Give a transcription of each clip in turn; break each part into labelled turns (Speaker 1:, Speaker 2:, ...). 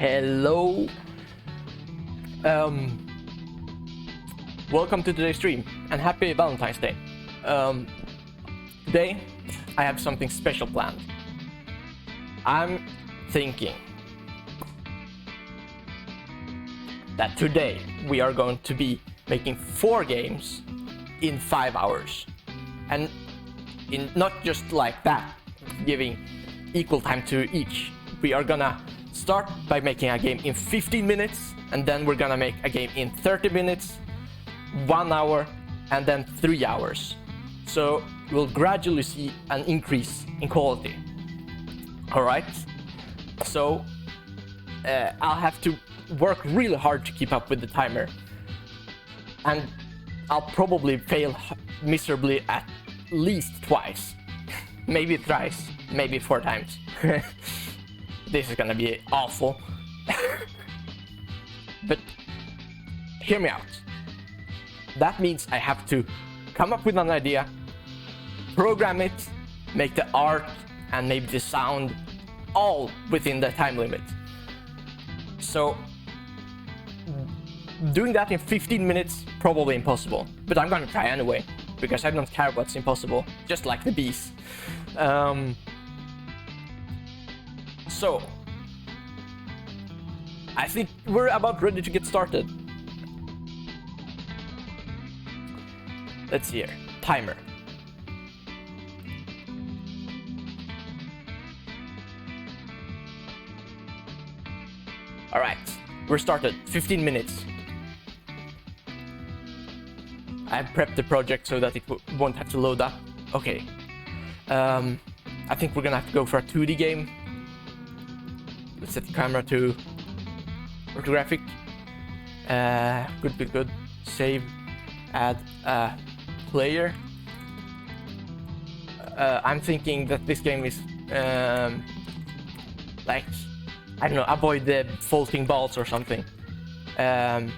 Speaker 1: Hello. Welcome to today's stream and happy Valentine's Day. Today I have something special planned. I'm thinking that today we are going to be making 4 games in 5 hours, and not just like that, giving equal time to each. We are gonna start by making a game in 15 minutes, and then we're gonna make a game in 30 minutes, 1 hour, and then 3 hours. So we'll gradually see an increase in quality. Alright? So I'll have to work really hard to keep up with the timer. And I'll probably fail miserably at least twice. Maybe thrice, maybe 4 times. This is gonna be awful. But hear me out. That means I have to come up with an idea, program it, make the art, and maybe the sound all within the time limit. So doing that in 15 minutes, probably impossible. But I'm gonna try anyway, because I don't care what's impossible, just like the bees. So I think we're about ready to get started. Let's see here. Timer. Alright, we're started. 15 minutes. I've prepped the project so that it won't have to load up. Okay. I think we're gonna have to go for a 2D game. Let's set the camera to orthographic. Good. Save. Add a player. I'm thinking that this game is like, I don't know, avoid the floating balls or something. Damn,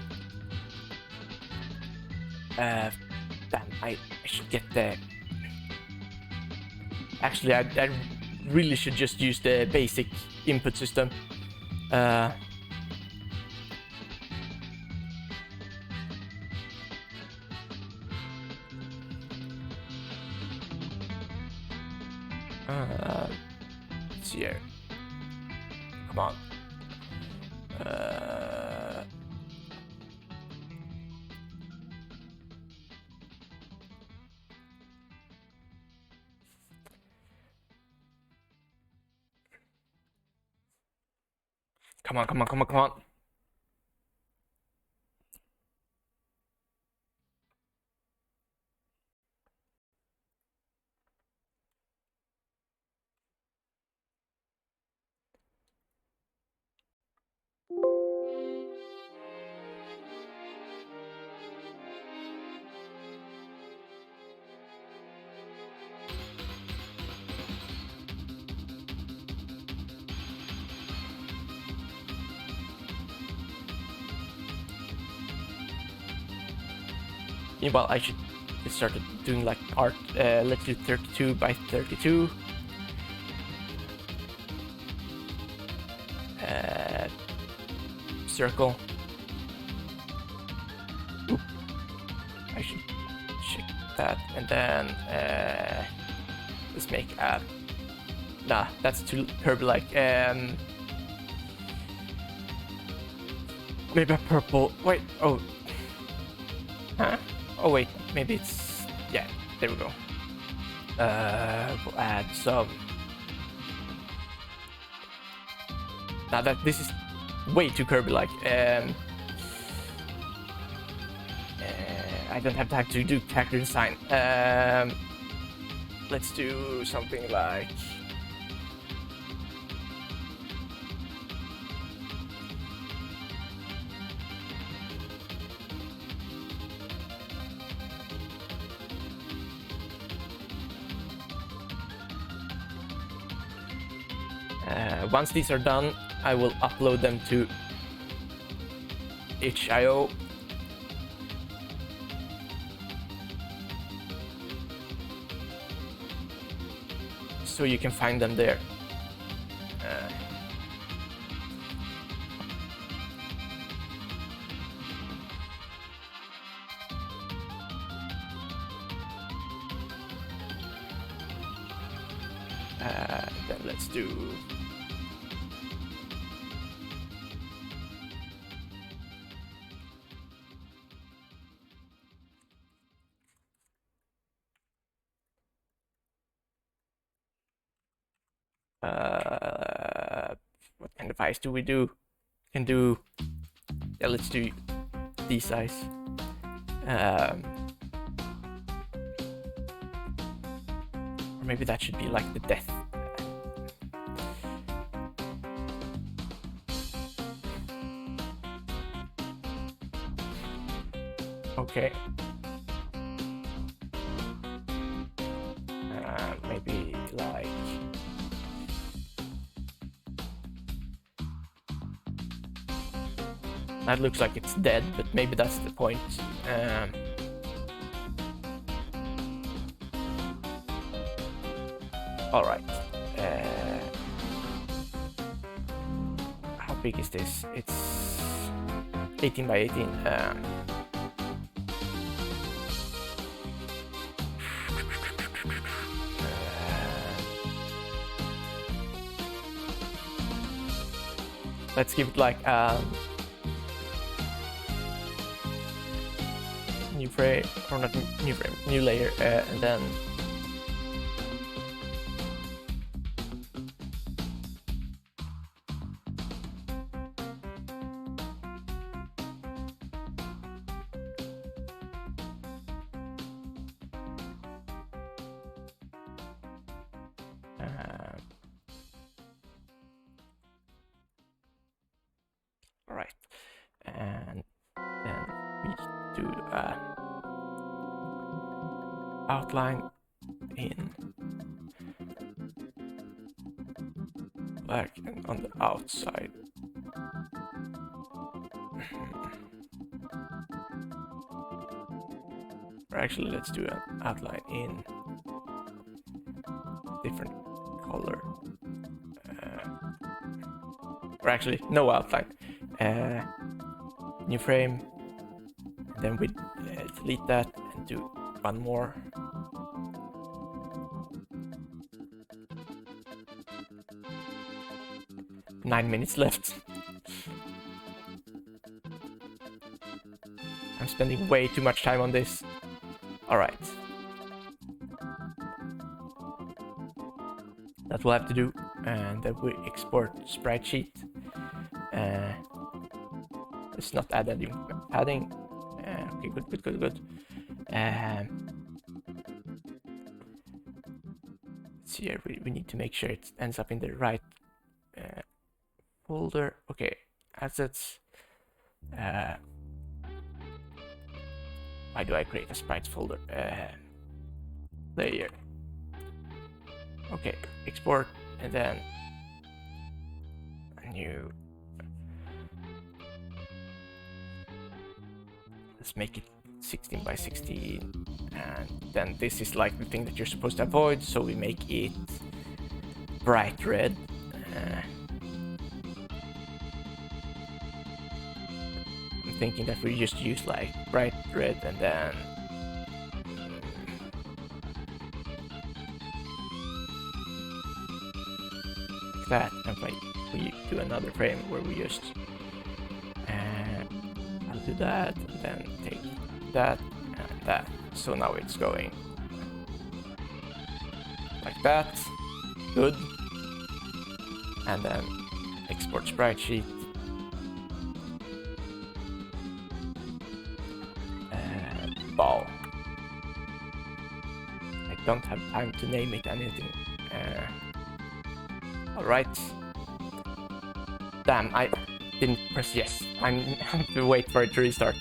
Speaker 1: I should get the... Actually, I really should just use the basic input system. Let's see here. Come on. Come on. Well, I should get started doing like art. Let's do 32 by 32. Circle. Oop. I should check that, and then let's make a... Nah, that's too Kirby-like. Maybe a purple. Wait. Oh. Huh? Oh wait, maybe it's... Yeah, there we go. We'll add some... Now that this is way too Kirby-like. I don't have time to do character design. Let's do something like... Once these are done, I will upload them to itch.io. So you can find them there. Then let's do what kind of eyes do we do? Can do, yeah, let's do these eyes. Or maybe that should be like the death. Okay. Maybe like that looks like it's dead, but maybe that's the point. All right. How big is this? It's 18 by 18. Let's give it like new frame, or not new frame, new layer, and then all right, and then we do outline in black and on the outside. Or actually, let's do an outline in different color. Or actually, no outline. New frame. And then we delete that and do one more. Nine minutes left. I'm spending way too much time on this. All right. That we'll have to do, and then we export sprite sheet. Let's not add any padding. Okay, good. Let's see here. We need to make sure it ends up in the right folder. Okay, assets. Why do I create a sprites folder? Layer. Okay, export, and then a new. Let's make it 16 by 16, and then this is like the thing that you're supposed to avoid, so we make it bright red. I'm thinking that we just use like bright red and then like that, and we do another frame where we just I'll do that, and then take that and that. So now it's going like that. Good. And then export sprite sheet. Ball. I don't have time to name it anything. Alright. Damn, I didn't press yes. I have to wait for it to restart.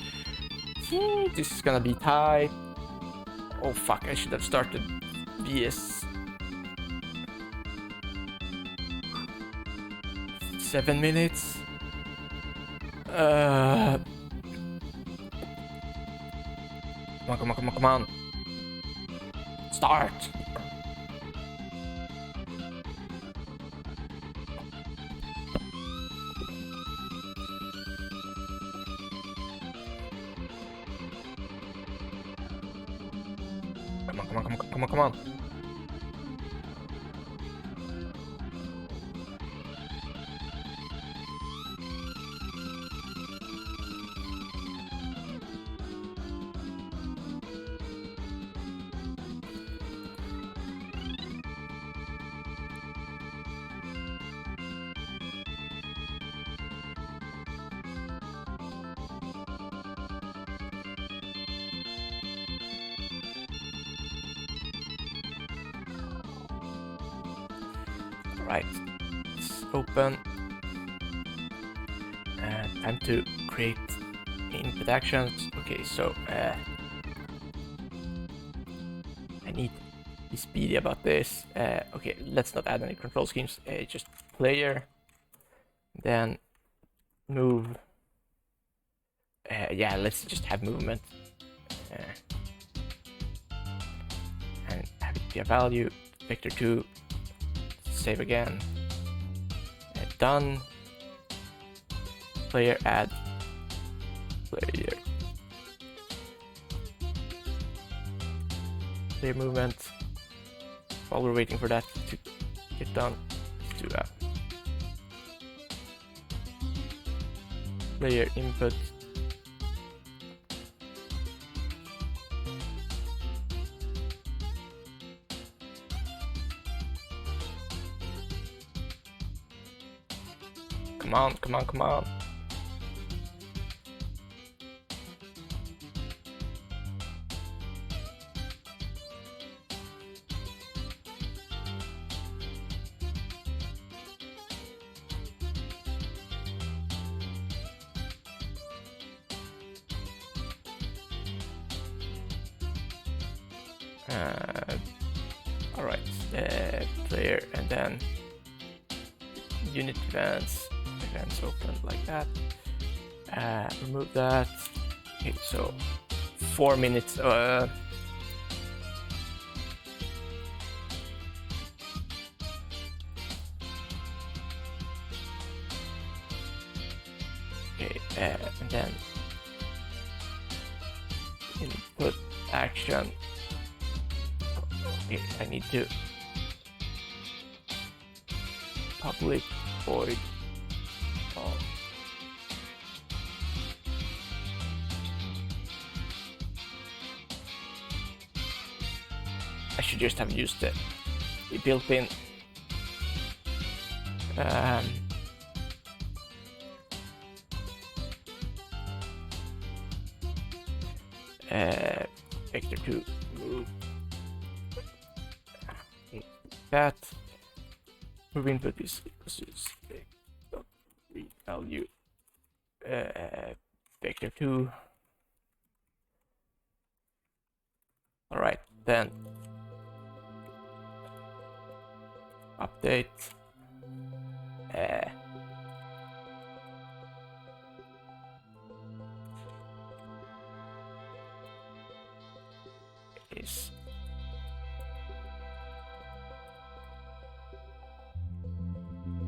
Speaker 1: This is gonna be tight. Oh fuck, I should have started VS. 7 minutes. Come on. Start. Come on. Right, let's open. Time to create input actions. Okay, so I need to be speedy about this. Okay, let's not add any control schemes. Just player, then move. Yeah, let's just have movement and have it be a value. Vector 2. Save again. Done. Player add player. Player movement. While we're waiting for that to get done, let's do that. Player input. Come on, come on, come on. All right, player, and then unit events open like that. Remove that. Okay, so 4 minutes. Okay, and then input action. Okay, I need to public void. I should just have used the built-in vector 2 move that move input is equals to dot read value vector 2. All right, then update is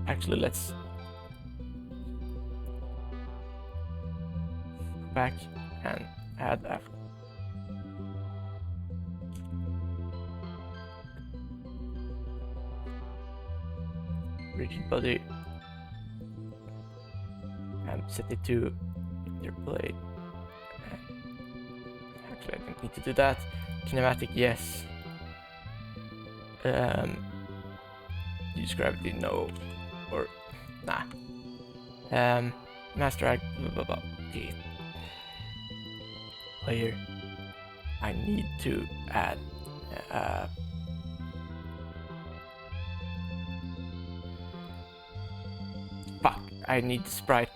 Speaker 1: actually, let's go back and add a rigid body and set it to interplay. Actually, I don't need to do that. Kinematic, yes. Use gravity, no. Or nah. Master act, blah blah blah. Okay. Player. I need to add fuck, I need the sprite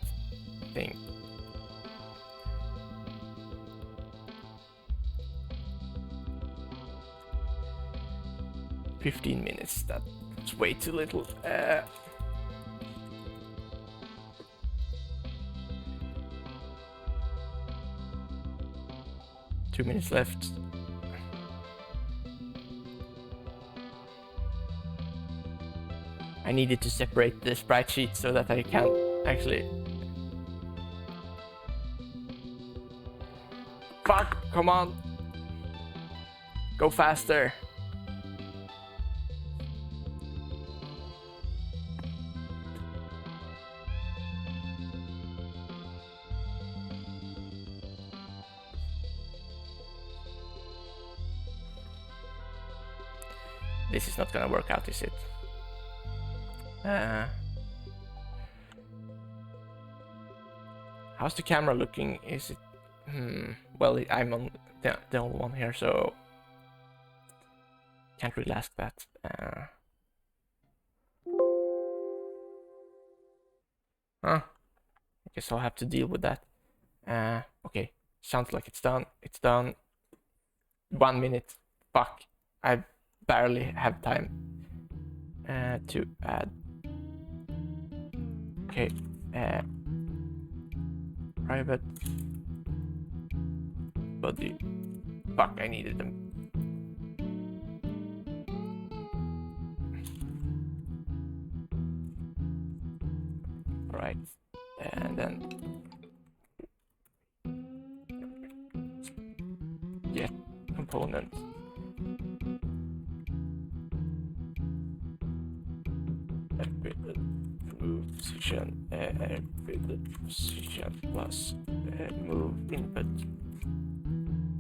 Speaker 1: thing. $15 minutes, that's way too little. 2 minutes left. I needed to separate the sprite sheet so that I can actually... Fuck, come on. Go faster. This is not gonna work out, is it? How's the camera looking? Is it... well, I'm on the only one here, so... Can't really ask that. Huh? I guess I'll have to deal with that. Okay, sounds like it's done. It's done. 1 minute. Fuck. I barely have time to add. Okay. Private body. Fuck, I needed them. Alright. And then get component. Move position, position plus move input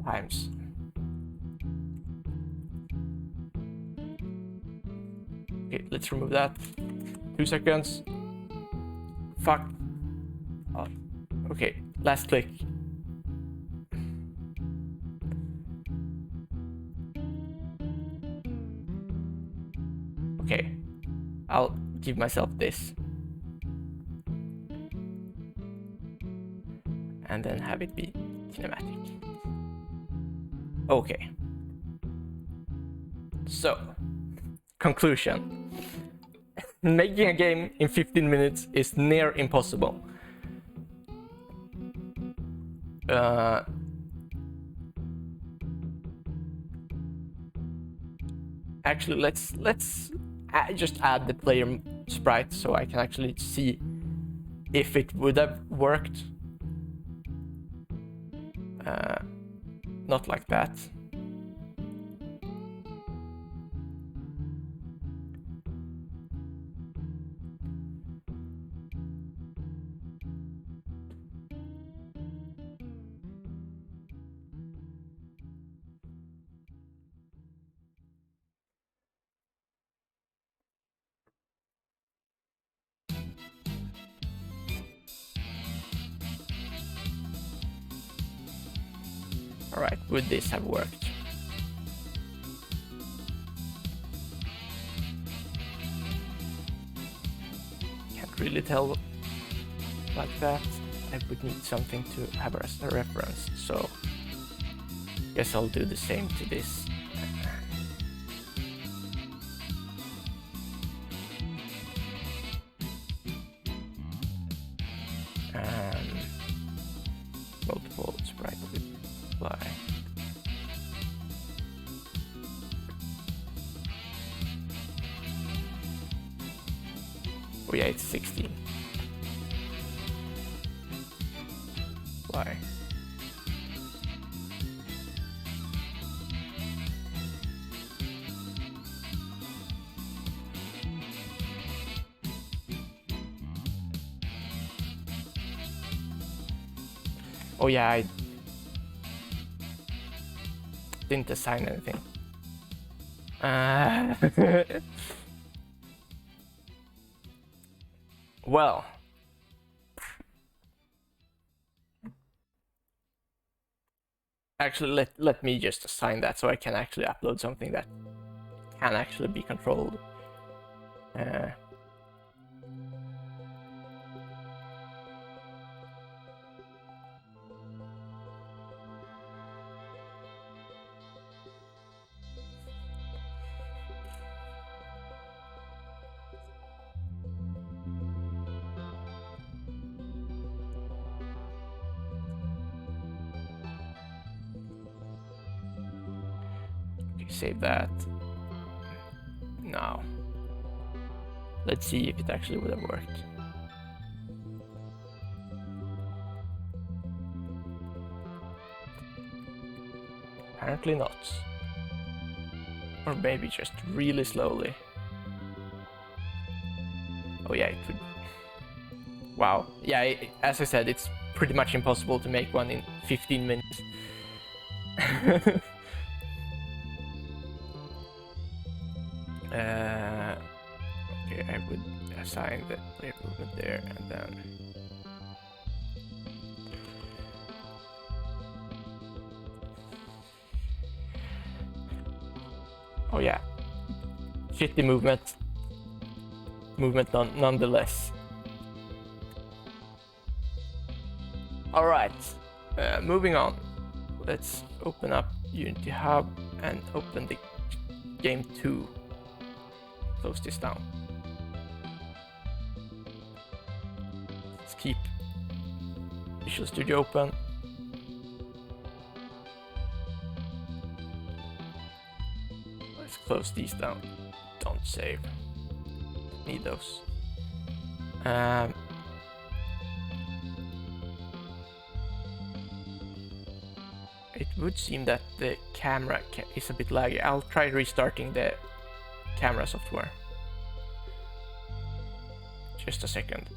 Speaker 1: times. Okay, let's remove that. 2 seconds. Fuck. Oh, okay, last click. Okay, I'll give myself this. And then have it be kinematic. Okay. So, conclusion. Making a game in 15 minutes is near impossible. Actually, let's just add the player sprite so I can actually see if it would have worked. Not like that. Alright, would this have worked? Can't really tell like that. I would need something to have as a reference, so guess I'll do the same to this. Multiple sprite with apply. Oh yeah, it's 16. Why? Oh yeah, I didn't assign anything. Well. Actually, let me just assign that so I can actually upload something that can actually be controlled. Save that. Now, let's see if it actually would have worked. Apparently not. Or maybe just really slowly. Oh yeah, it could. Wow. Yeah, as I said, it's pretty much impossible to make one in 15 minutes. Okay, I would assign the player movement there, and then oh yeah, 50 movement nonetheless. All right, moving on. Let's open up Unity Hub and open the game 2. Close this down. Let's keep Visual Studio open. Let's close these down. Don't save. Need those. It would seem that the camera is a bit laggy. I'll try restarting the camera software. Just a second.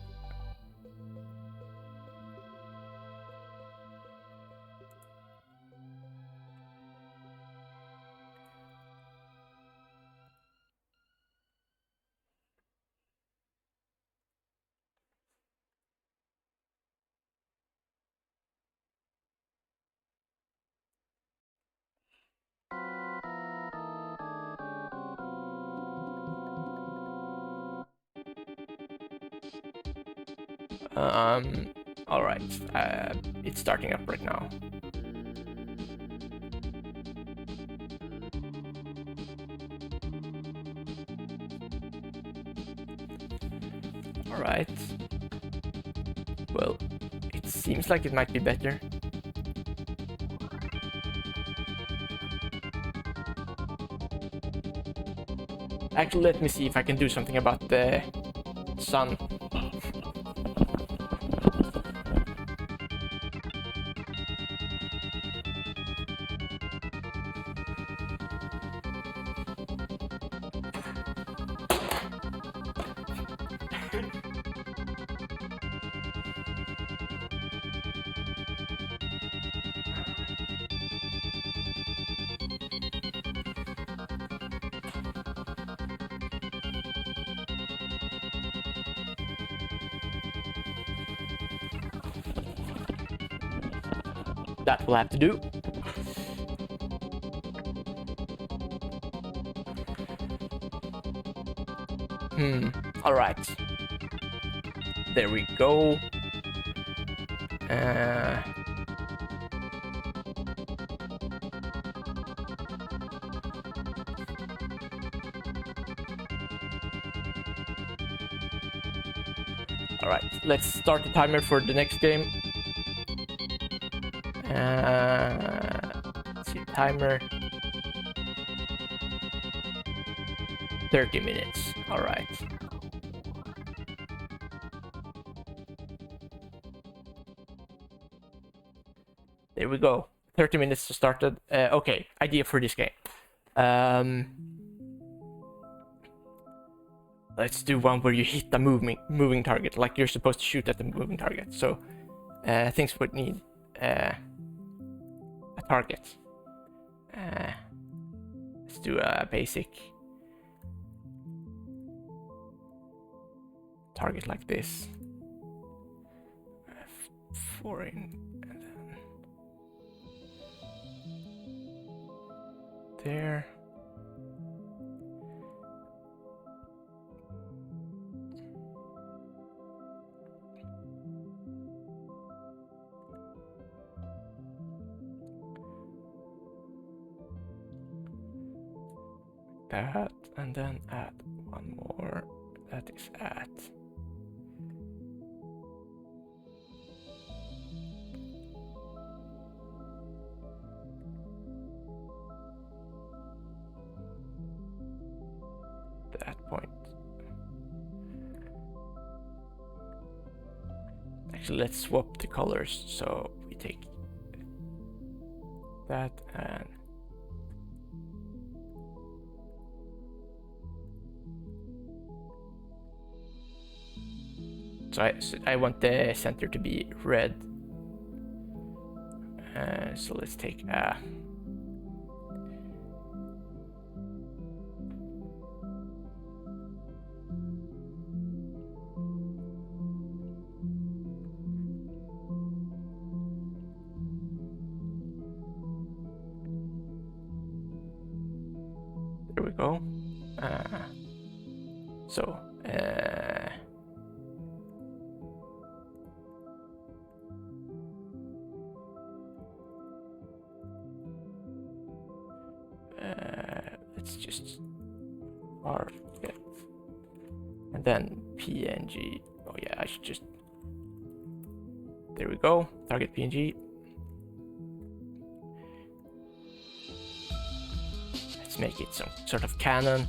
Speaker 1: All right, it's starting up right now. All right. Well, it seems like it might be better. Actually, let me see if I can do something about the sun. That will have to do. All right. There we go. All right, let's start the timer for the next game. Let's see, timer. 30 minutes. All right. There we go. 30 minutes to start it. Okay, idea for this game. Let's do one where you hit a moving target, like you're supposed to shoot at the moving target. So things would need a target. Let's do a basic target like this. Foreign, and then there. That, and then add one more. That is at. That point. Actually, let's swap the colors. So we take that and so I want the center to be red. So let's take a. There we go. So let's just target, and then PNG. Oh yeah, I should just, there we go, target PNG. Let's make it some sort of cannon.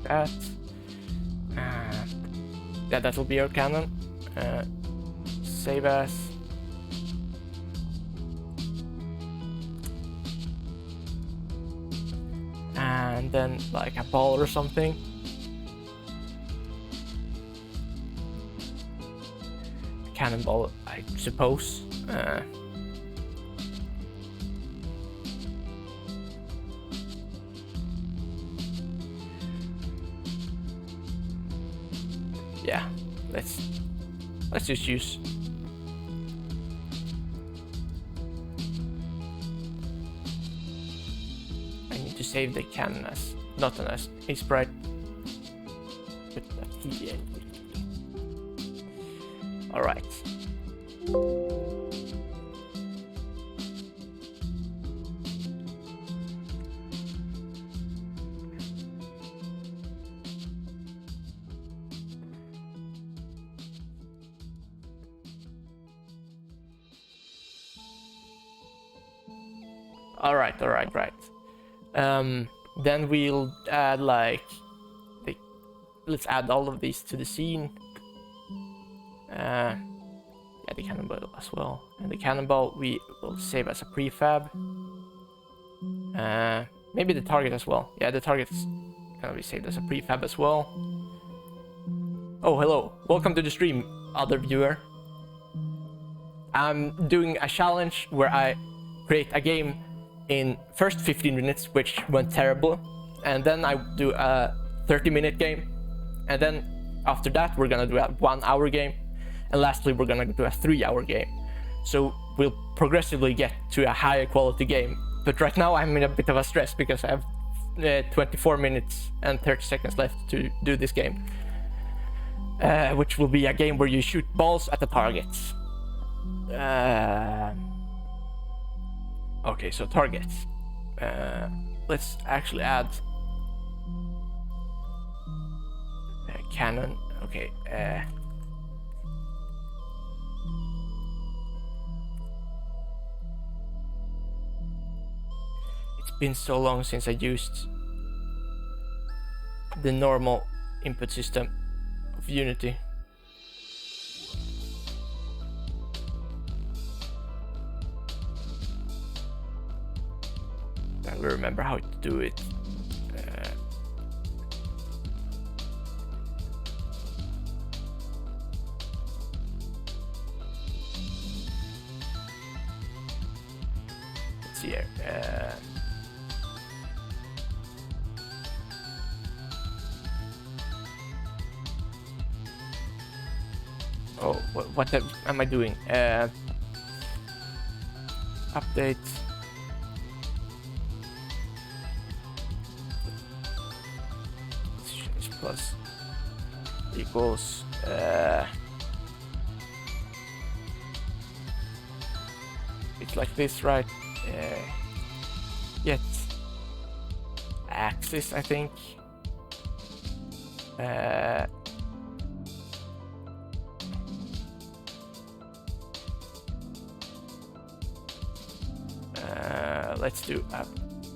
Speaker 1: That. Yeah, that will be our cannon. Save as. And then like a ball or something. Cannonball, I suppose. Yeah, let's just use. I need to save the cannon as not as a sprite, but a PNG. All right. All right. Then we'll add like let's add all of these to the scene. Yeah, the cannonball as well, and the cannonball we will save as a prefab. Maybe the target as well. Yeah, the target is gonna be saved as a prefab as well. Oh, hello, welcome to the stream, other viewer. I'm doing a challenge where I create a game in first 15 minutes, which went terrible, and then I do a 30-minute game, and then after that we're gonna do a 1-hour game, and lastly we're gonna do a 3-hour game. So we'll progressively get to a higher quality game, but right now I'm in a bit of a stress because I have 24 minutes and 30 seconds left to do this game, which will be a game where you shoot balls at the targets. Okay, so targets. Let's actually add a cannon. Okay. It's been so long since I used the normal input system of Unity. I will remember how to do it. Let's see here. Oh, what am I doing? Update. Plus equals it's like this, right? Get axis, I think. Let's do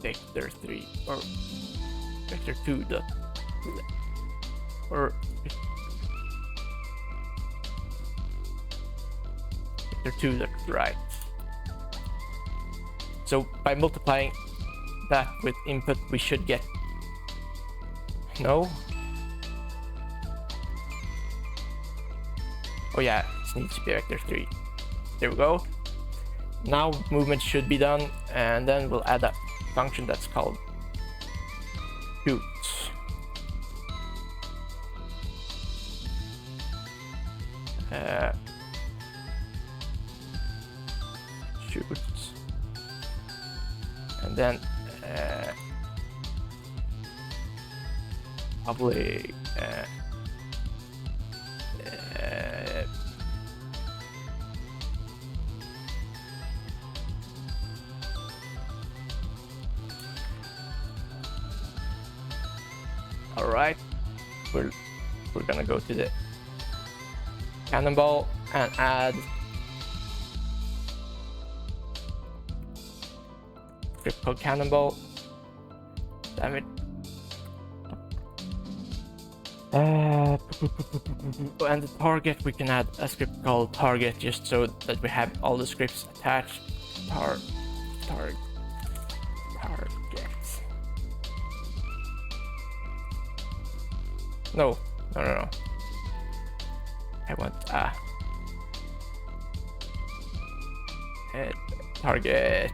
Speaker 1: vector 3 or vector 2 dot or vector 2 dot right. So by multiplying that with input, we should get no. Oh yeah, it needs to be vector 3. There we go. Now movement should be done, and then we'll add a function that's called shoot. Shoot. And then public all right, we're gonna go to the cannonball and add script called cannonball. Damn it. And the target, we can add a script called target just so that we have all the scripts attached. Target. No. I want target.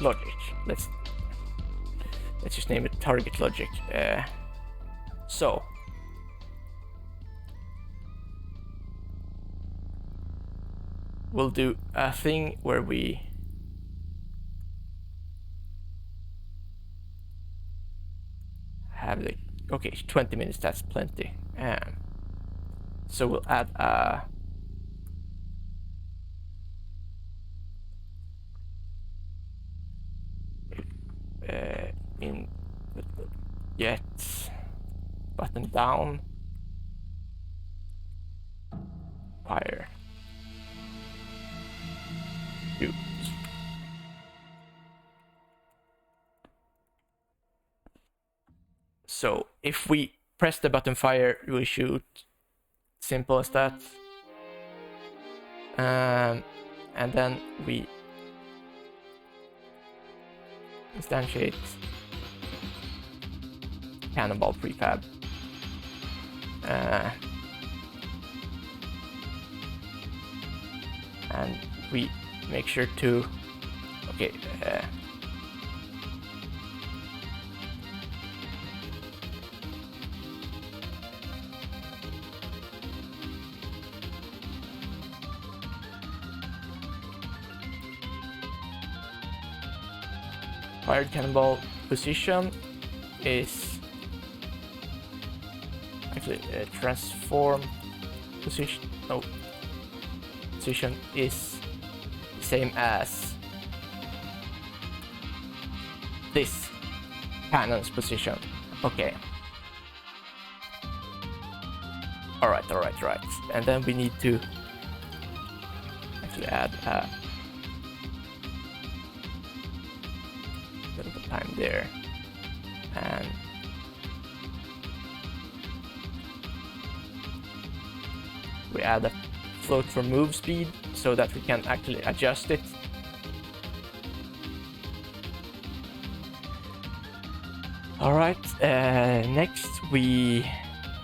Speaker 1: Logic. Let's just name it target logic. So we'll do a thing where we have the 20 minutes. That's plenty. So we'll add a in the get button down fire shoot. So if we press the button fire, we shoot. Simple as that. And then we instantiate cannonball prefab. And we make sure to fired cannonball position is actually transform position. No, position is the same as this cannon's position. Okay. All right. And then we need to actually add a little time there, and we add a float for move speed so that we can actually adjust it. All right, next we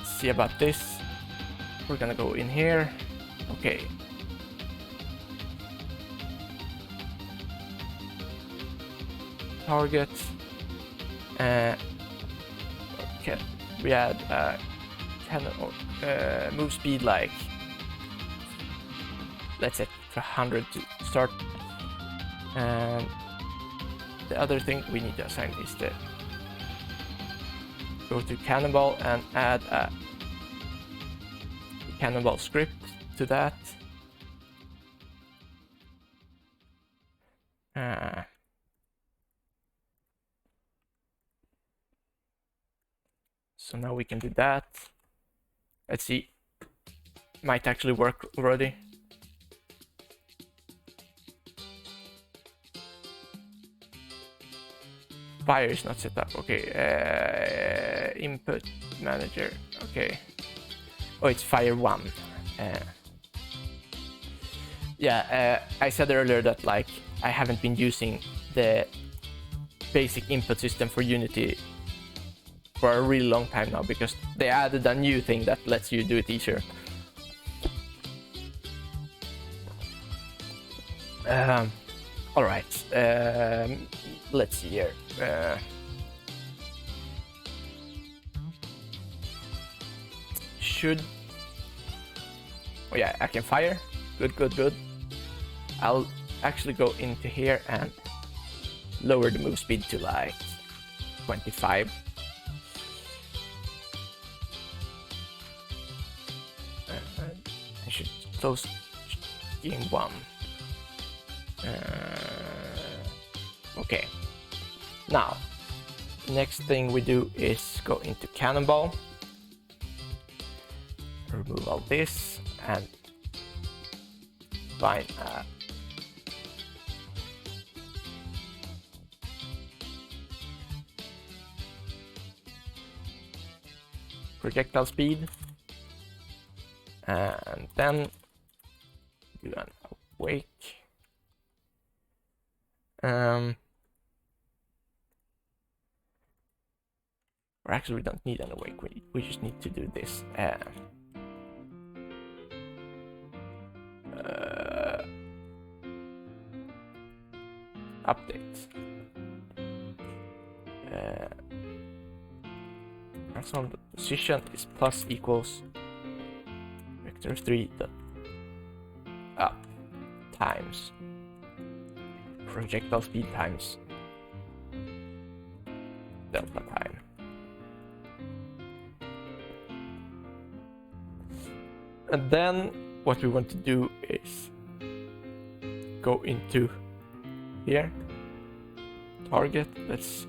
Speaker 1: see about this. We're gonna go in here. Okay. Target. Okay. We add move speed like, let's set 100 to start. And the other thing we need to assign is the go to cannonball and add a cannonball script to that. So now we can do that. Let's see. Might actually work already. Fire is not set up. Okay. Input manager. Okay. Oh, it's Fire 1. Yeah, I said earlier that like I haven't been using the basic input system for Unity for a really long time now because they added a new thing that lets you do it easier. All right, let's see here. Oh yeah, I can fire. Good. I'll actually go into here and lower the move speed to like 25. I should close game 1. Okay. Now, next thing we do is go into Cannonball. Remove all this and find projectile speed, and then do an awake. Or actually, we don't need an awake. We just need to do this. Update. Maximum position is plus equals vector 3 dot up times projectile speed times delta time. And then what we want to do is go into here, target, let's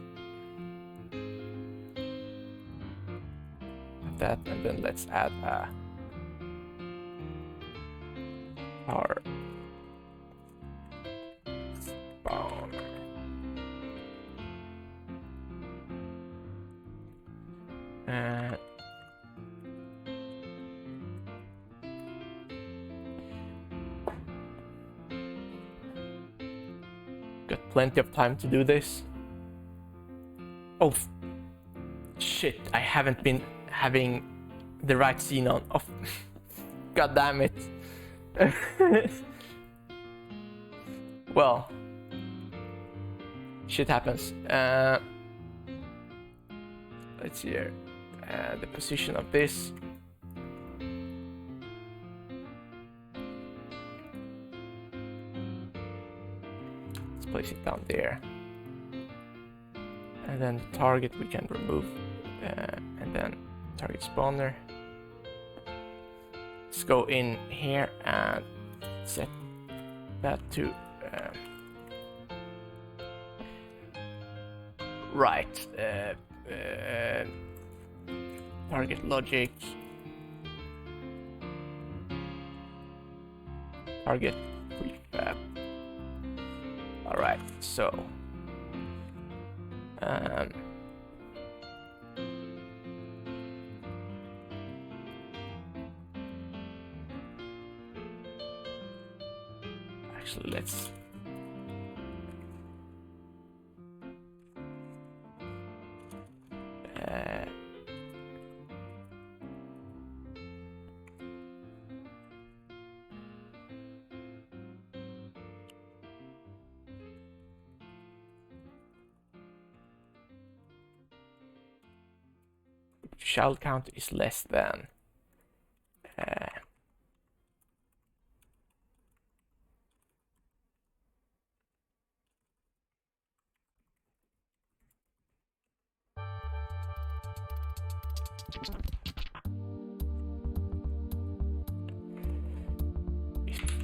Speaker 1: add that, and then let's add a power spawn. Got plenty of time to do this. Oh, shit, I haven't been having the right scene on. Oh, god damn it. Well, shit happens. Let's see here. The position of this. Place it down there, and then the target we can remove, and then target spawner. Let's go in here and set that to right. Target logic, target prefab. All right, so actually let's shell count is less than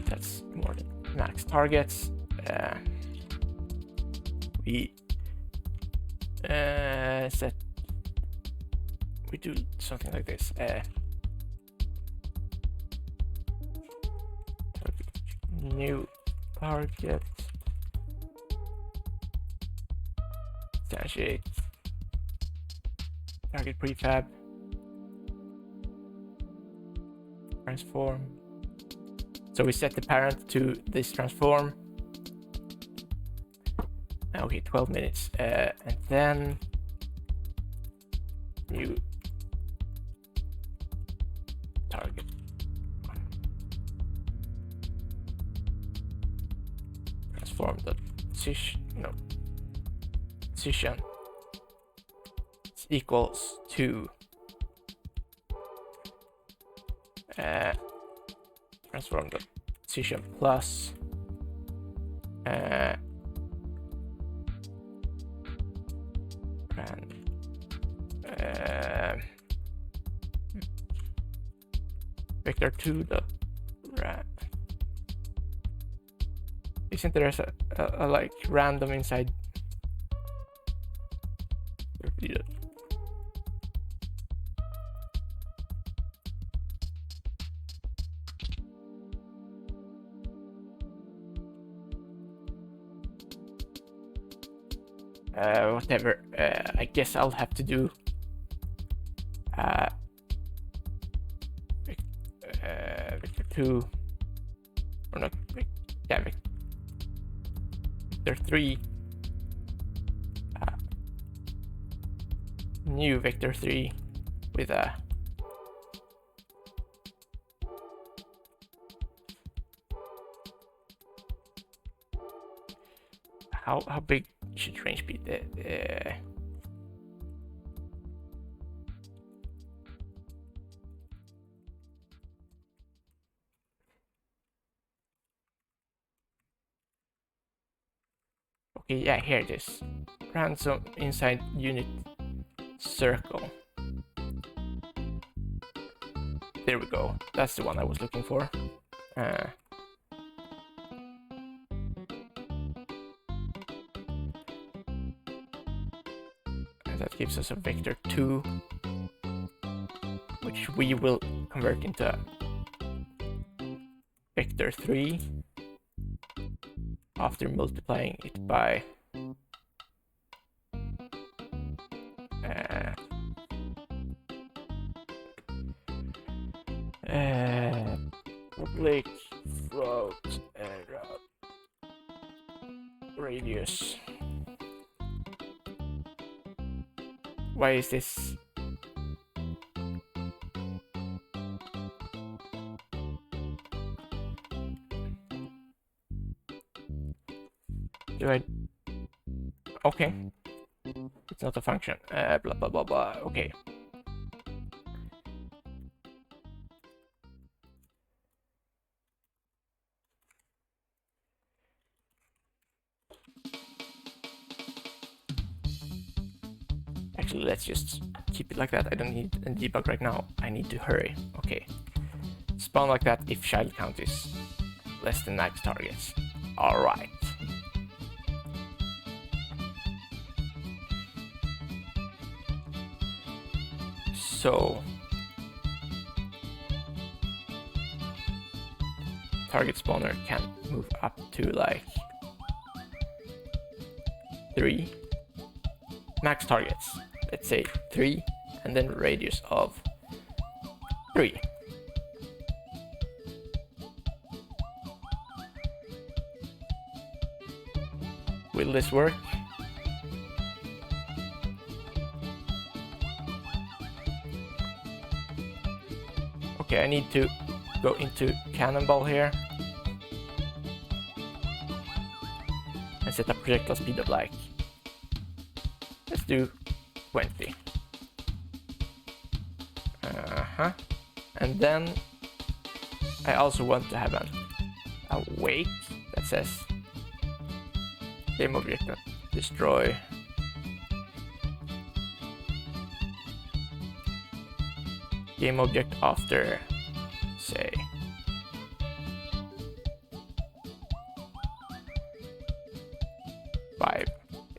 Speaker 1: that's more than max targets. We set. We do something like this. New target instantiate target prefab, transform. So we set the parent to this transform. Okay, 12 minutes, and then new target. Transform the position equals to transform the position plus vector 2 dot ran. Isn't there a like random inside? Whatever. I guess I'll have to do vector 2 or not. Yeah, vector 3. New vector 3 with a how big should range be? Okay, yeah, here it is. Ransom inside unit circle. There we go. That's the one I was looking for. And that gives us a vector 2, which we will convert into vector 3 after multiplying it by public float radius. Why is this? Okay. It's not a function. Blah blah blah blah. Okay. Actually, let's just keep it like that. I don't need a debug right now. I need to hurry. Okay. Spawn like that if child count is less than 90 targets. Alright. So target spawner can move up to like 3 max targets. Let's say 3 and then radius of 3. Will this work? Okay, I need to go into Cannonball here and set a projectile speed of like, let's do 20. And then I also want to have a wake that says game object that destroy game object after, say,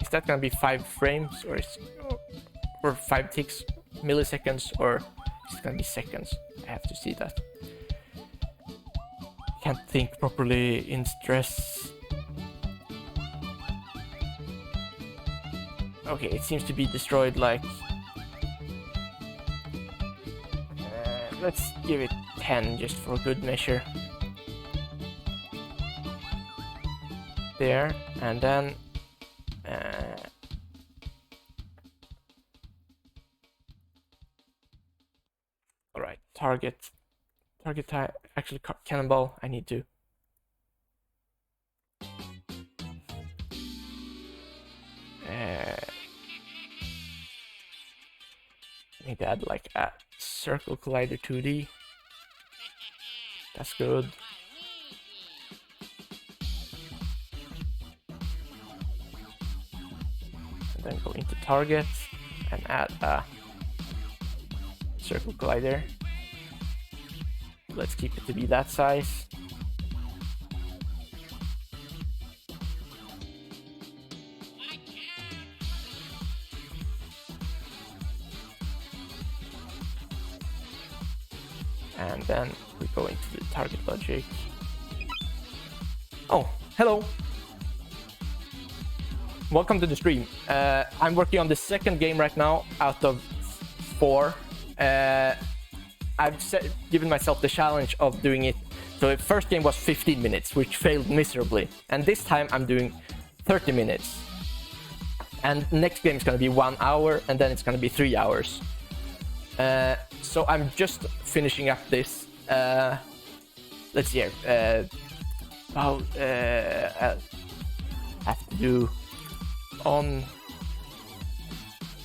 Speaker 1: is that gonna be 5 frames or 5 ticks, milliseconds, or is it gonna be seconds? I have to see that. Can't think properly in stress. Okay, it seems to be destroyed like... let's give it 10 just for good measure. There, and then... Alright, target type, actually cannonball, I need to... need to add like a circle collider 2D. That's good. And then go into target and add a circle collider. Let's keep it to be that size. And then we go into the target logic. Oh, hello. Welcome to the stream. I'm working on the second game right now out of 4. I've given myself the challenge of doing it. So the first game was 15 minutes, which failed miserably. And this time I'm doing 30 minutes. And next game is going to be 1 hour, and then it's going to be 3 hours. So I'm just finishing up this. Let's see here. I have to do on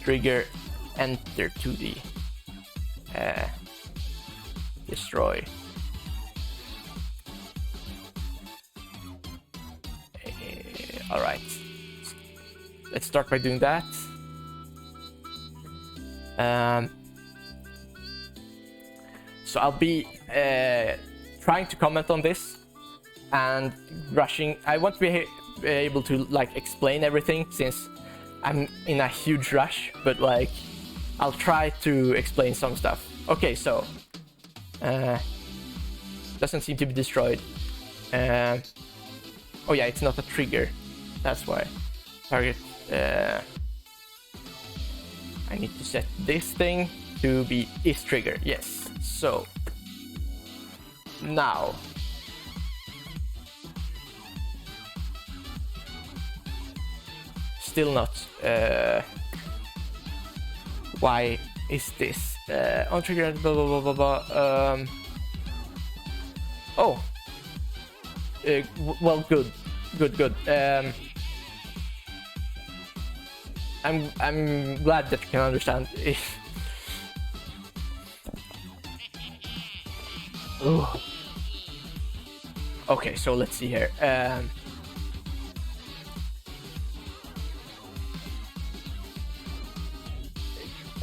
Speaker 1: trigger enter 2D. Destroy. All right. Let's start by doing that. So I'll be trying to comment on this and rushing. I want to be able to like explain everything since I'm in a huge rush, but like I'll try to explain some stuff. Okay, so doesn't seem to be destroyed. Oh yeah, it's not a trigger. That's why. Target. I need to set this thing to be is trigger. Yes. So now still not. Why is this on trigger? Blah blah blah blah blah. Oh. Well, good. I'm glad that you can understand. Okay, so let's see here.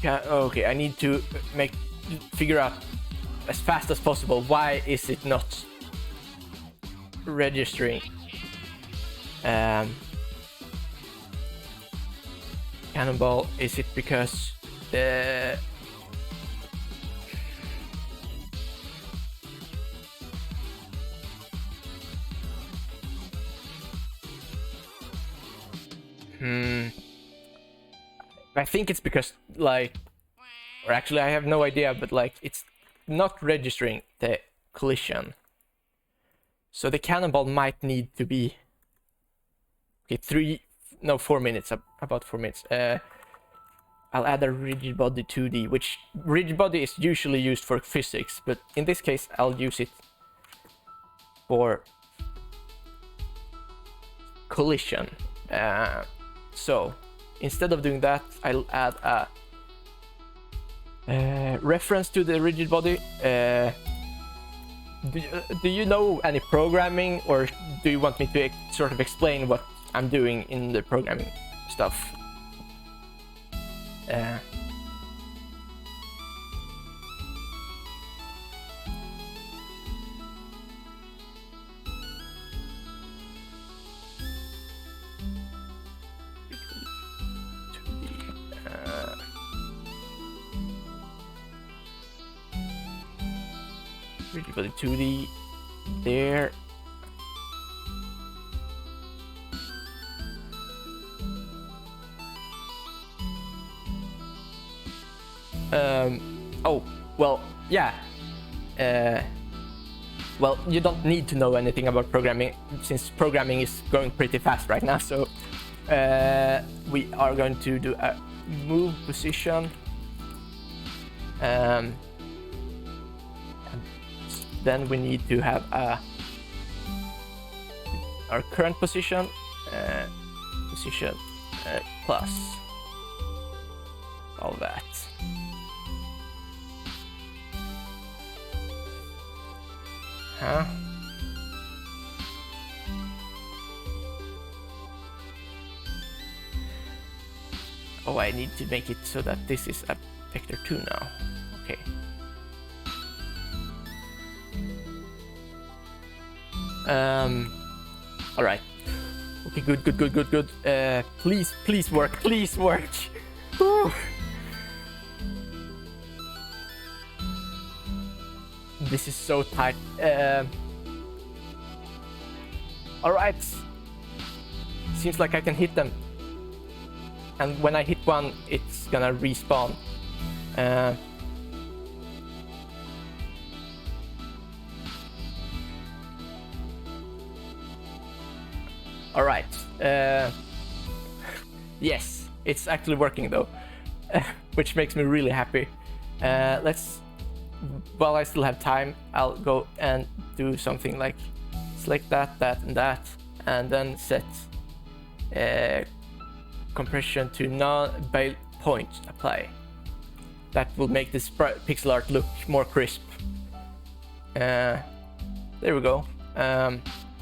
Speaker 1: Okay, I need to figure out as fast as possible why is it not registering. Cannonball, is it because the I think it's because like, or actually I have no idea, but like it's not registering the collision. So the cannonball might need to be okay, 4 minutes, about 4 minutes. I'll add a rigid body 2D, which rigid body is usually used for physics, but in this case I'll use it for collision. So instead of doing that, I'll add a reference to the rigid body. Do you know any programming, or do you want me to sort of explain what I'm doing in the programming stuff? Rigid body 2D there. Oh, well, yeah. Well, you don't need to know anything about programming, since programming is going pretty fast right now. So we are going to do a move position. And then we need to have our current position, plus all that. Huh? Oh, I need to make it so that this is a vector 2 now. Okay. All right. Okay, good. Please work, please work. Woo. This is so tight. All right. Seems like I can hit them. And when I hit one, it's gonna respawn. All right. Yes, it's actually working though, which makes me really happy. While I still have time, I'll go and do something like select that, and that, and then set compression to null point apply. That will make this pixel art look more crisp. There we go.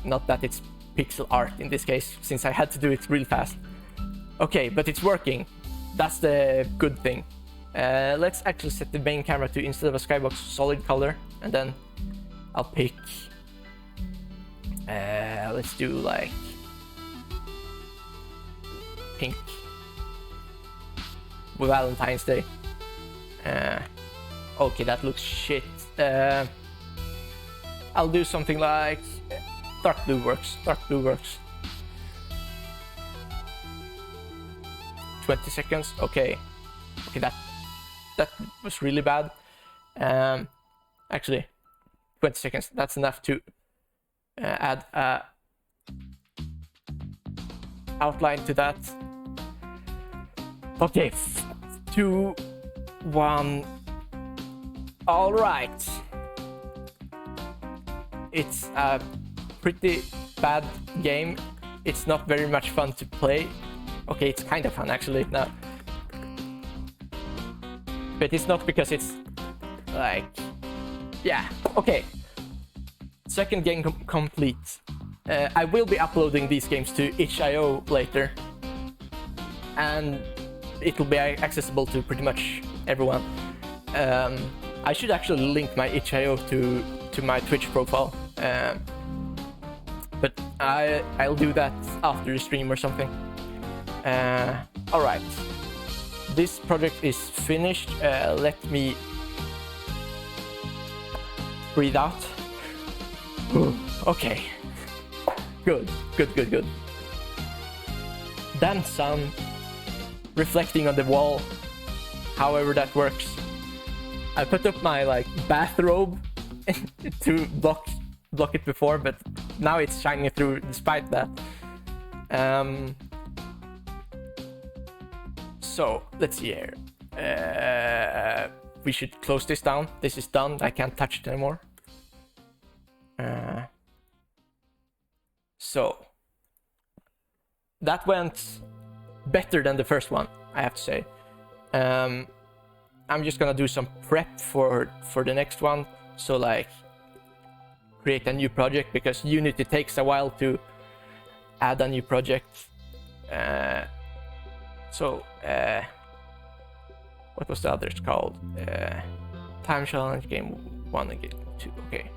Speaker 1: Not that it's pixel art in this case, since I had to do it really fast. Okay, but it's working. That's the good thing. Let's actually set the main camera to, instead of a skybox, solid color, and then I'll pick, let's do like pink with Valentine's Day. Okay, that looks shit. I'll do something like dark blue works. 20 seconds. Okay, that was really bad. Actually, 20 seconds, that's enough to add a outline to that. Okay, 2, 1. All right. It's a pretty bad game. It's not very much fun to play. Okay, it's kind of fun actually now. But it's not because it's like, yeah, okay. Second game complete. I will be uploading these games to itch.io later, and it will be accessible to pretty much everyone. I should actually link my itch.io to my Twitch profile, but I'll do that after the stream or something. All right. This project is finished. Let me breathe out. Okay. Good. Then sun reflecting on the wall. However that works. I put up my like bathrobe to block it before, but now it's shining through despite that. So let's see here. We should close this down. This is done. I can't touch it anymore. So that went better than the first one, I have to say. I'm just gonna do some prep for the next one. So like create a new project, because Unity takes a while to add a new project. What was the others called? Time challenge, game 1 and game 2. Okay.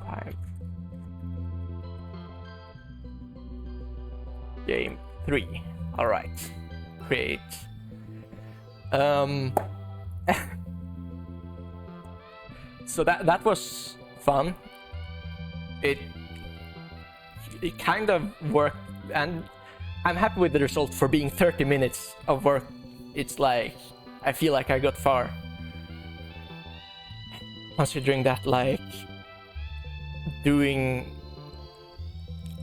Speaker 1: 5. Game 3. All right. Create. So that was fun. It kind of worked, and I'm happy with the result for being 30 minutes of work. It's like, I feel like I got far. Considering that, like, doing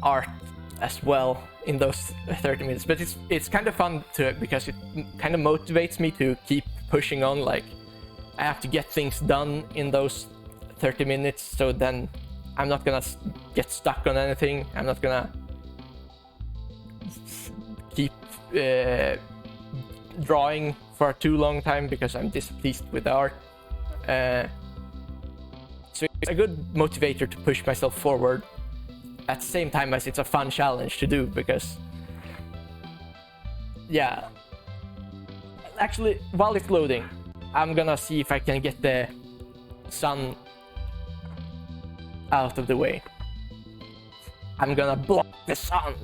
Speaker 1: art as well in those 30 minutes. But it's kind of fun to, because it kind of motivates me to keep pushing on. Like, I have to get things done in those 30 minutes, so then I'm not gonna get stuck on anything. I'm not gonna keep drawing for too long time because I'm displeased with the art. So it's a good motivator to push myself forward at the same time as it's a fun challenge to do, because yeah, actually, while it's loading, I'm gonna see if I can get the sun out of the way. I'm gonna block the sun.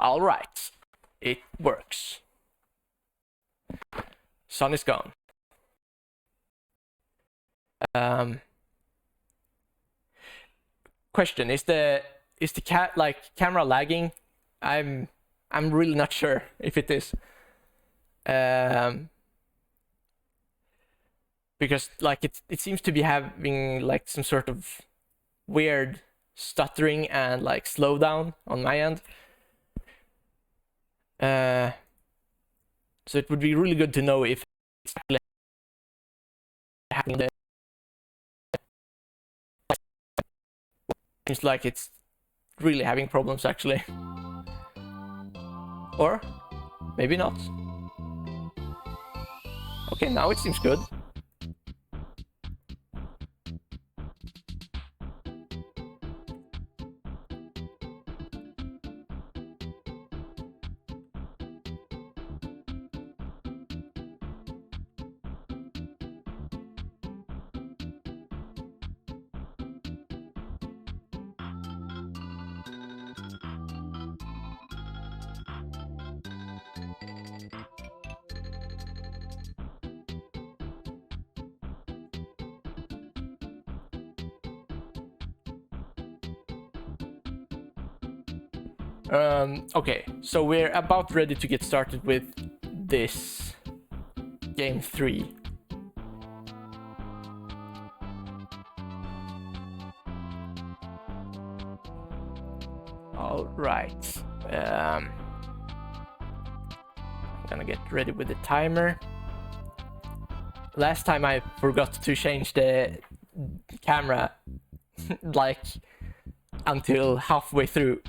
Speaker 1: All right, it works. Sun is gone. Question: Is the camera lagging? I'm really not sure if it is. Because like it seems to be having like some sort of weird stuttering and like slowdown on my end. So it would be really good to know if it's actually happening. Seems like it's really having problems actually, or maybe not. Okay, now it seems good. Okay, so we're about ready to get started with this game 3. All right. I'm gonna get ready with the timer. Last time I forgot to change the camera like until halfway through.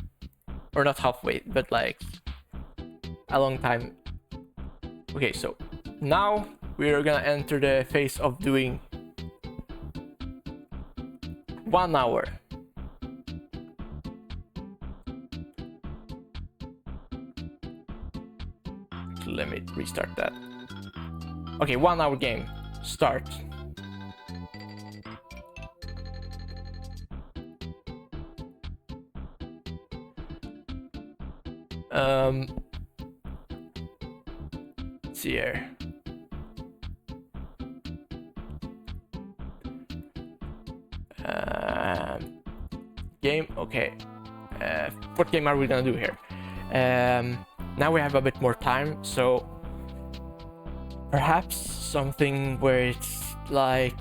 Speaker 1: Or not halfway, but like a long time. Okay, so now we're gonna enter the phase of doing 1 hour. Let me restart that. Okay, 1 hour game. Start. Let's see here. Game, okay. What game are we gonna do here? Now we have a bit more time, so perhaps something where it's like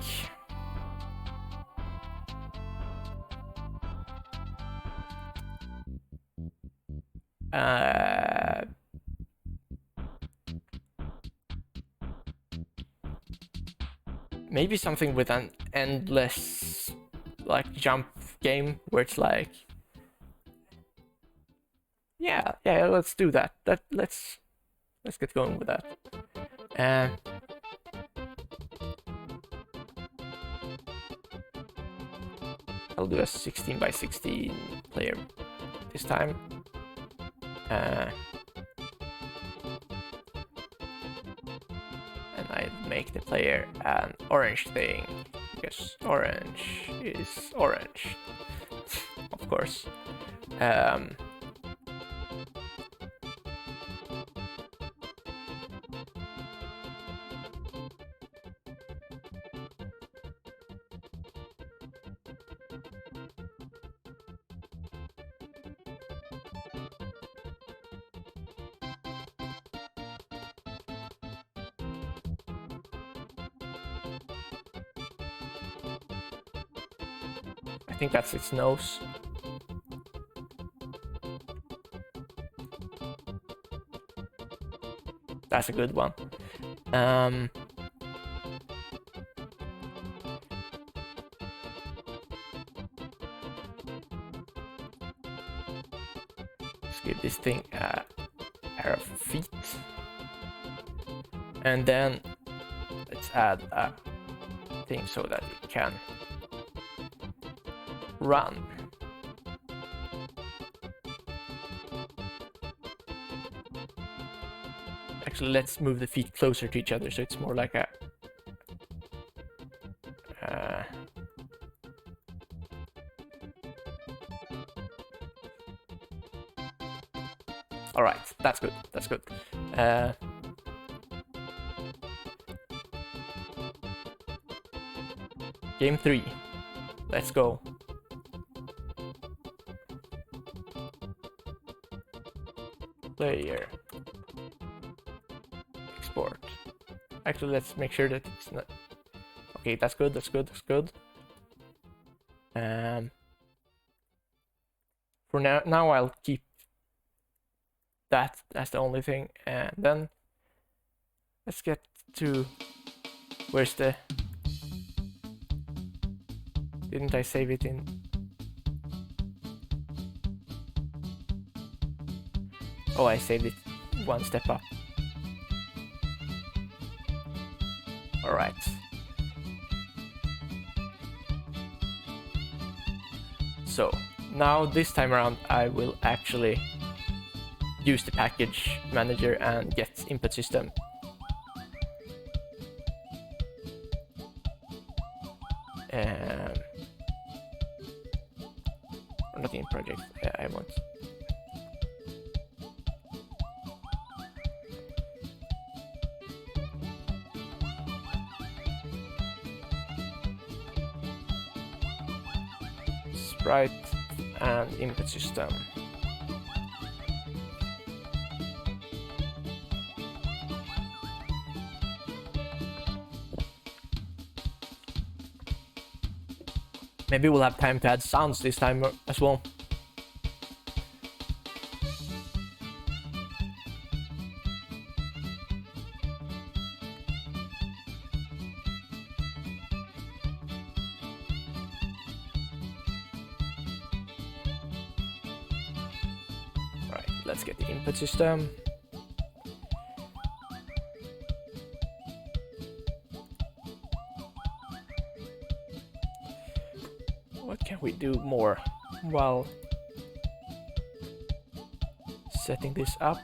Speaker 1: maybe something with an endless like jump game where it's like yeah, let's do that. Let's get going with that. I'll do a 16 by 16 player this time. And I make the player an orange thing, because orange is orange, of course. I think that's its nose. That's a good one. Let's give this thing a pair of feet. And then let's add a thing so that it can run. Actually, let's move the feet closer to each other so it's more like a all right, that's good. That's good. Game 3. Let's go. Player. Export. Actually, let's make sure that it's not... Okay, that's good, that's good, that's good. For now I'll keep that as the only thing, and then let's get to... Where's the... Didn't I save it in... Oh, I saved it one step up. Alright. So, now this time around I will actually use the package manager and get input system. Or not in project, I want. Sprite and input system. Maybe we'll have time to add sounds this time as well. Alright, let's get the input system. What can we do more while setting this up?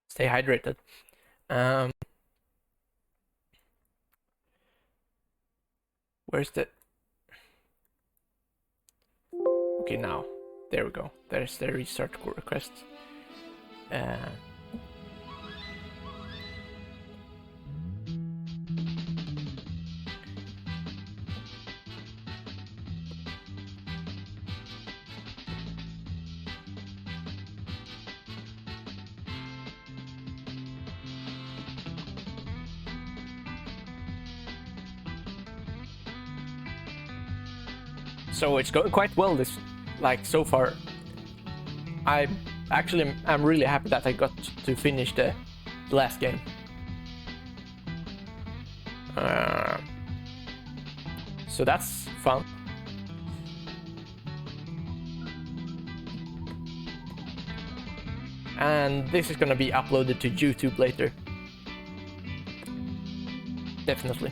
Speaker 1: Stay hydrated. Where's the... Okay, now. There we go. There's the restart request. So it's going quite well this, like, so far. I'm really happy that I got to finish the last game. So that's fun. And this is gonna be uploaded to YouTube later. Definitely.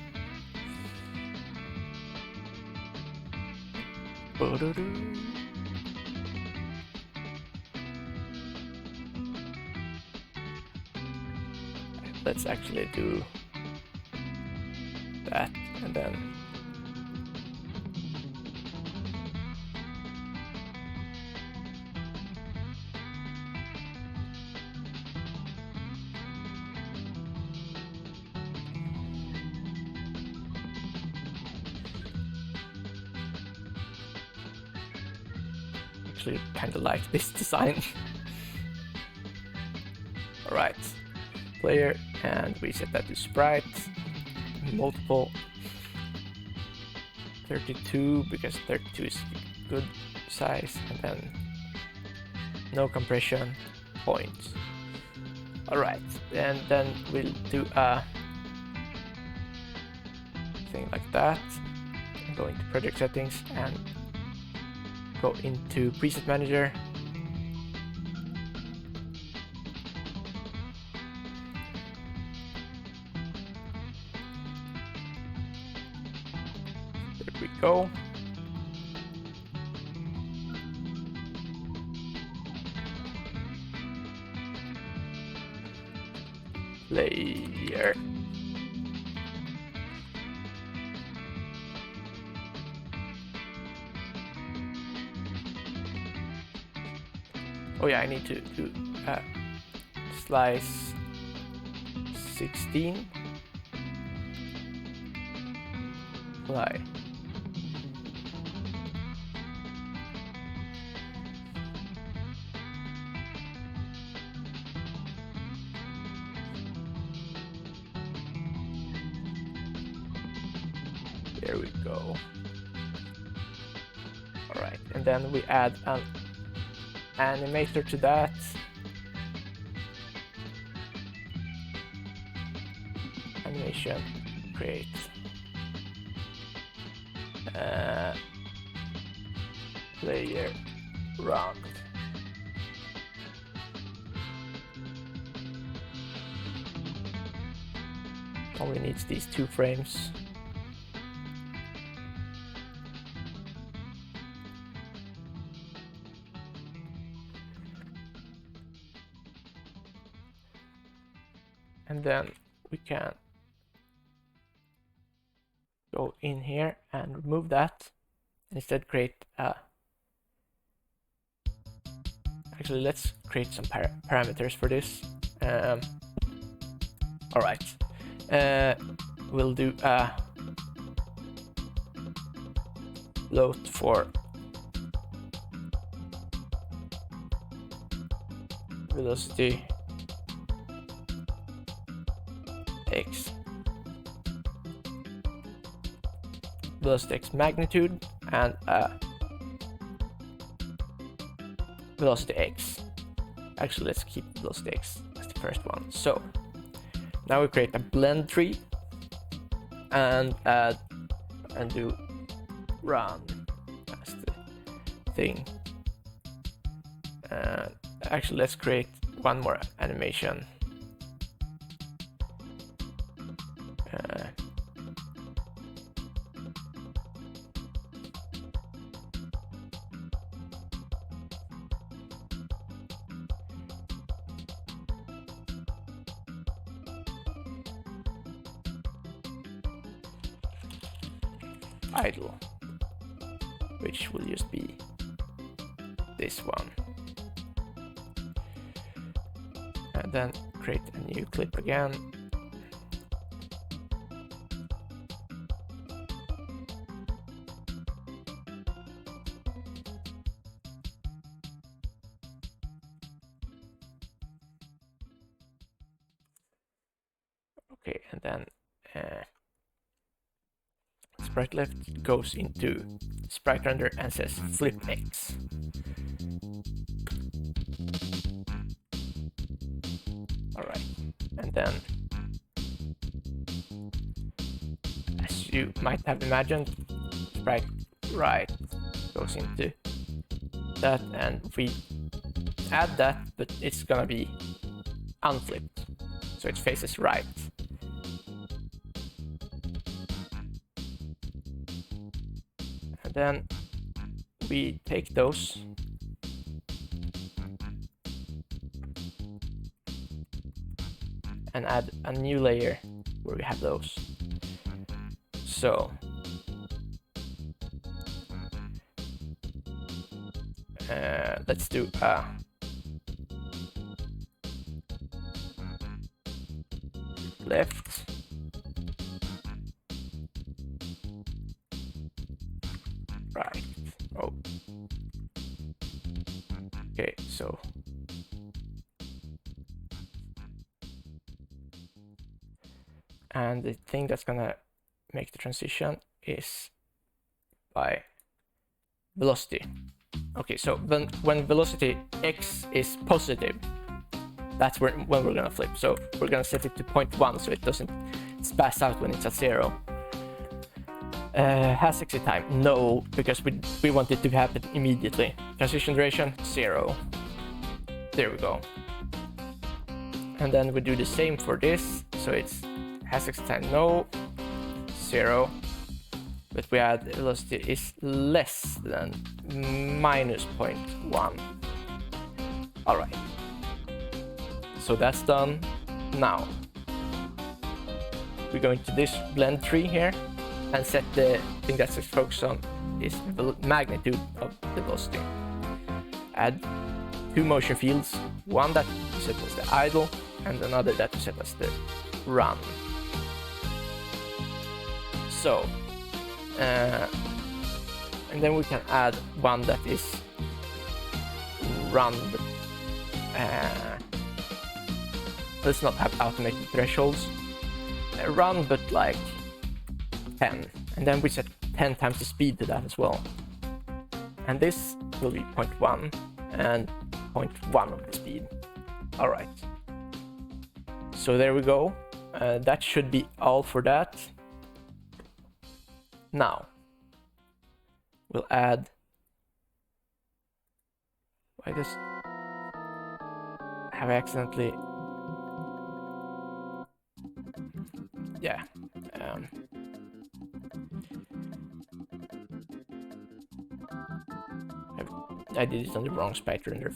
Speaker 1: Let's actually do that, and then actually kind of like this design. All right, player, and we set that to sprite, multiple 32 because 32 is good size, and then no compression points. All right, and then we'll do a thing like that. Go into project settings and go into preset manager. There we go. Layer. Oh yeah, I need to do slice 16. Apply. There we go. All right, and then we add an animator to that. Animation, create. Layer round. Only needs these 2 frames. And then we can go in here and remove that. Instead create actually let's create some parameters for this. All right, we'll do a float for velocity x, velocity x magnitude, and velocity x. Actually, let's keep velocity x as the first one. So now we create a blend tree and add and do run as the thing. Actually, let's create one more animation. Idle, which will just be this one, and then create a new clip again. Okay, and then right left goes into sprite render and says flip X. All right, and then as you might have imagined, sprite right goes into that, and we add that, but it's gonna be unflipped, so it faces right. And then we take those and add a new layer where we have those. So let's do a left, right. Oh, okay, so and the thing that's gonna make the transition is by velocity. Okay, so when velocity x is positive, that's when we're gonna flip. So we're gonna set it to 0.1 so it doesn't spaz out when it's at 0. Has exit time? No, because we want it to happen immediately. Transition duration? 0. There we go. And then we do the same for this. So it's has exit time? No. 0. But we add velocity is less than minus 0.1. All right. So that's done. Now we go into this blend tree here and set the thing that's focused on is the magnitude of the velocity. Add 2 motion fields, one that you set as the idle and another that you set as the run. So and then we can add one that is run. Let's not have automated thresholds. Run, but like 10, and then we set 10 times the speed to that as well. And this will be 0.1 and 0.1 of the speed. All right. So there we go. That should be all for that. Now we'll add. I just have accidentally. Yeah. I did it on the wrong sprite render.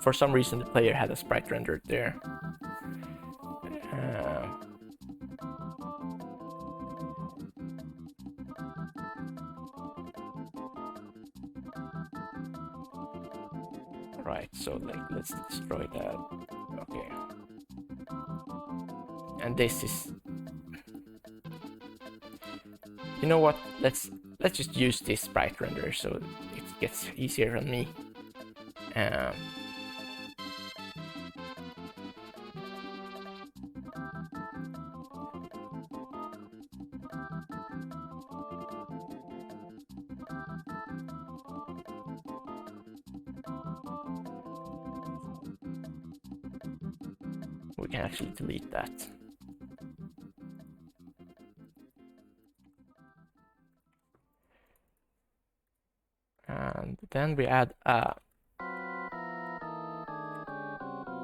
Speaker 1: For some reason, the player had a sprite rendered there. Right. So like, let's destroy that. Okay. And this is. You know what? Let's just use this sprite render so it gets easier on me. We can actually delete that. And then we add a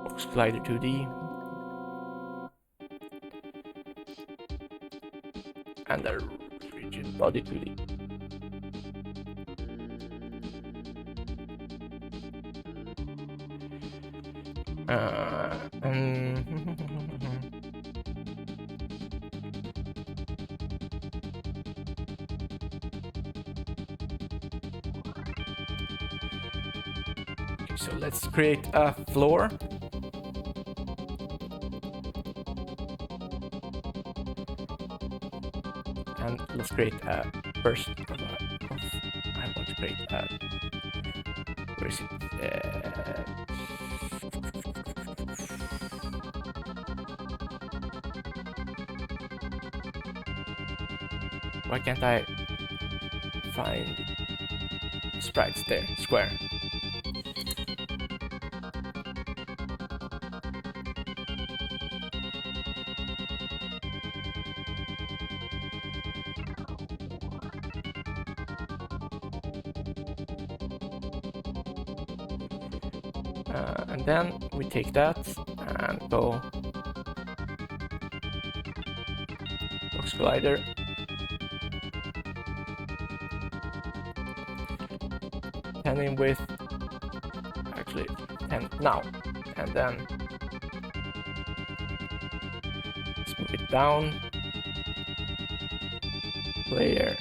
Speaker 1: box collider 2D and a rigid body 2D. So let's create a floor. And let's create a burst of I want to create a, where is it? Why can't I find sprites there? Square. And then we take that and go box collider. In with actually 10 now, and then let's move it down, layer,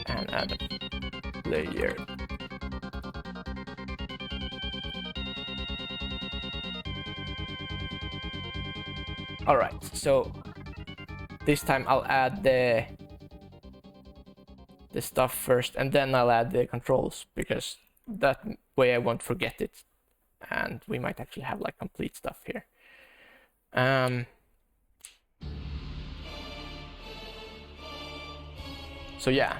Speaker 1: and add a layer. All right, so this time I'll add the stuff first, and then I'll add the controls, because that way I won't forget it, and we might actually have like complete stuff here. So yeah.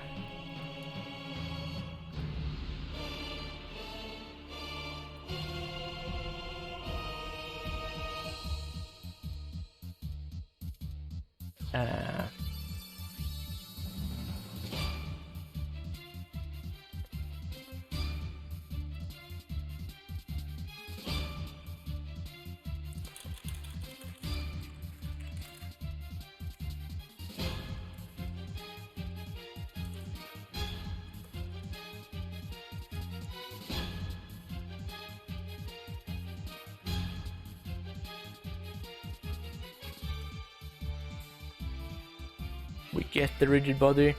Speaker 1: We get the rigid body,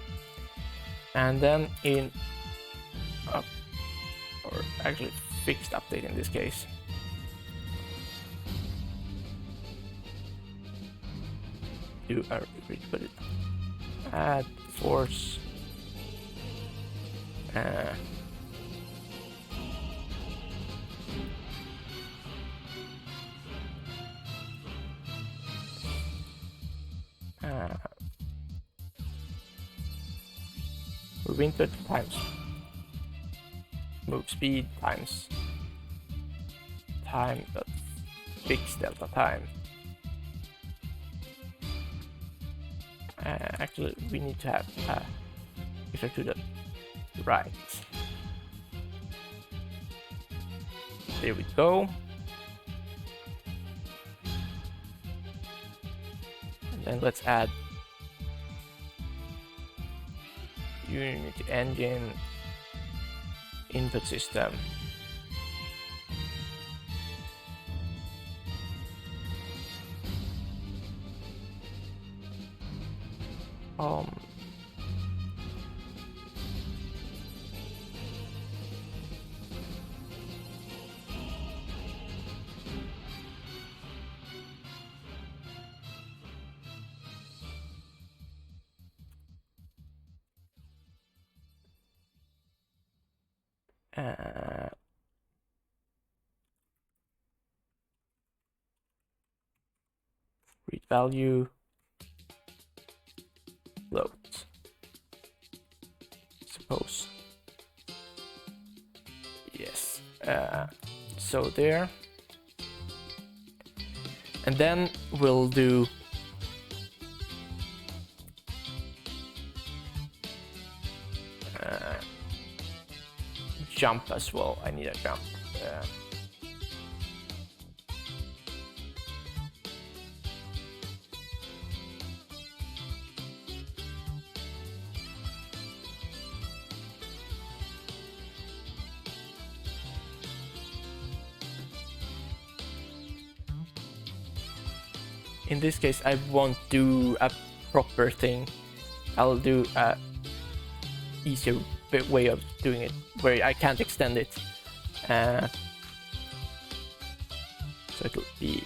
Speaker 1: and then in or actually fixed update in this case, do a rigid body, add force, move input times move speed times time dot fix delta time. Actually, we need to have effect to the right. There we go. And then let's add Unity engine input system. Read value float. Suppose. Yes. So there. And then we'll do jump as well. I need a jump. In this case, I won't do a proper thing. I'll do a easier way of doing it, where I can't extend it. So it'll be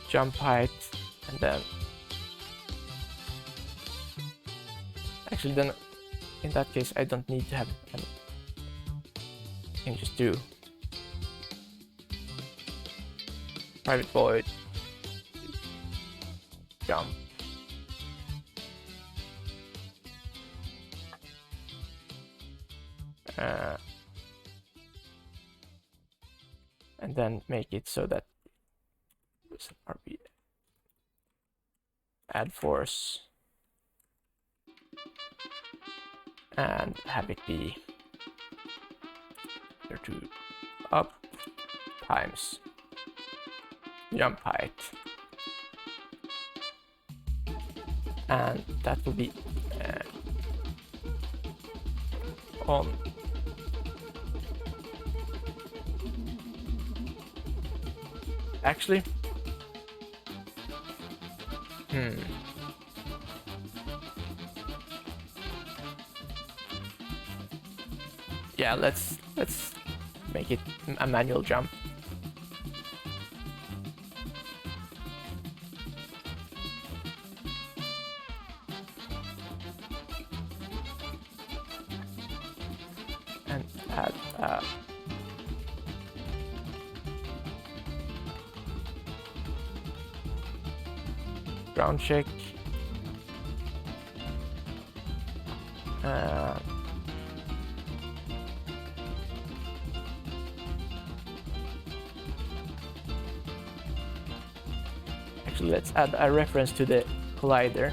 Speaker 1: jump height, and then actually then in that case I don't need to have it. I can just do private void jump. And then make it so that RB add force and have it be to up times jump height, and that will be on actually yeah, let's make it a manual jump. And add ground check. Actually, let's add a reference to the collider.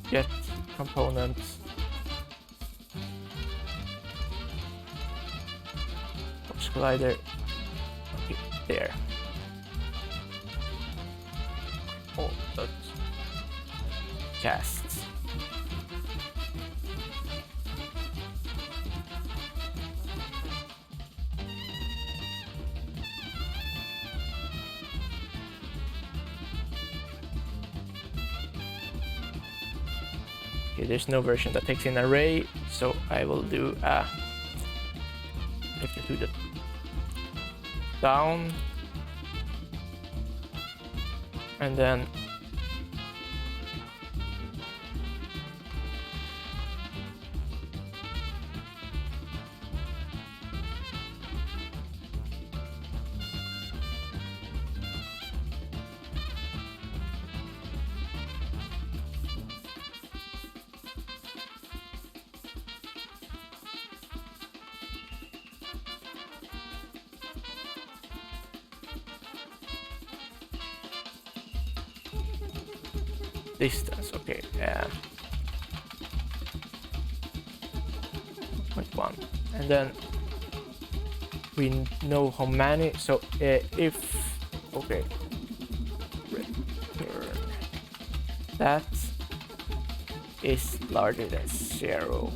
Speaker 1: Get components. Force collider. Okay, there. Oh, that's casts. Okay, there's no version that takes in array, so I will do a to the down, and then distance. Okay, 0.1, and then we know how many. So if okay, return that is larger than 0.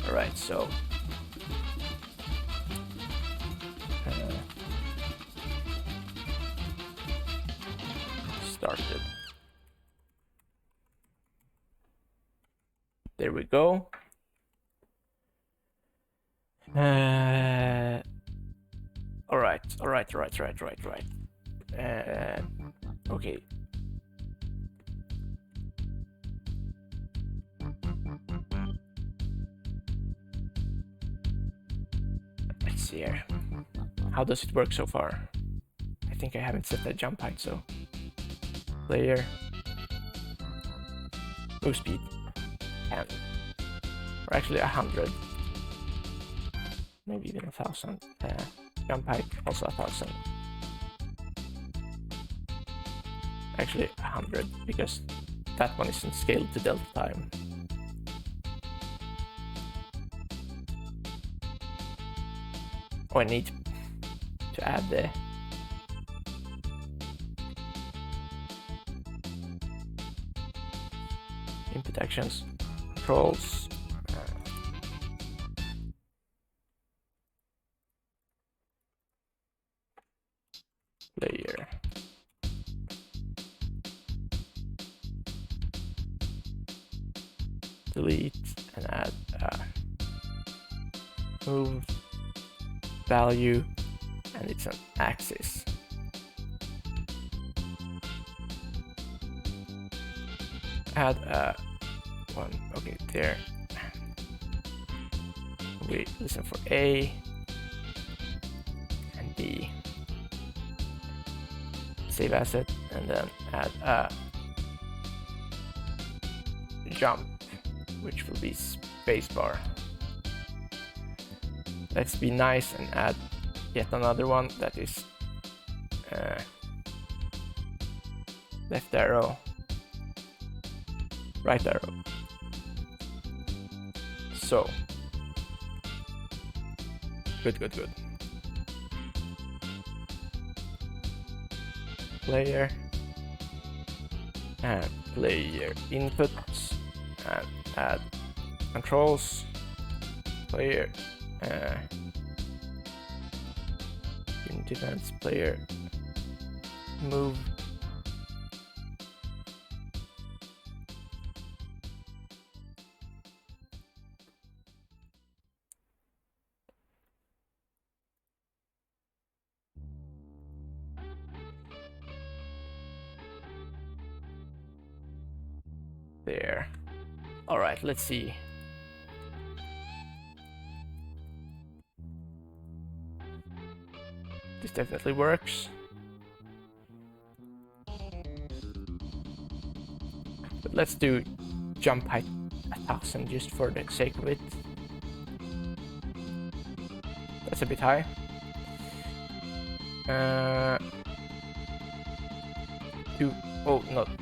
Speaker 1: Alright, so started. There we go. All right. Okay. Let's see here. How does it work so far? I think I haven't set the jump height, so player move speed 10, or actually 100, maybe even 1,000. Jump height also 1,000. Actually 100, because that one isn't scaled to delta time. Oh, I need to add the input actions, controls, player. Delete and add move value, and it's an axis. Add one, okay, there. We listen for A and B. Save asset, and then add a jump, which will be spacebar. Let's be nice and add yet another one that is left arrow, right arrow. So good. Player and player inputs, and add controls, player unit events, player move, there. All right, let's see. This definitely works. But let's do jump height 1000 just for the sake of it. That's a bit high.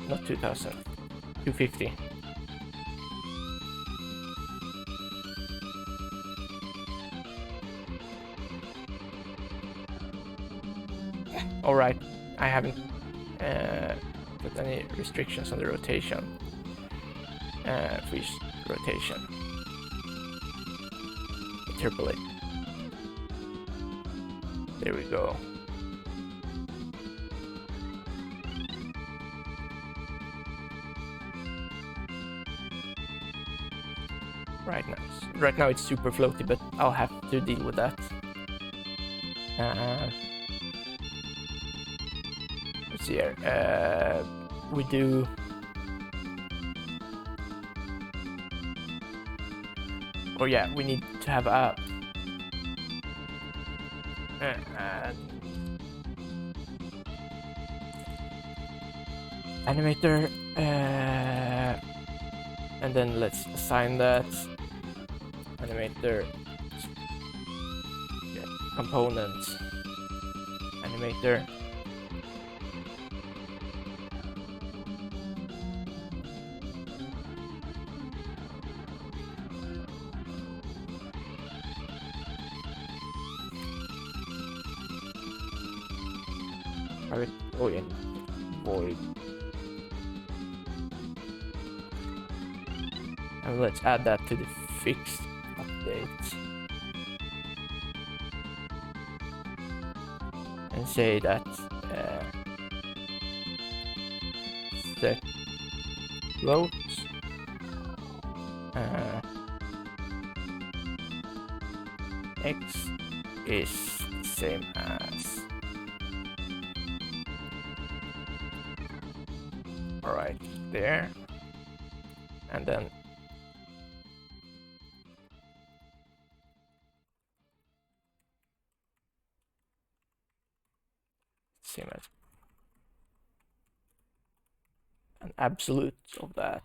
Speaker 1: Not 2000. 250. All right, I haven't put any restrictions on the rotation. Freeze rotation. Interpolate. There we go. Right now it's super floaty, but I'll have to deal with that. Let's see here. We do. Oh yeah, we need to have a animator, and then let's assign that animator component animator. Oh yeah, void. And let's add that to the fixed update. And say that set float x is the same as. Alright, there. And then same as an absolute of that.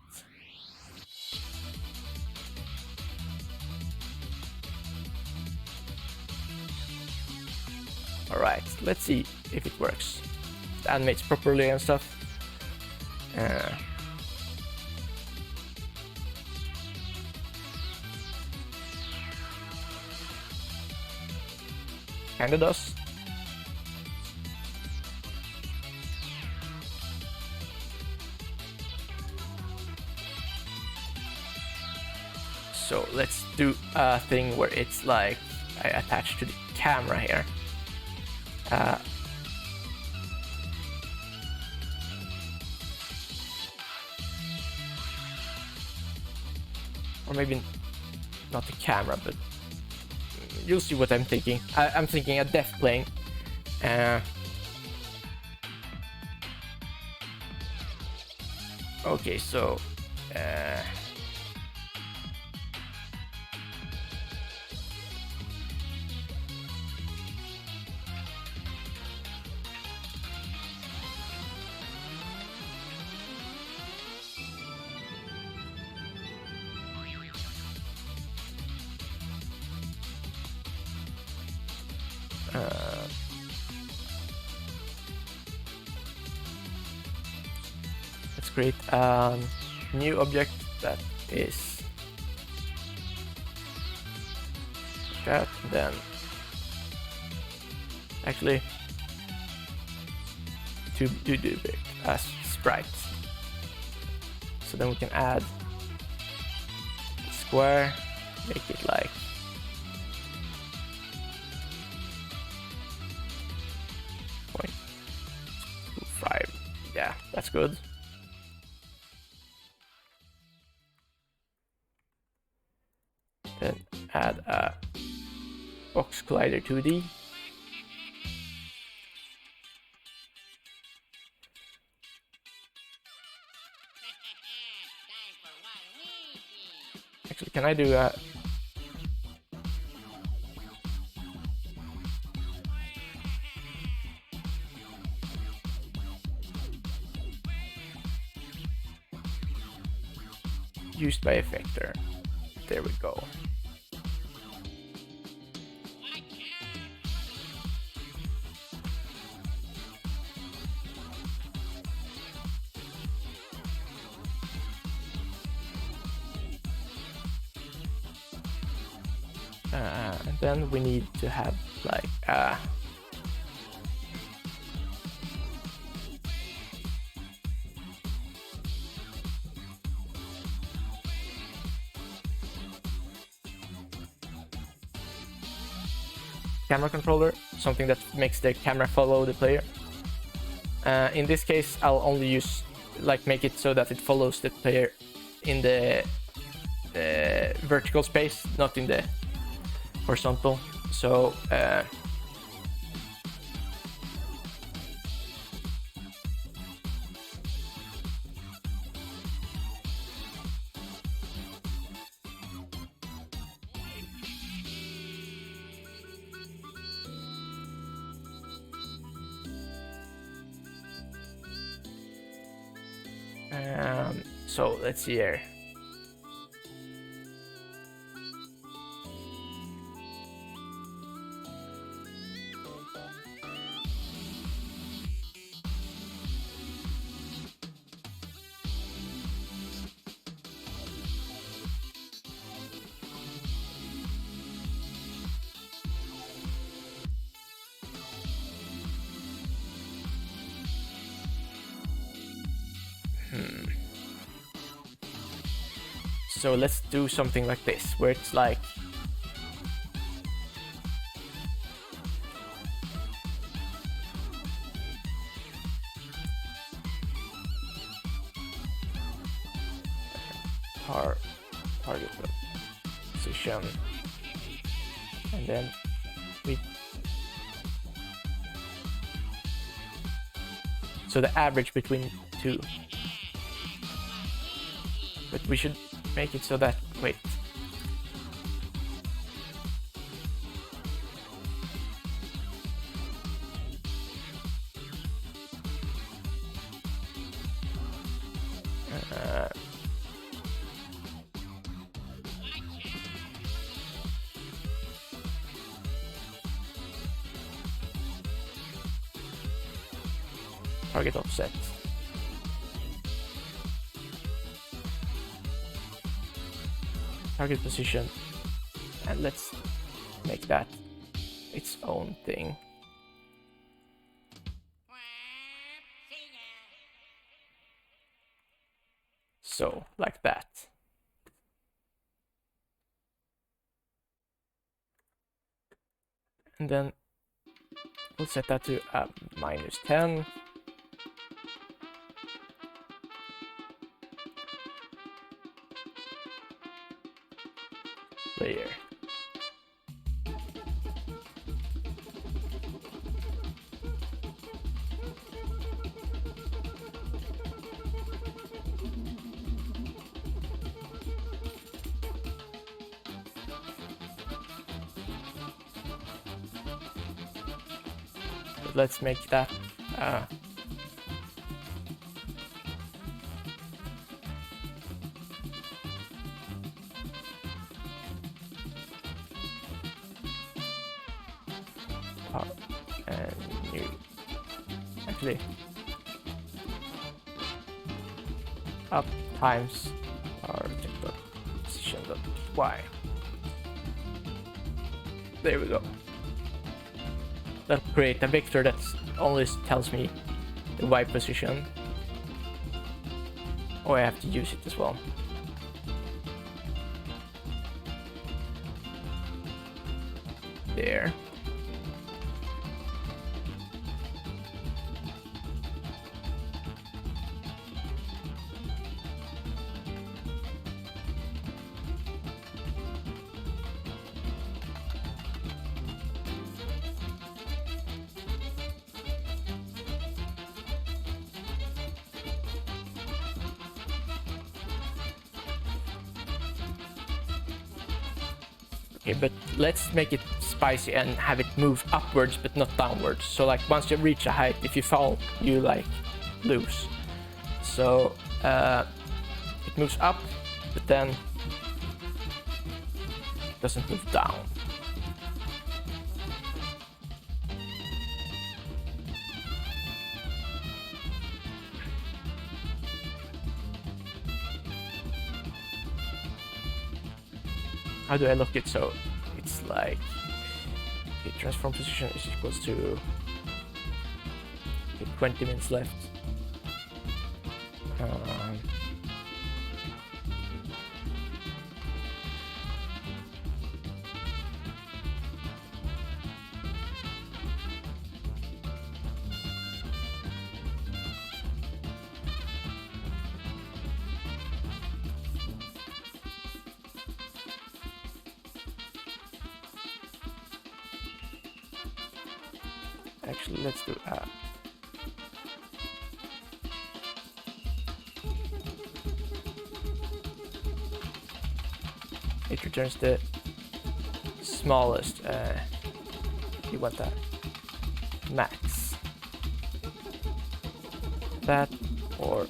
Speaker 1: Alright, let's see if it works. It animates properly and stuff. Kinda does. let's do a thing where it's like I attach to the camera here. Or maybe not the camera, but you'll see what I'm thinking. I'm thinking a death plane. Okay, so let's create a new object that is that, then actually to do it as sprites. So then we can add square, make it like 0.25. Yeah, that's good. Then add a box collider 2D. Actually, can I do a used by effector? There we go. And then we need to have like camera controller, something that makes the camera follow the player. In this case, I'll only use make it so that it follows the player in the vertical space, not in the horizontal. So so let's see here. So let's do something like this, where it's like target position, and then so the average between two, but we should make it so that target offset. Target position, and let's make that its own thing. So like that. And then we'll set that to -10. Player. Let's make that and new. Actually, up times our position.y. There we go. That'll create a vector that only tells me the y position. Oh, I have to use it as well. There. Okay, but let's make it spicy and have it move upwards but not downwards. So like once you reach a height, if you fall, you like lose. So it moves up, but then it doesn't move down. How do I look it so it's like the transform position is equals to 20 minutes left. Actually, let's do it returns the smallest. You want that max. That or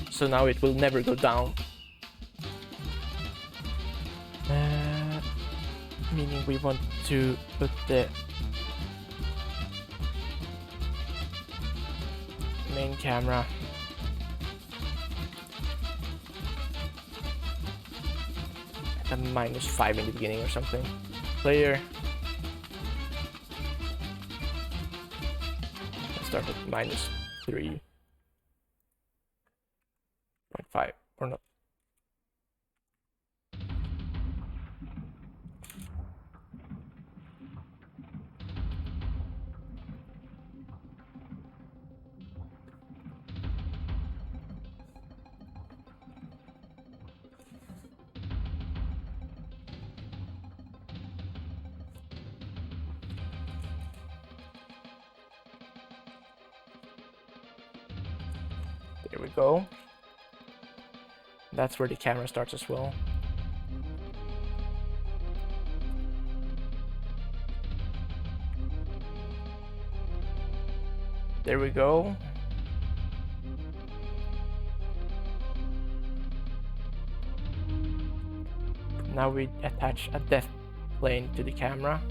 Speaker 1: so now it will never go down. Meaning we want to put the main camera at a -5 in the beginning or something. Player. Let's start at -3.5 or not. There we go. That's where the camera starts as well. There we go. Now we attach a depth plane to the camera.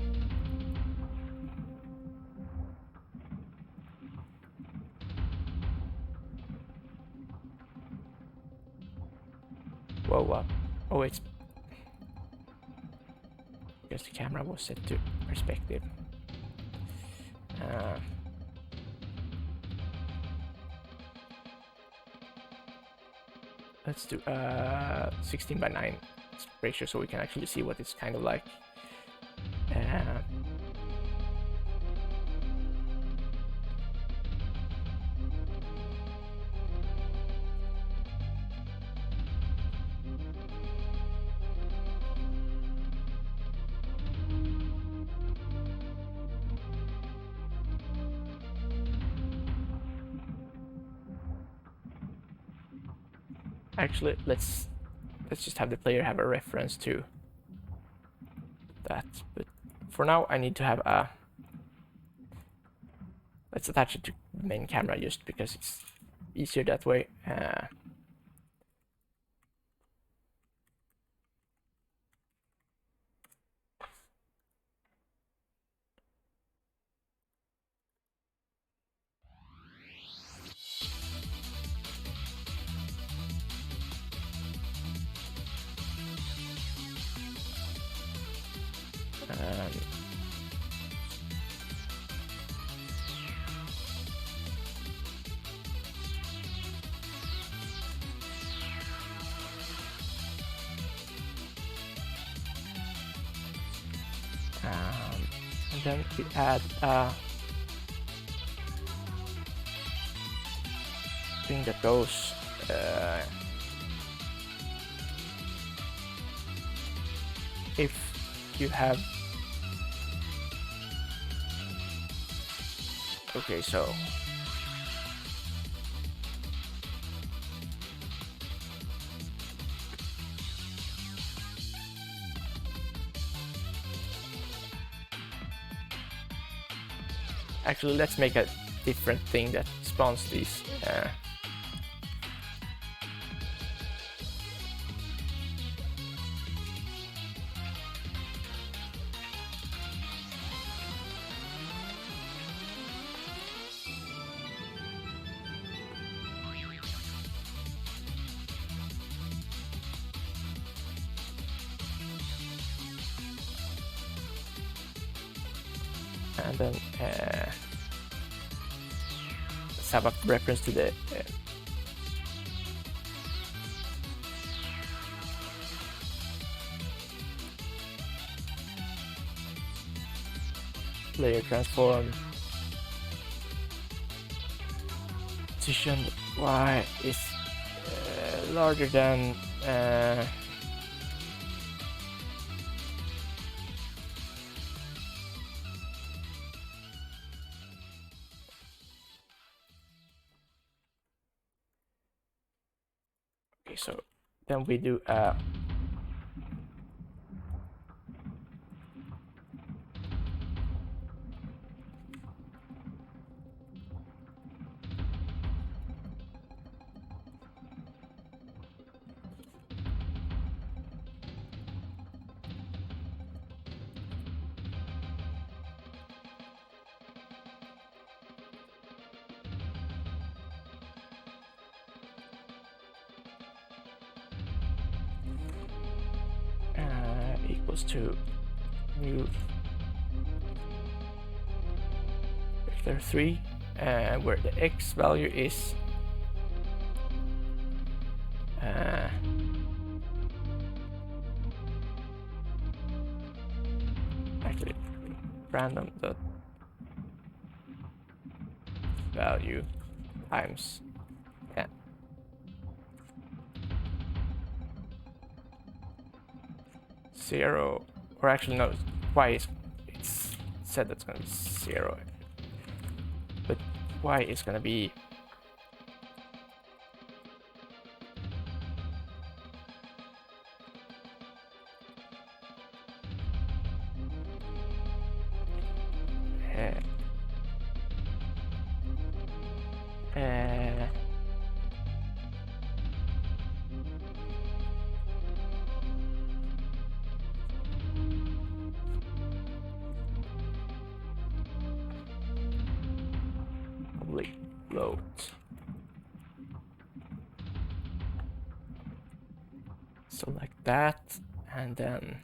Speaker 1: Whoa, what? Oh, it's... because the camera was set to perspective. let's do 16 by 9 ratio so we can actually see what it's kind of like. Actually, let's just have the player have a reference to that. But for now, I need to have a. Let's attach it to the main camera just because it's easier that way. And then we add a thing that goes if you have. Okay, so actually let's make a different thing that spawns these. And then let's have a reference to the layer transform position y is larger than okay, so then we do equals to new vector 3, where the x value is actually random dot value times 10. Zero, or actually no, y is, it's said that's gonna be 0, but y is gonna be public float. So like that, and then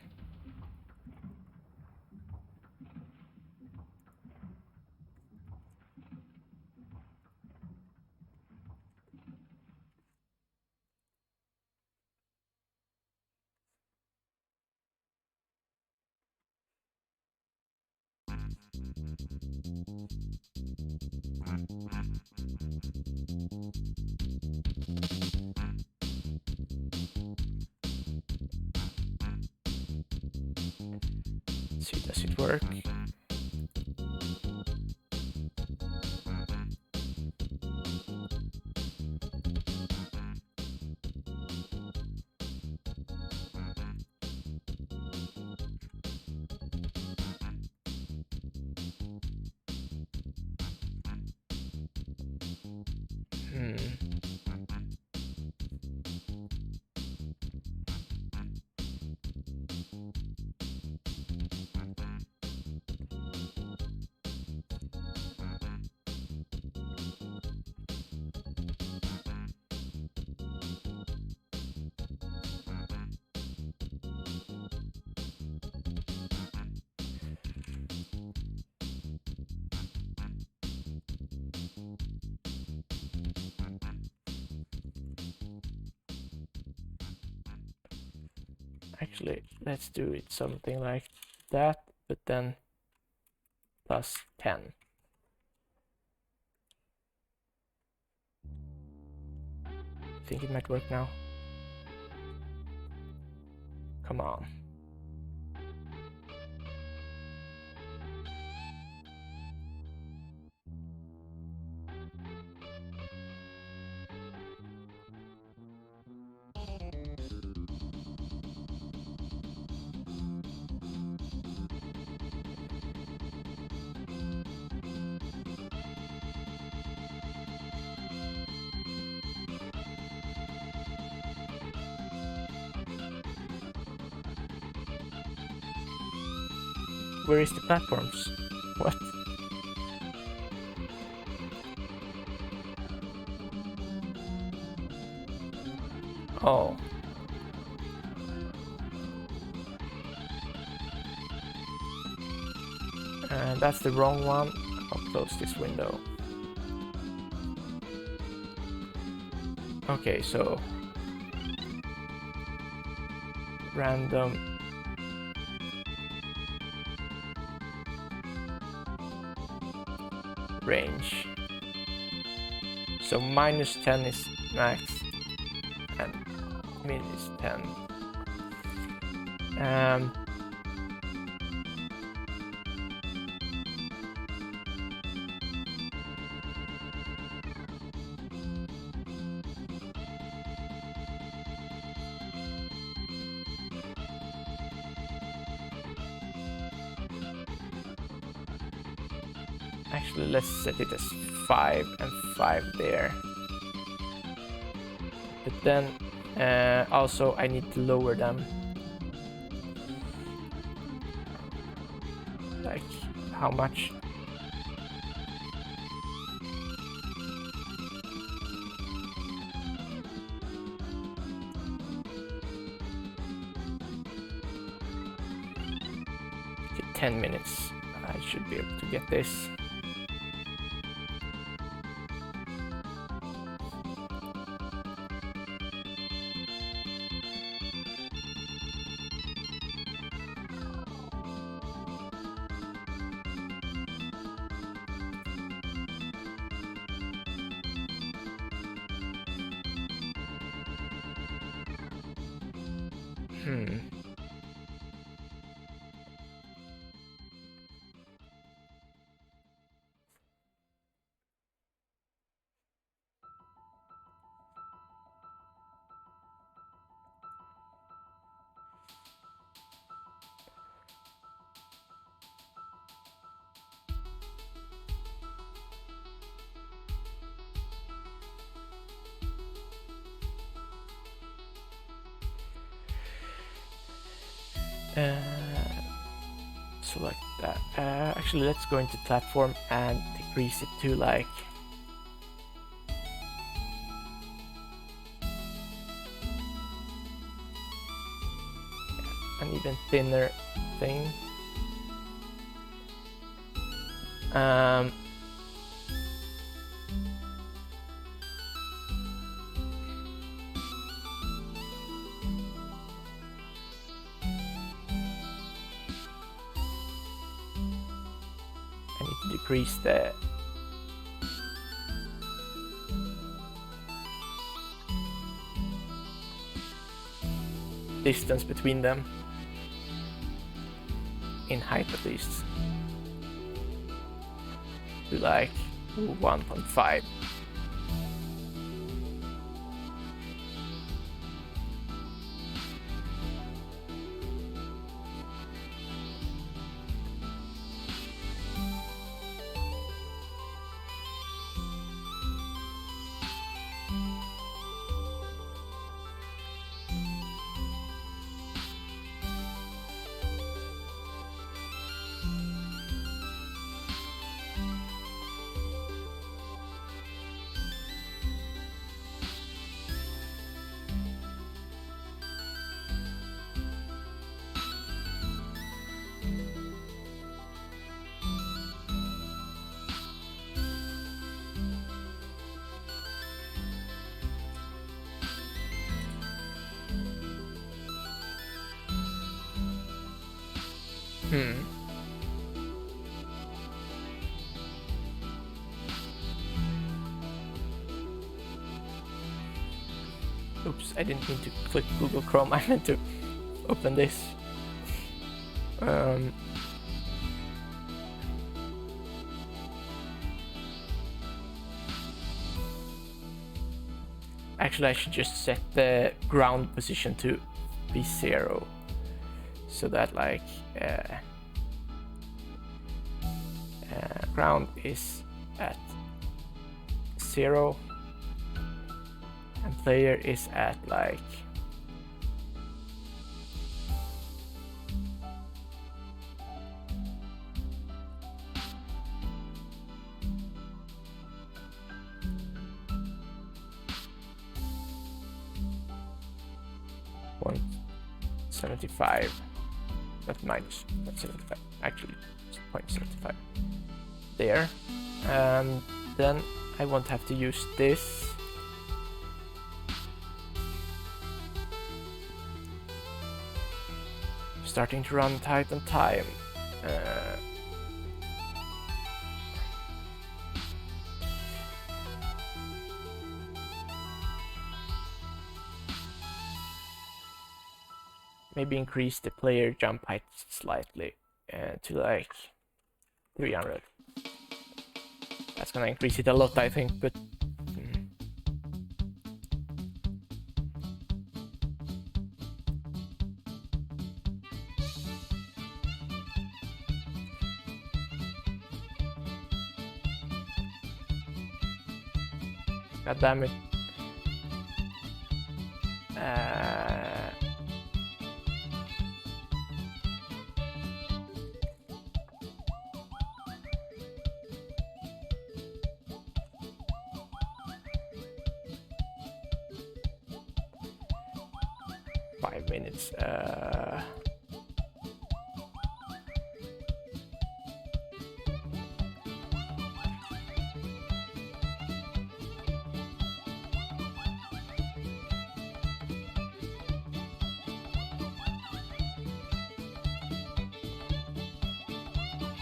Speaker 1: see, does it work? Actually, let's do it something like that, but then plus 10. I think it might work now. Come on. Where is the platforms? What? Oh. And that's the wrong one. I'll close this window. Okay, so random range. So -10 is max and min is 10. Actually, let's set it as 5 and 5 there. But then also I need to lower them. Like how much? Okay, 10 minutes. I should be able to get this. So like that. Actually, let's go into platform and decrease it to like an even thinner thing. I need to decrease the distance between them. in height at least. To like 1.5. Oops, I didn't mean to click Google Chrome, I meant to open this. Actually, I should just set the ground position to be 0. So that like ground is at 0 and player is at like 0.75. Not minus 0.75, actually it's 0.75 there. And then I won't have to use this. Starting to run tight on time. Maybe increase the player jump height slightly to like 300. That's gonna increase it a lot, I think, but God damn it. 5 minutes.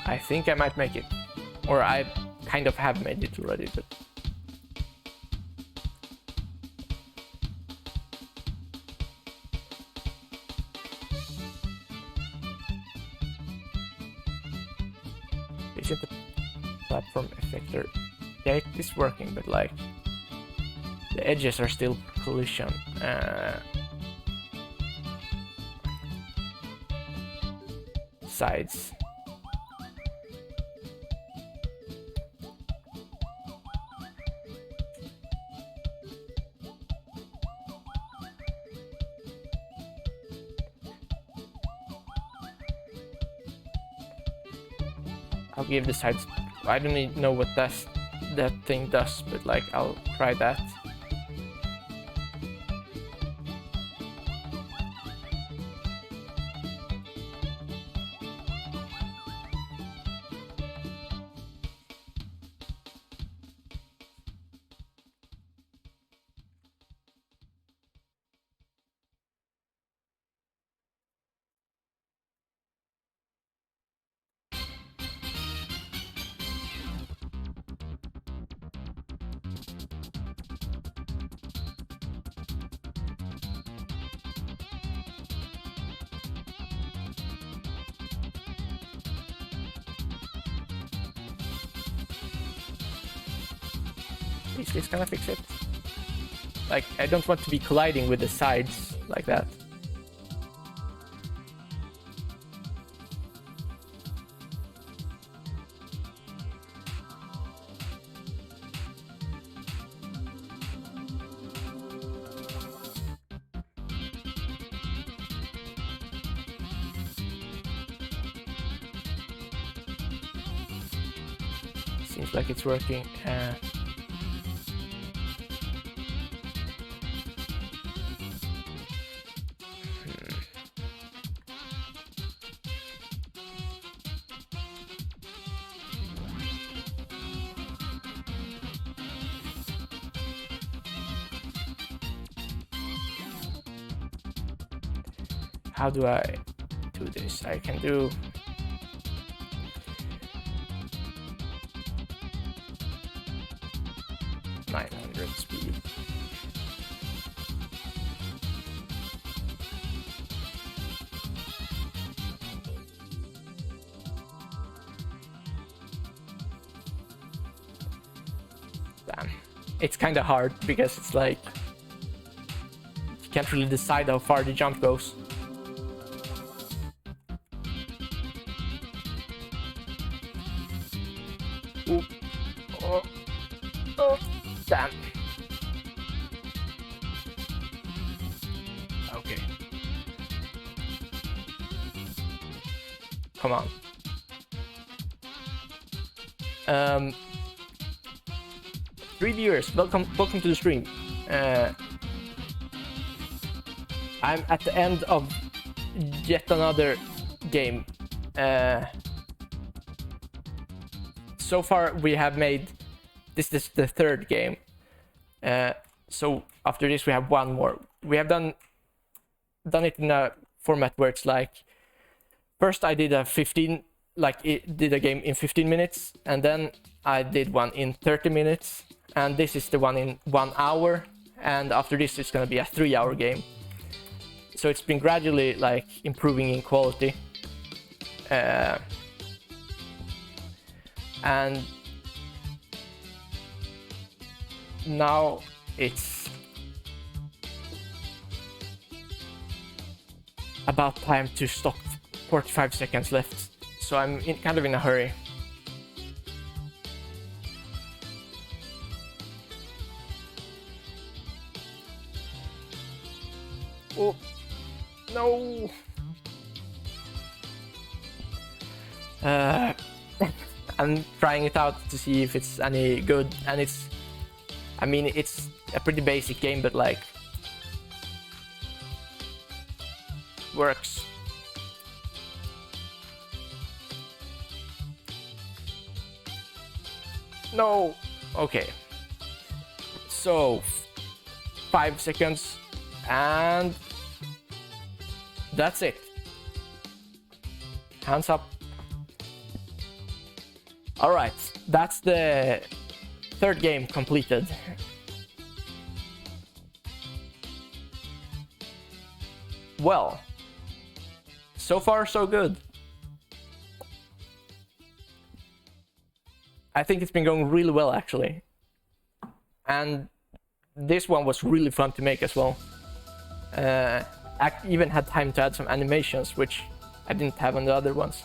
Speaker 1: I think I might make it, or I kind of have made it already, but isn't the platform effector? Yeah, it is working, but like the edges are still collision. Sides. I'll give the sides. I don't even know what that thing does, but like I'll try that. Is this gonna fix it? Like, I don't want to be colliding with the sides like that. Seems like it's working. How do I do this? I can do... speed. Damn. It's kind of hard because it's like you can't really decide how far the jump goes. Ooh. Oh. Oh. Damn. Okay. Come on. 3 viewers, welcome to the stream. I'm at the end of yet another game. So far we have made... This is the third game. So after this we have one more. We have done it in a format where it's like, first I did a game in 15 minutes, and then I did one in 30 minutes, and this is the one in 1 hour, and after this it's gonna be a 3-hour game. So it's been gradually like improving in quality. And now it's about time to stop. 45 seconds left, so I'm kind of in a hurry. Oh no. I'm trying it out to see if it's any good, and it's a pretty basic game, but like works. No. Okay. So 5 seconds, and that's it. Hands up. All right, that's the third game completed. Well, so far so good. I think it's been going really well, actually. And this one was really fun to make as well. I even had time to add some animations, which I didn't have on the other ones.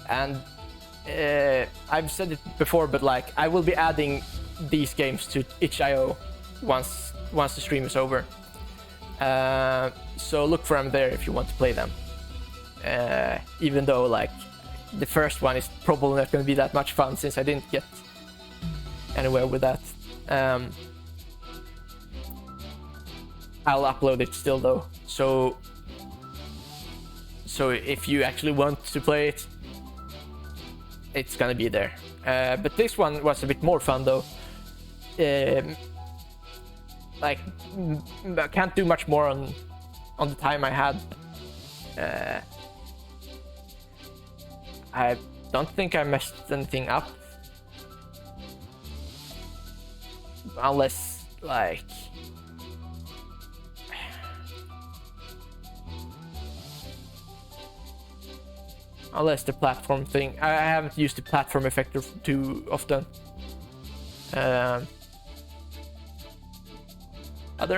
Speaker 1: And I've said it before, but like I will be adding these games to itch.io once the stream is over. So look for them there if you want to play them. Even though like the first one is probably not going to be that much fun since I didn't get anywhere with that. I'll upload it still though. So if you actually want to play it, it's gonna be there. But this one was a bit more fun though. Like I can't do much more on the time I had. I don't think I messed anything up, unless like Unless the platform thing. I haven't used the platform effect too often. Other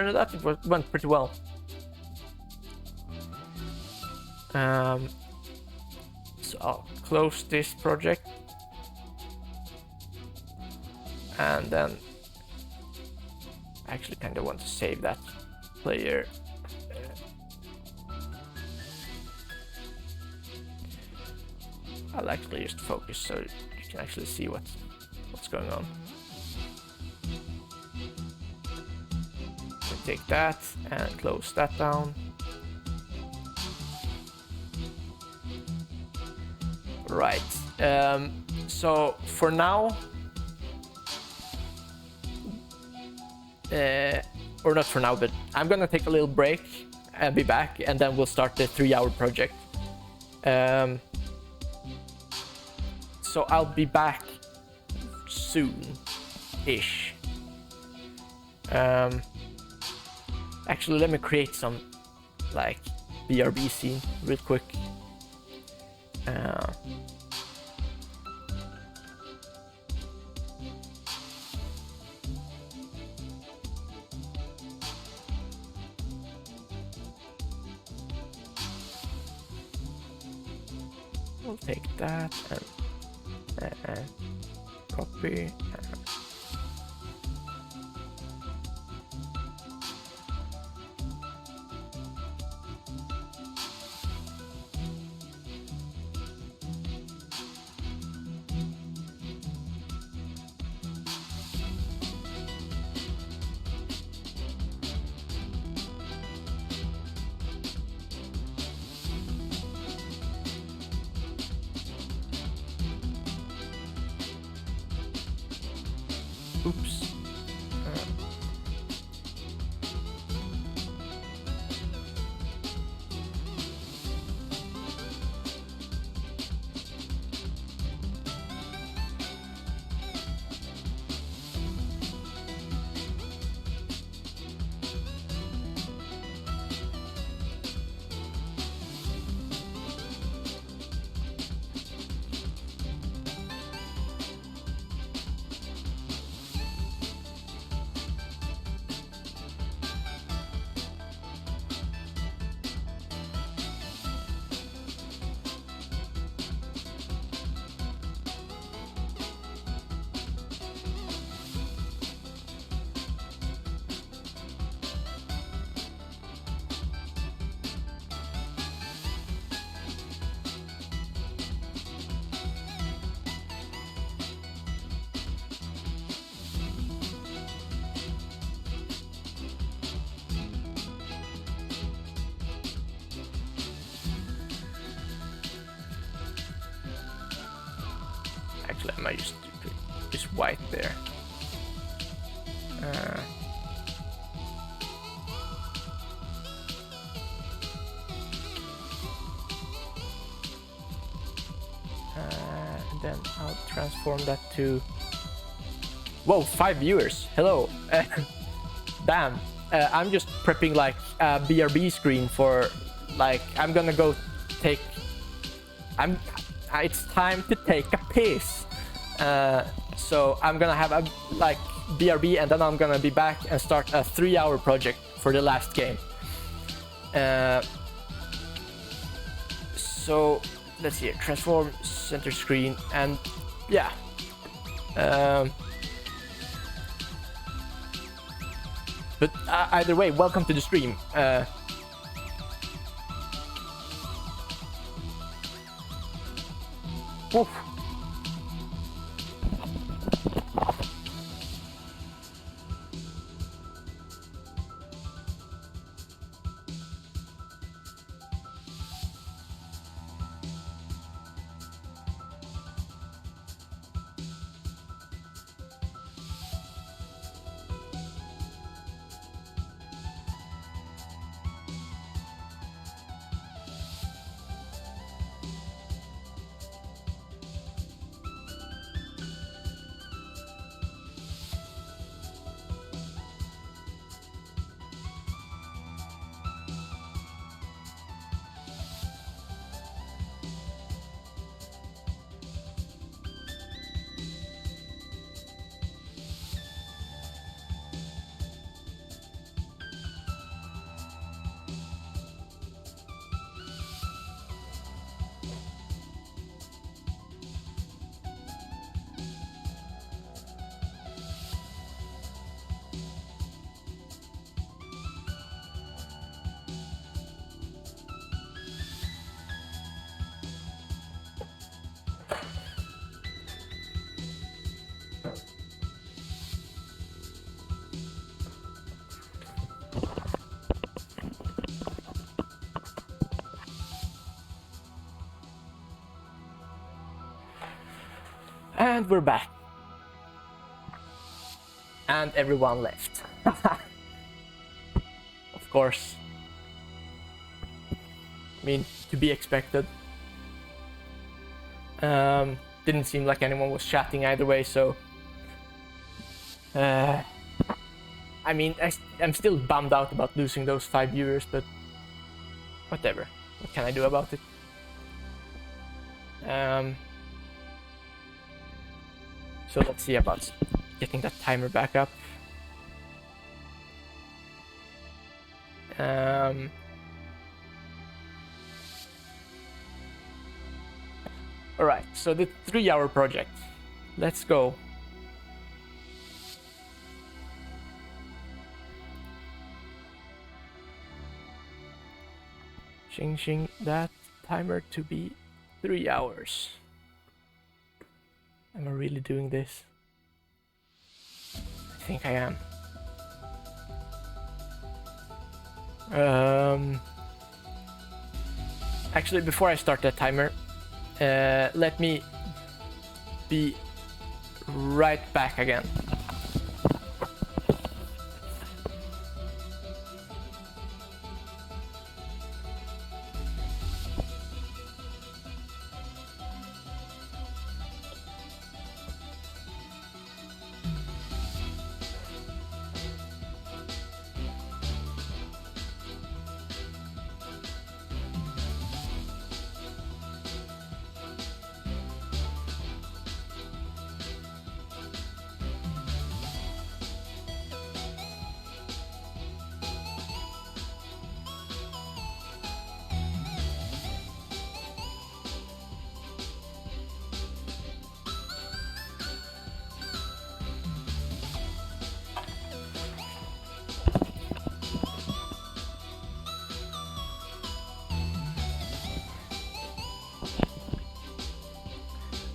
Speaker 1: than that, it went pretty well. So I'll close this project. And then I actually kind of want to save that player. I'll actually just focus so you can actually see what's going on. So take that and close that down. Right. So for now, or not for now, but I'm gonna take a little break and be back, and then we'll start the 3-hour project. So I'll be back soon-ish. Actually, let me create some like BRB scene real quick. We'll take that and copy. Oops. Actually, I might just do this white there. And then I'll transform that to... Whoa, 5 viewers. Hello. Damn. I'm just prepping like a BRB screen for like, I'm gonna go take... It's time to take a piss. So I'm gonna have a like BRB, and then I'm gonna be back and start a 3-hour project for the last game. So let's see, transform, center screen, and yeah. But either way, welcome to the stream. Oof. And we're back. And everyone left. Of course. I mean, to be expected. Didn't seem like anyone was chatting either way, so... I mean, I'm still bummed out about losing those 5 viewers, but... whatever. What can I do about it? So let's see about getting that timer back up. Alright, so the 3-hour project. Let's go. Changing that timer to be 3 hours. Am I really doing this? I think I am. Actually, before I start that timer, let me be right back again.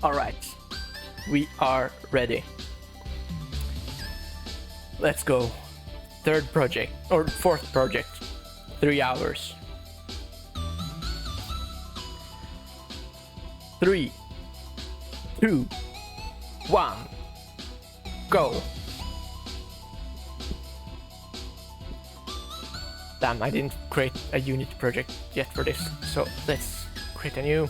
Speaker 1: Alright, we are ready. Let's go. 3rd project, or 4th project. 3 hours. 3, 2, 1, go. Damn, I didn't create a Unity project yet for this, so let's create a new.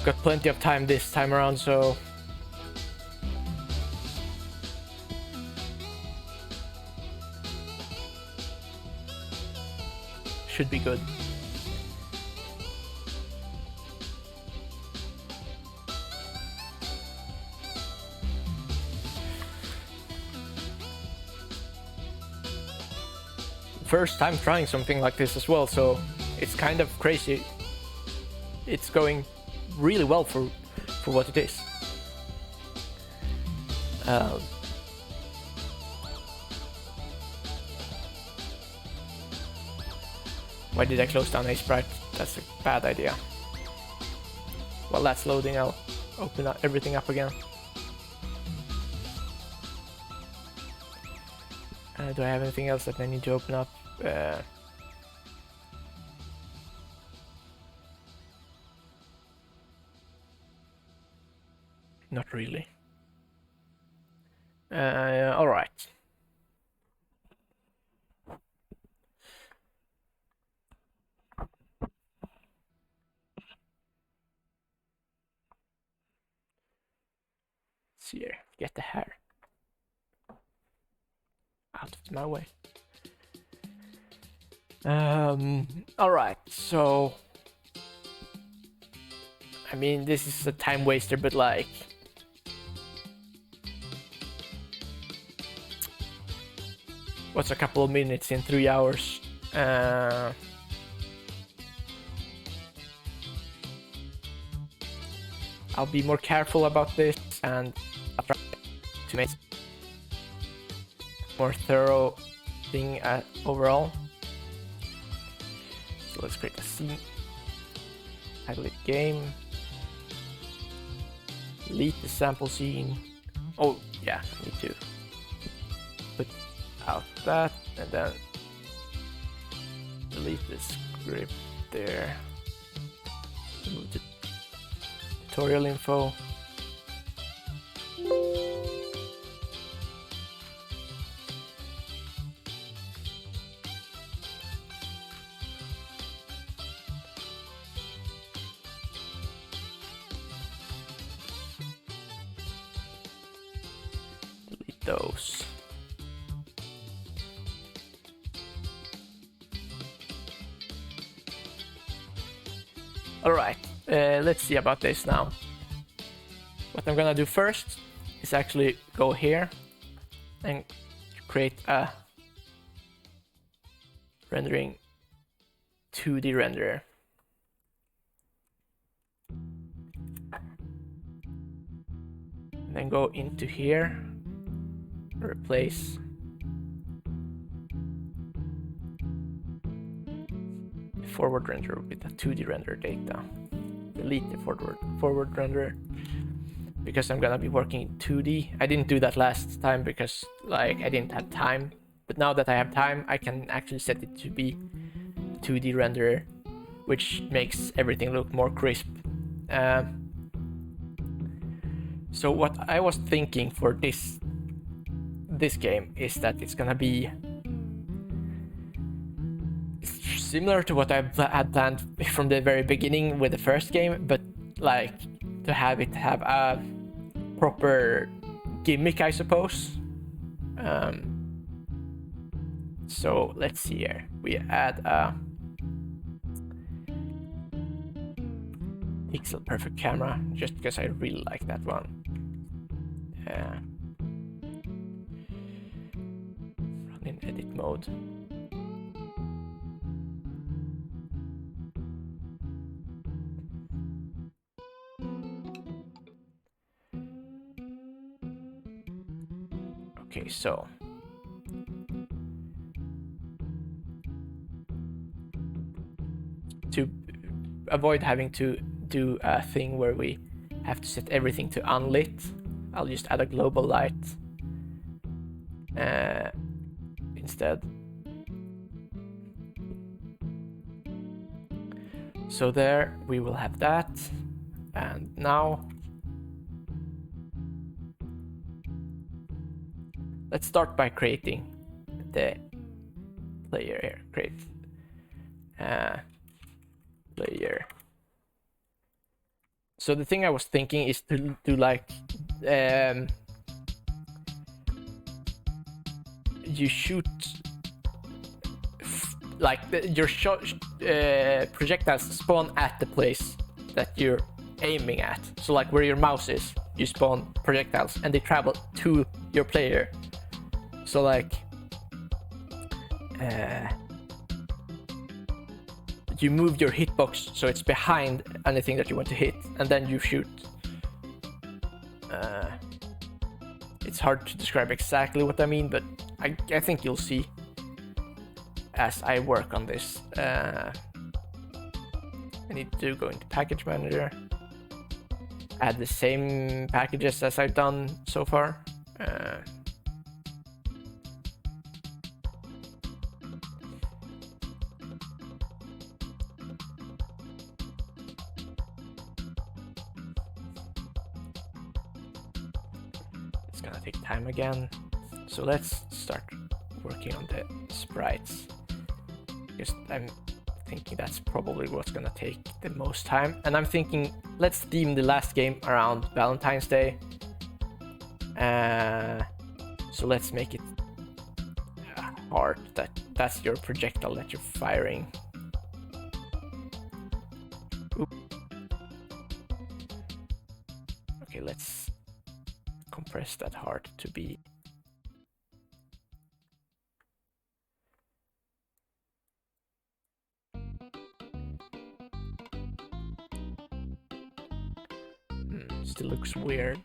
Speaker 1: Got plenty of time this time around, so should be good. First time trying something like this as well, so it's kind of crazy. It's going really well for what it is. Why did I close down Sprite? That's a bad idea. While that's loading, I'll open up everything up again. Do I have anything else that I need to open up? Not really. All right. Let's see here. Get the hair out of my way. All right. So, I mean, this is a time waster, but like. What's a couple of minutes in 3 hours? I'll be more careful about this, and I'll try to make more thorough thing overall. So let's create a scene, title it game, delete the sample scene. Oh yeah, I need to put out that and then delete the script there. Remove the tutorial info. Delete those. Alright, let's see about this now. What I'm gonna do first is actually go here and create a rendering 2D renderer. And then go into here, replace the forward renderer with a 2D render data. Delete the forward renderer because I'm gonna be working in 2D. I didn't do that last time because like I didn't have time, but now that I have time I can actually set it to be 2D renderer, which makes everything look more crisp. So what I was thinking for this game is that it's gonna be similar to what I had planned from the very beginning with the first game, but like to have it have a proper gimmick, I suppose. So let's see here. We add a pixel perfect camera just because I really like that one. Run in edit mode. Okay, so to avoid having to do a thing where we have to set everything to unlit, I'll just add a global light instead. So there we will have that, and now let's start by creating the player here. Create player. So the thing I was thinking is to do like you shoot like your projectiles spawn at the place that you're aiming at. So like where your mouse is, you spawn projectiles and they travel to your player. So like you move your hitbox so it's behind anything that you want to hit, and then you shoot. It's hard to describe exactly what I mean, but I think you'll see as I work on this. I need to go into package manager, add the same packages as I've done so far. It's gonna take time again, so let's start working on the sprites, because I'm thinking that's probably what's gonna take the most time. And I'm thinking let's theme the last game around Valentine's Day, so let's make it hard. That's your projectile that you're firing. Oop. Okay, let's compress that heart to be still looks weird.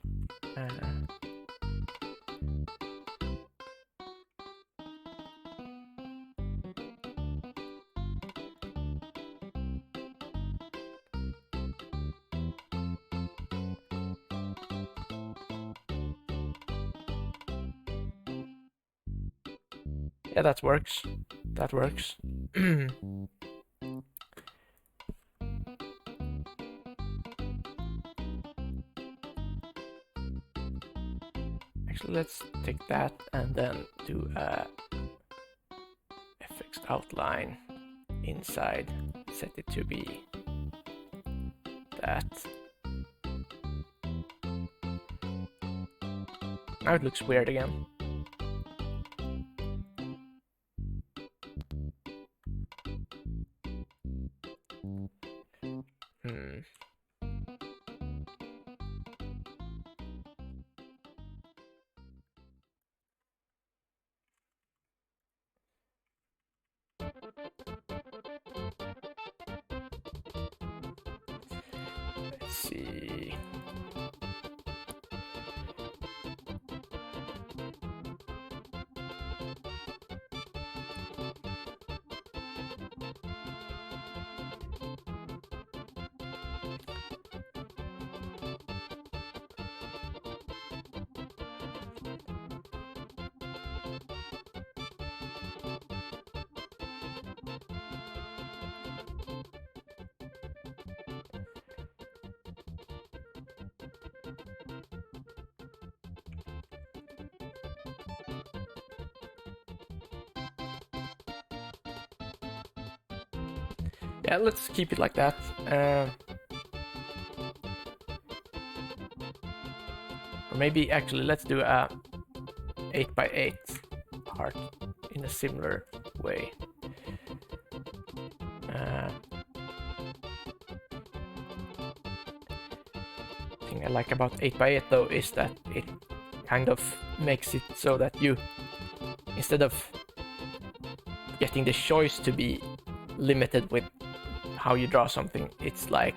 Speaker 1: Yeah, that works. That works. Actually, let's take that and then do a FX outline inside. Set it to be that. Now it looks weird again. Let's see. Yeah, let's keep it like that. Or maybe actually let's do a 8x8 heart in a similar way. Thing I like about 8x8 though is that it kind of makes it so that you, instead of getting the choice to be limited with how you draw something, it's like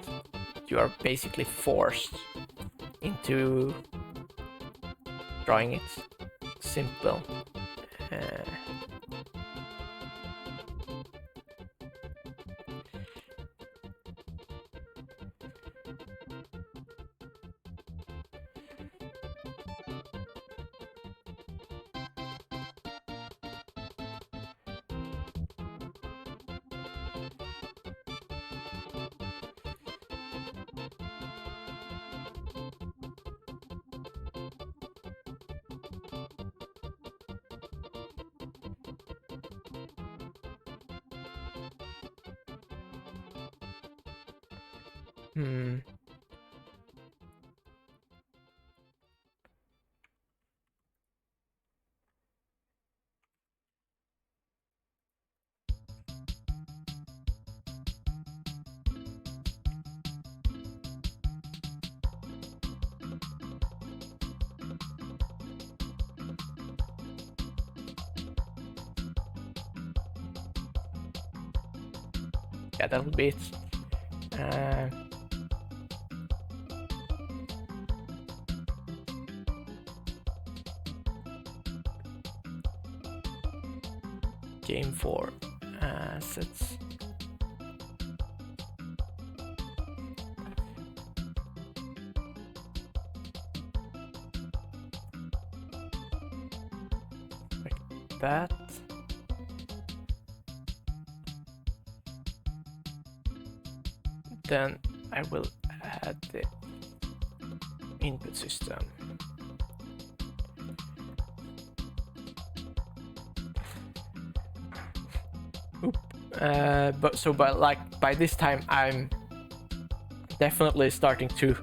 Speaker 1: you are basically forced into drawing it simple. Yeah, that'll be it. Game 4 assets. Like that. Then I will add the input system. But by this time I'm definitely starting to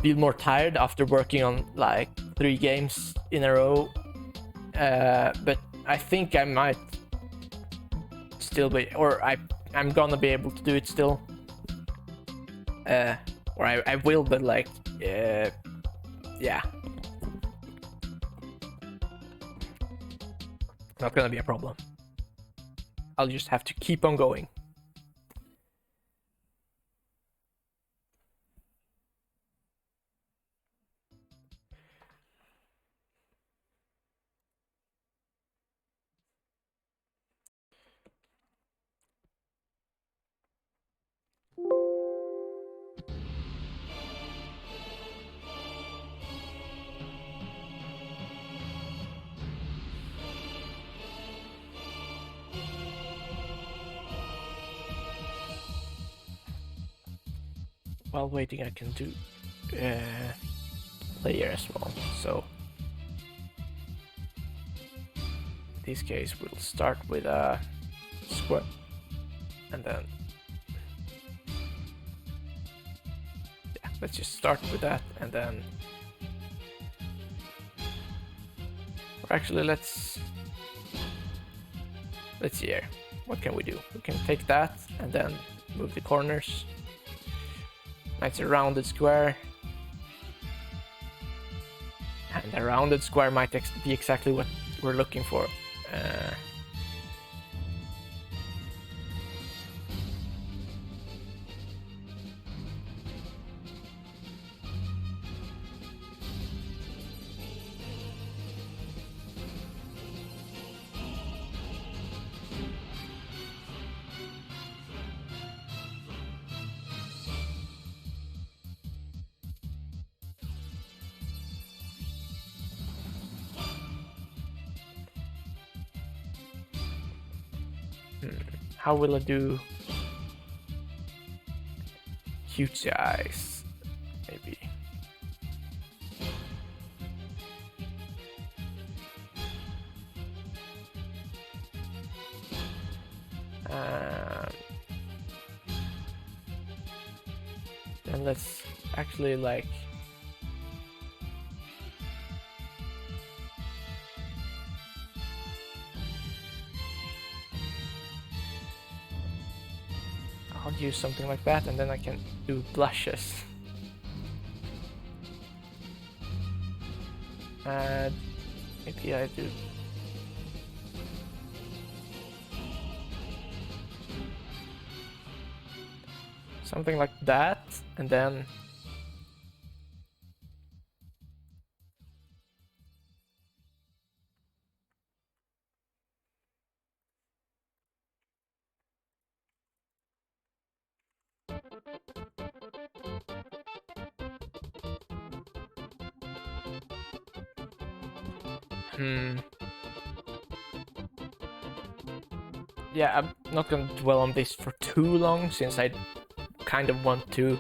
Speaker 1: feel more tired after working on like 3 games in a row. But I think I might still be, or I'm gonna be able to do it still. Or I will, but like, yeah. Not gonna be a problem. I'll just have to keep on going. while waiting, I can do player as well. So in this case, we'll start with a square, and then yeah, let's just start with that, and then or actually let's see here. What can we do? We can take that and then move the corners. That's a rounded square. And a rounded square might be exactly what we're looking for. How will I do huge eyes? Maybe. And let's actually like I'll use something like that, and then I can do blushes. And maybe I do something like that, and then yeah, I'm not gonna dwell on this for too long, since I kind of want to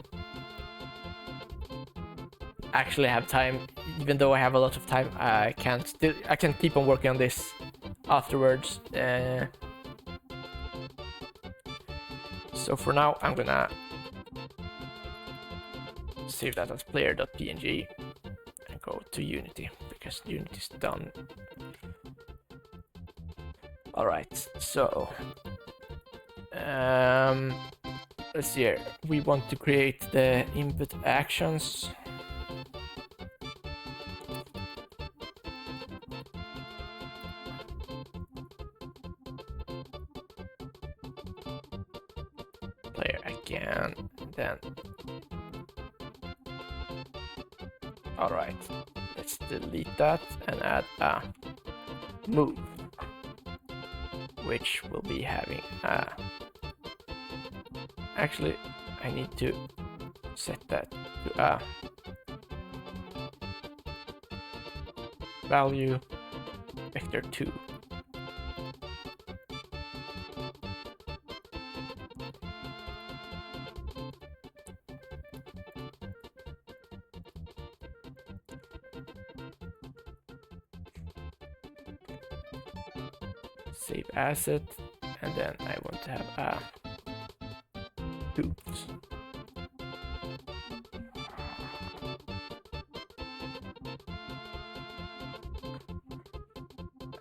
Speaker 1: actually have time. Even though I have a lot of time, I can keep on working on this afterwards. So for now, I'm gonna save that as player.png and go to Unity, because Unity is done. Alright, so let's see here. We want to create the input actions. Player again, then alright, let's delete that and add a move, which will be having a... Actually, I need to set that to a value vector 2. Save asset, and then I want to have a oops.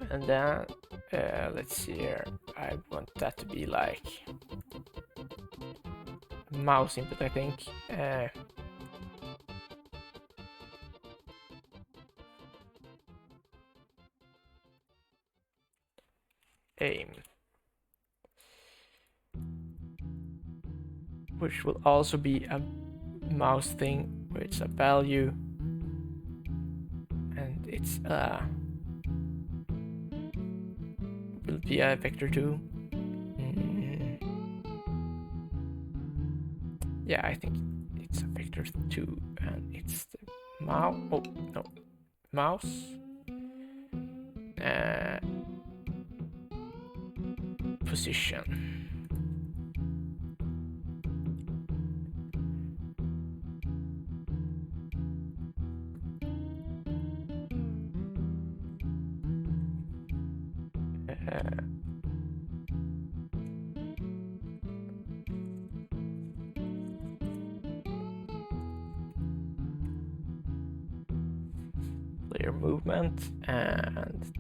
Speaker 1: And then let's see here. I want that to be like mouse input, I think. Aim, which will also be a mouse thing, where it's a value and it's will be a vector 2. Yeah, I think it's a vector 2, and it's the mouse. Oh no, mouse. Position. player movement, and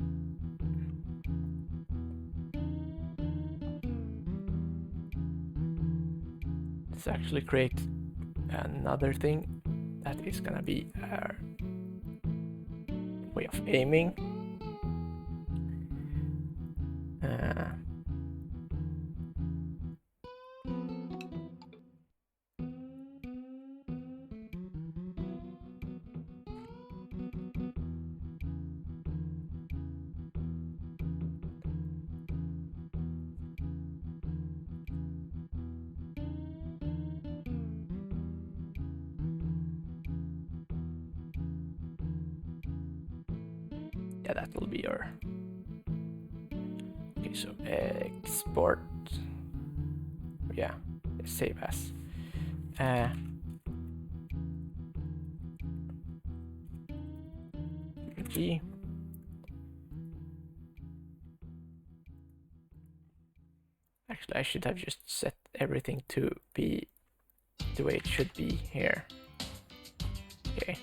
Speaker 1: let's actually create another thing that is gonna be our way of aiming. Yeah, that will be our. Okay, so export. Yeah, save as. G. Actually, I should have just set everything to be the way it should be here. Okay.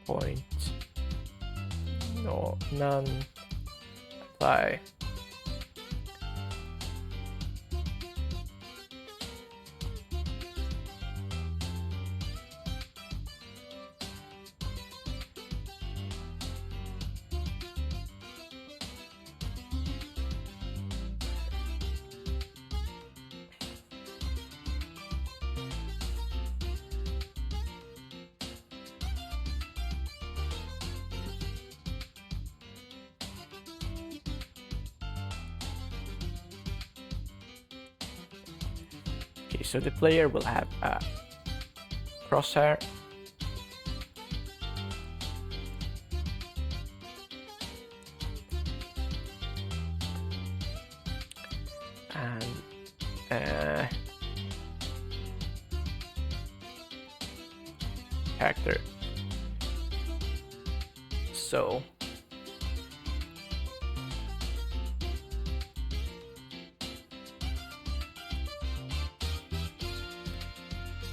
Speaker 1: Point. No, none. Apply. Okay, so the player will have a crosshair. And character. So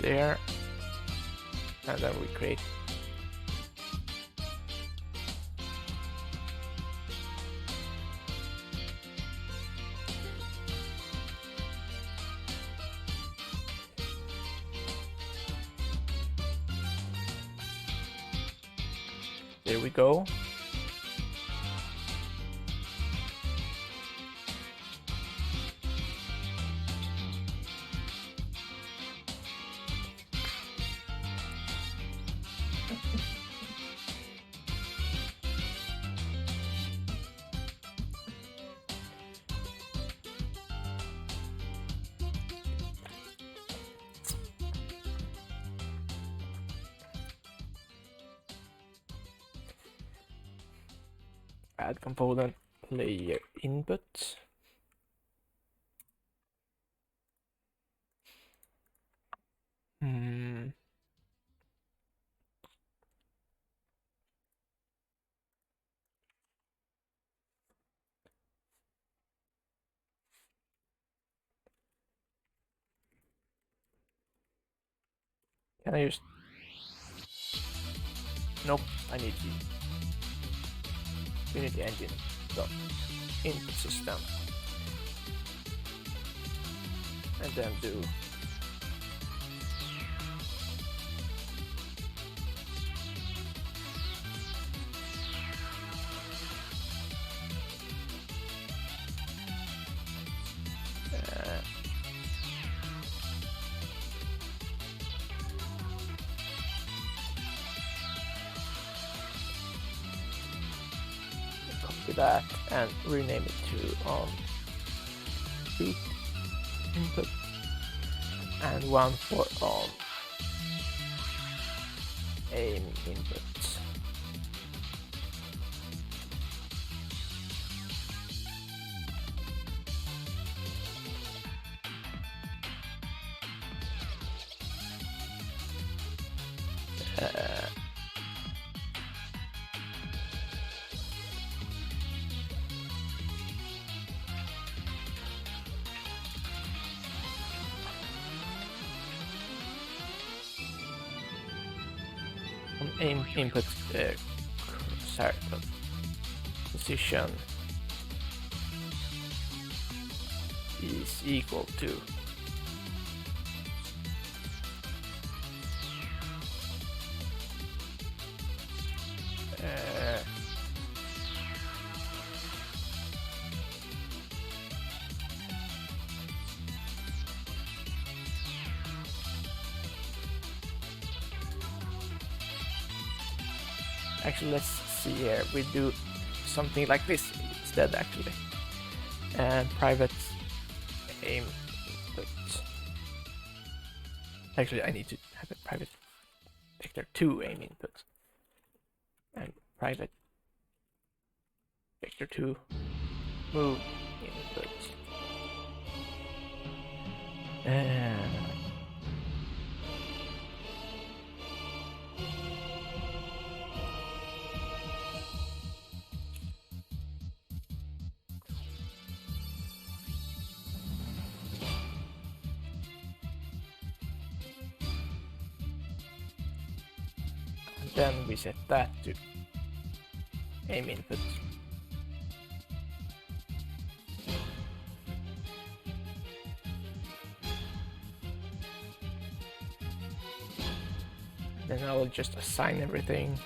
Speaker 1: there, and then we create there we go. Add component player input. Can I just? Nope, I need Unity engine dot input system, and then do copy that and rename it to shoot input, and one for aim input. on aim input circle position is equal to actually, let's see here. We do something like this instead, actually. And private aim input. Actually, I need to have a private vector2 aim input. And private vector2 move input. Then we set that to aim input. Then I will just assign everything.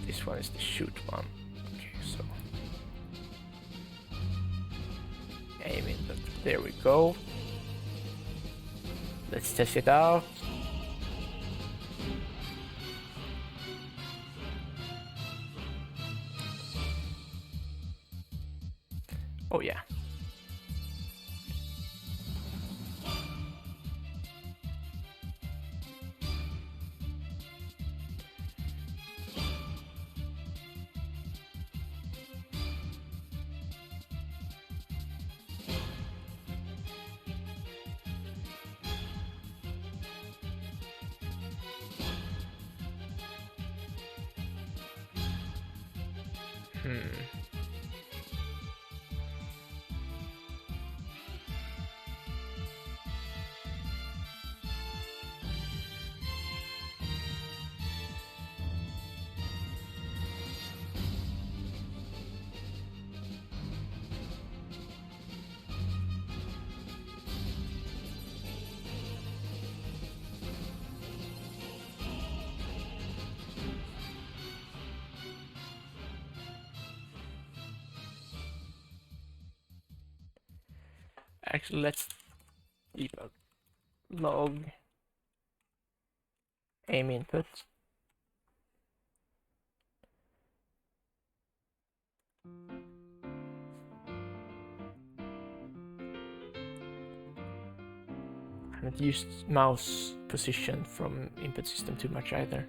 Speaker 1: This one is the shoot one. Okay, so aim input. There we go. Let's test it out. Oh yeah. Actually, let's debug log aim input. I haven't used mouse position from input system too much either.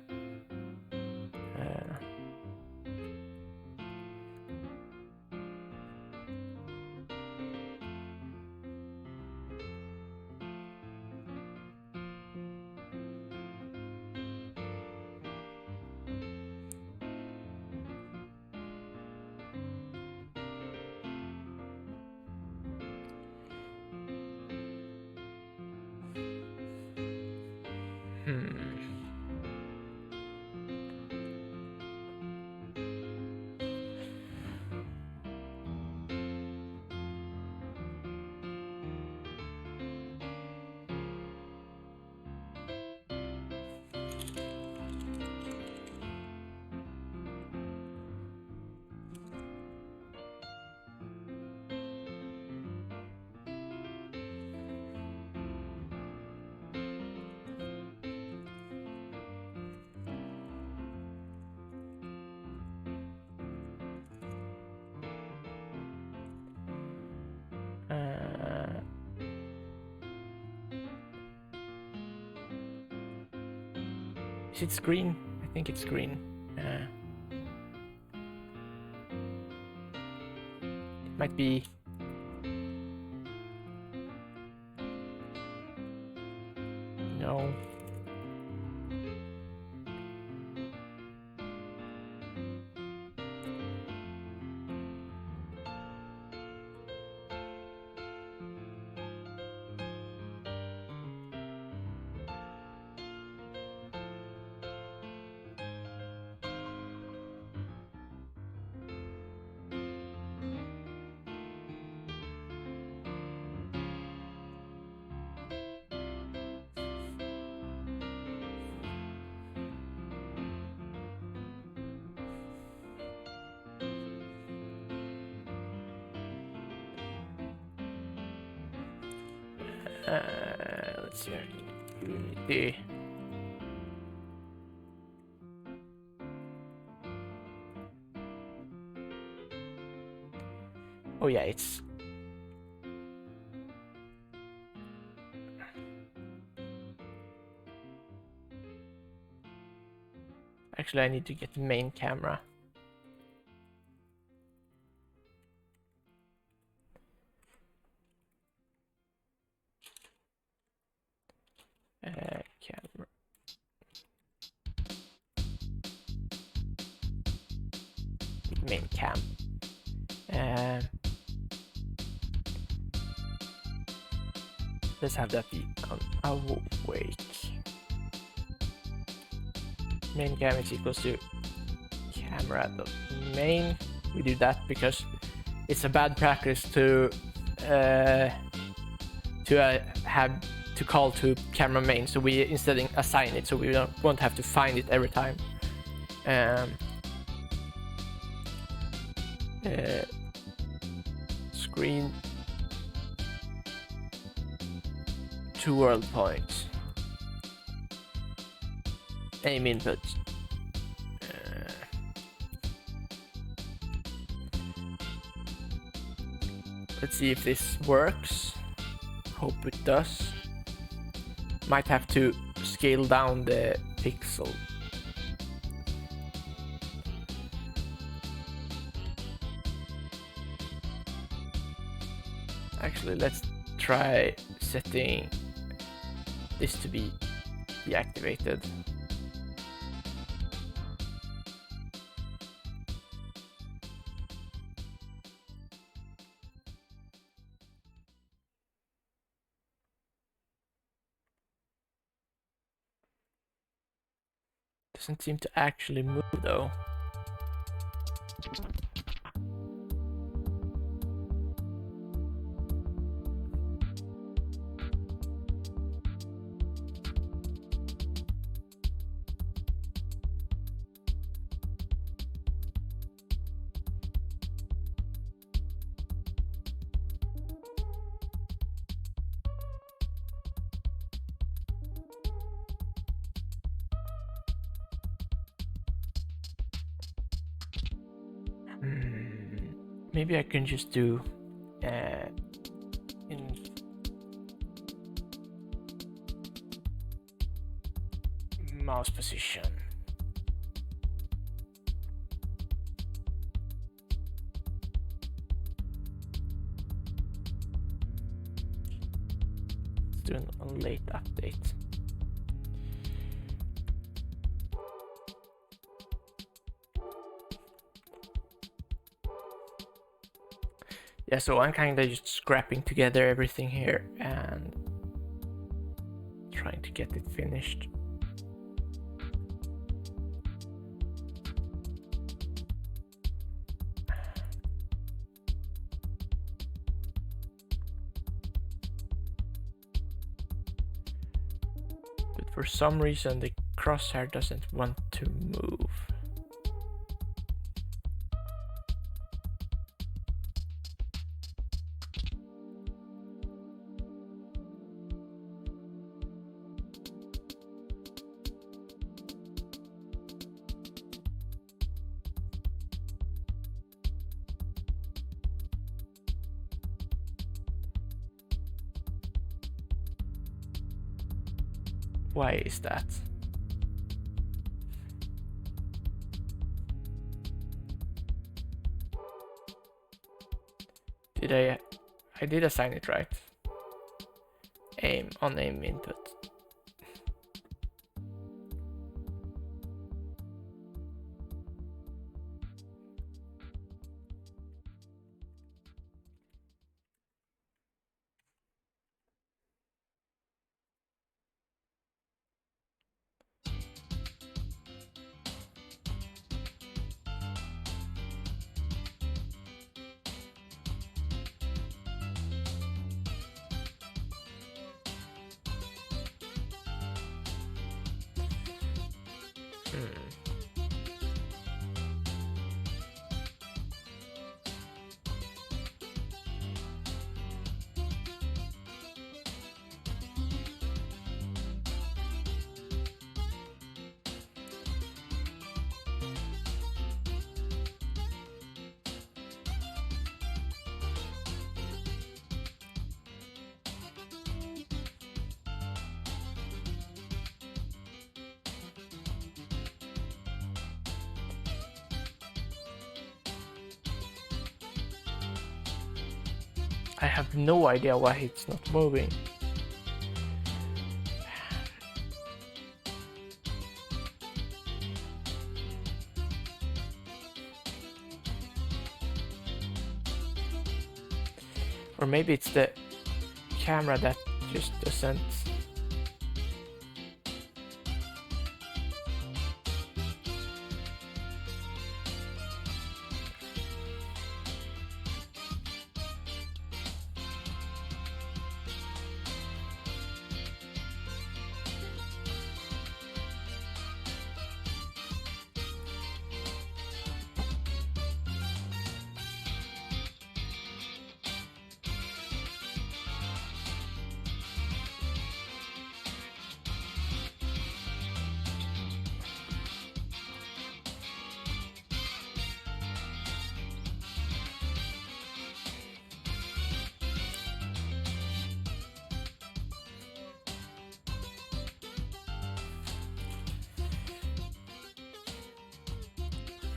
Speaker 1: Is it green? I think it's green. It might be. No. Let's see here. Oh yeah, it's actually I need to get the main camera. Camera. Main cam. Let's have that be on awake. Main cam is equals to camera.main. We do that because it's a bad practice to have to call to camera main, so we instead assign it, so we won't have to find it every time. Screen 2 world points. Aim input. Let's see if this works. Hope it does. Might have to scale down the pixel. Actually, let's try setting this to be deactivated. Doesn't seem to actually move though. Maybe I can just do in mouse position. Let's do a late update. Yeah, so I'm kind of just scrapping together everything here and trying to get it finished. But for some reason the crosshair doesn't want to move. Why is that? I did assign it right. Aim on aim input. I have no idea why it's not moving. Or maybe it's the camera that just doesn't...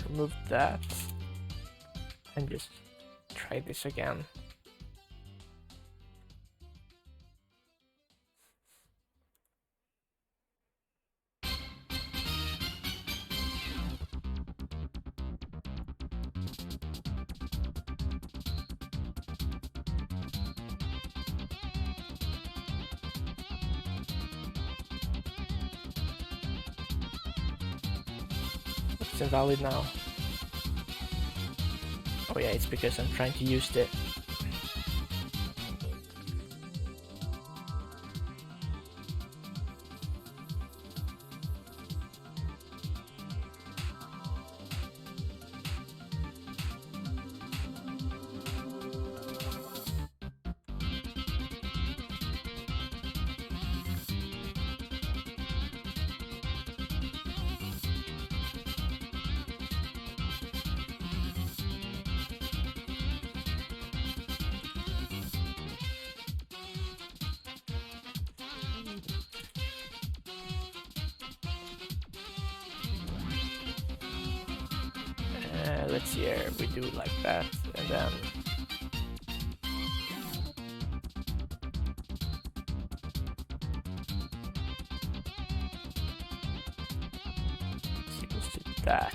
Speaker 1: Remove that and just try this again. It's invalid now. Oh yeah, it's because I'm trying to use the... let's see here, we do it like that, and then... equals to that.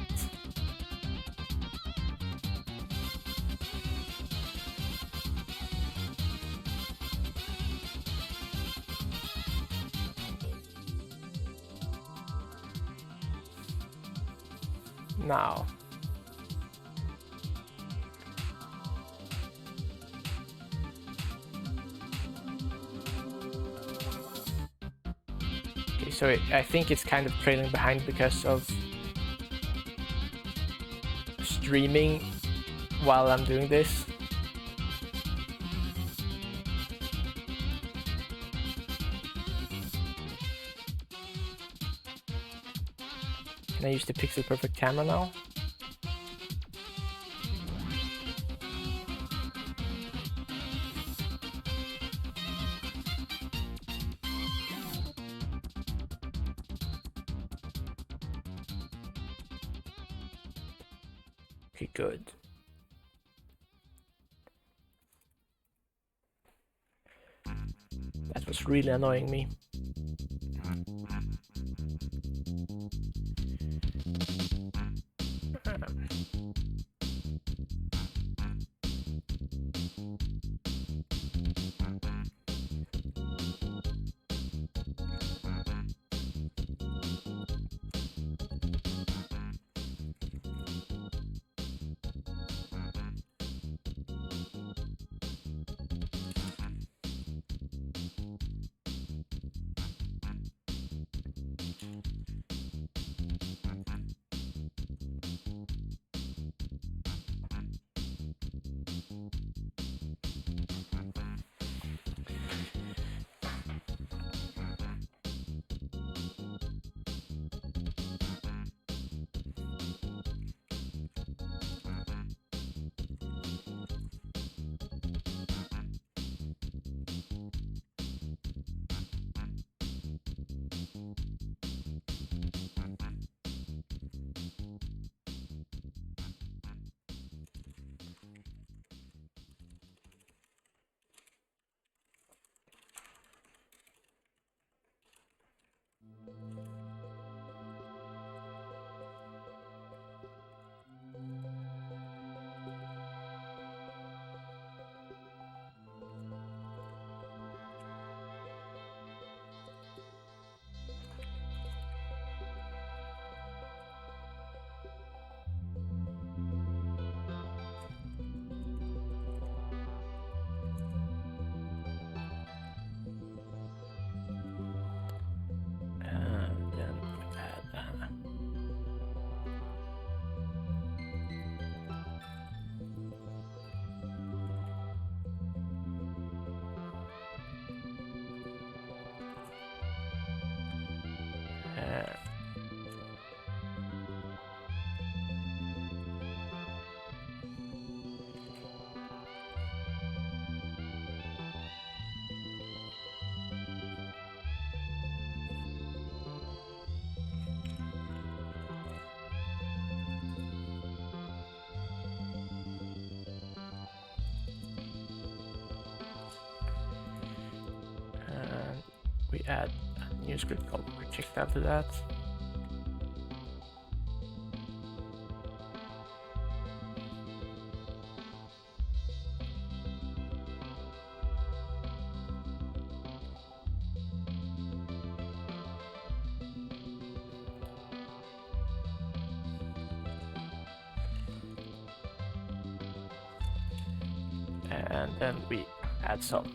Speaker 1: Now. Okay, so I think it's kind of trailing behind because of streaming while I'm doing this. Can I use the pixel perfect camera now? Okay, good. That was really annoying me. add a new script called projectile to that. And then we add some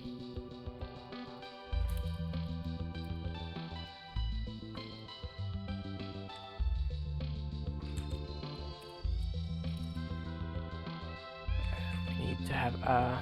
Speaker 1: we need to have a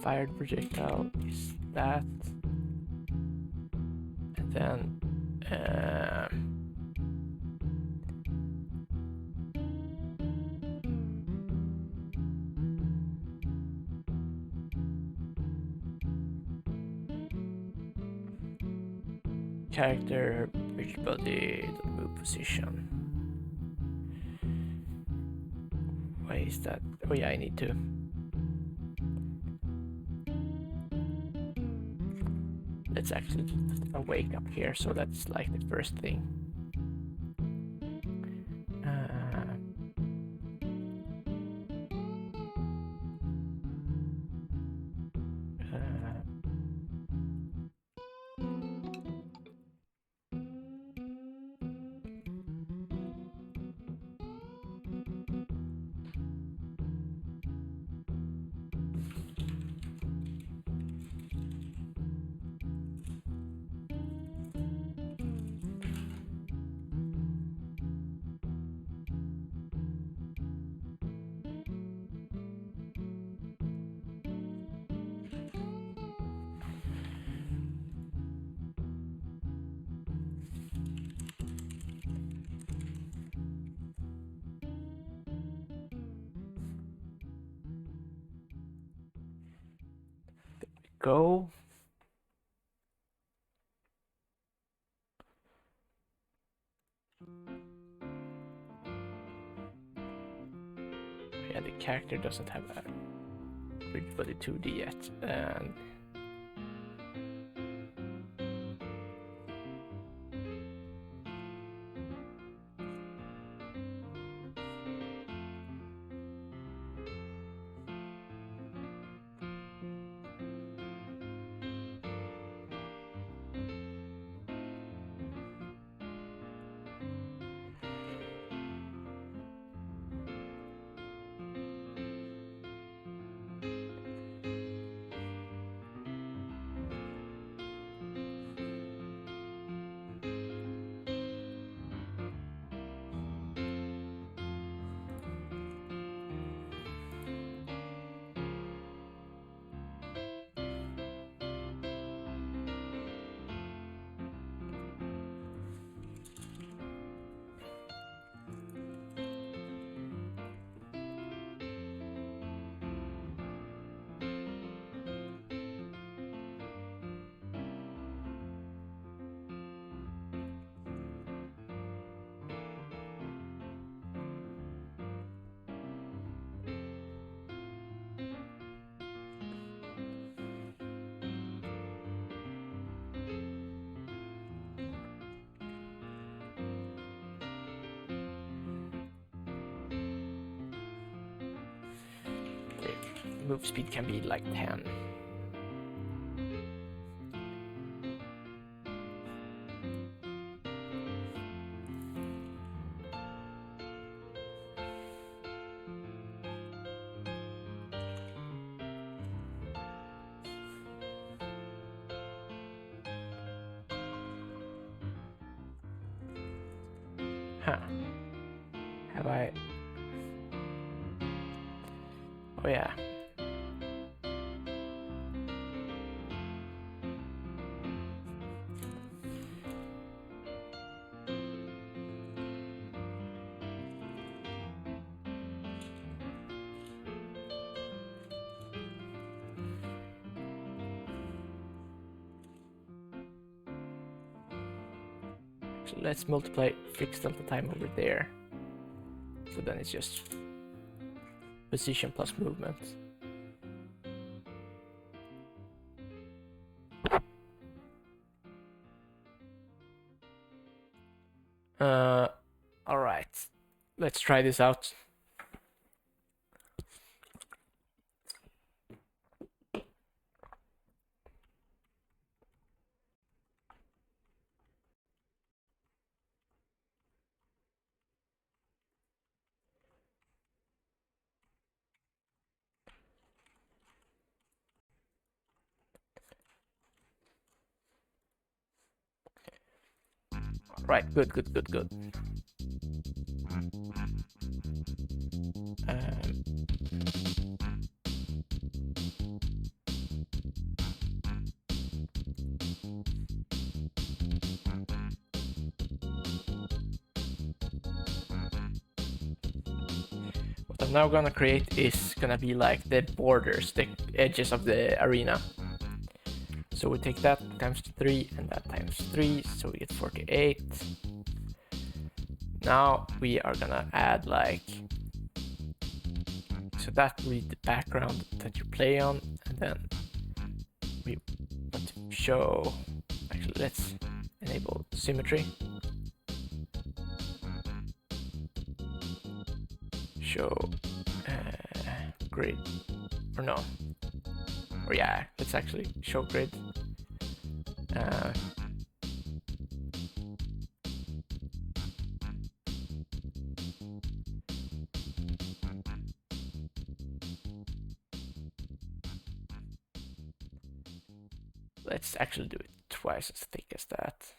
Speaker 1: fired projectile is that, and then character bridge body move position. Why is that? Oh yeah, I need to. Let's actually just wake up here, so that's like the first thing. Go. Yeah, the character doesn't have a bridge body 2D yet, and move speed can be like 10. Have I? Oh yeah. So let's multiply fixed delta time over there. So then it's just position plus movement. All right, let's try this out. Right, good. What I'm now gonna create is gonna be like the borders, the edges of the arena. So we take that times 3 and that times 3, so we get 48. Now we are gonna add like, so that will be the background that you play on, and then we want to show, actually let's enable symmetry. Show grid, or no, or yeah, let's actually show grid. Let's actually do it twice as thick as that.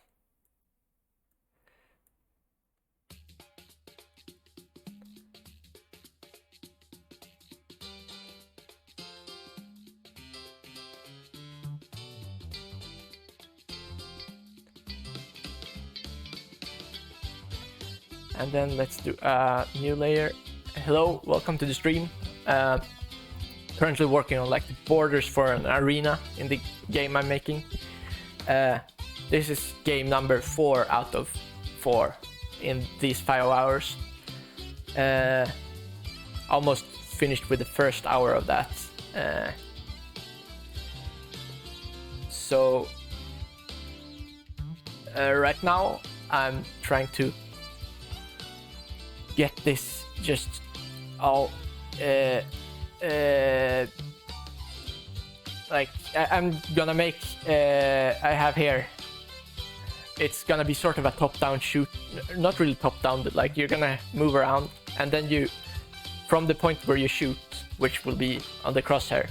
Speaker 1: And then let's do a new layer. Hello, welcome to the stream. Currently working on like the borders for an arena in the game I'm making. This is game number 4 out of 4 in these 5 hours. Almost finished with the first hour of that. So right now I'm trying to get this just all like I'm gonna make I have here, it's gonna be sort of a top-down shoot, not really top-down, but like you're gonna move around, and then you, from the point where you shoot, which will be on the crosshair,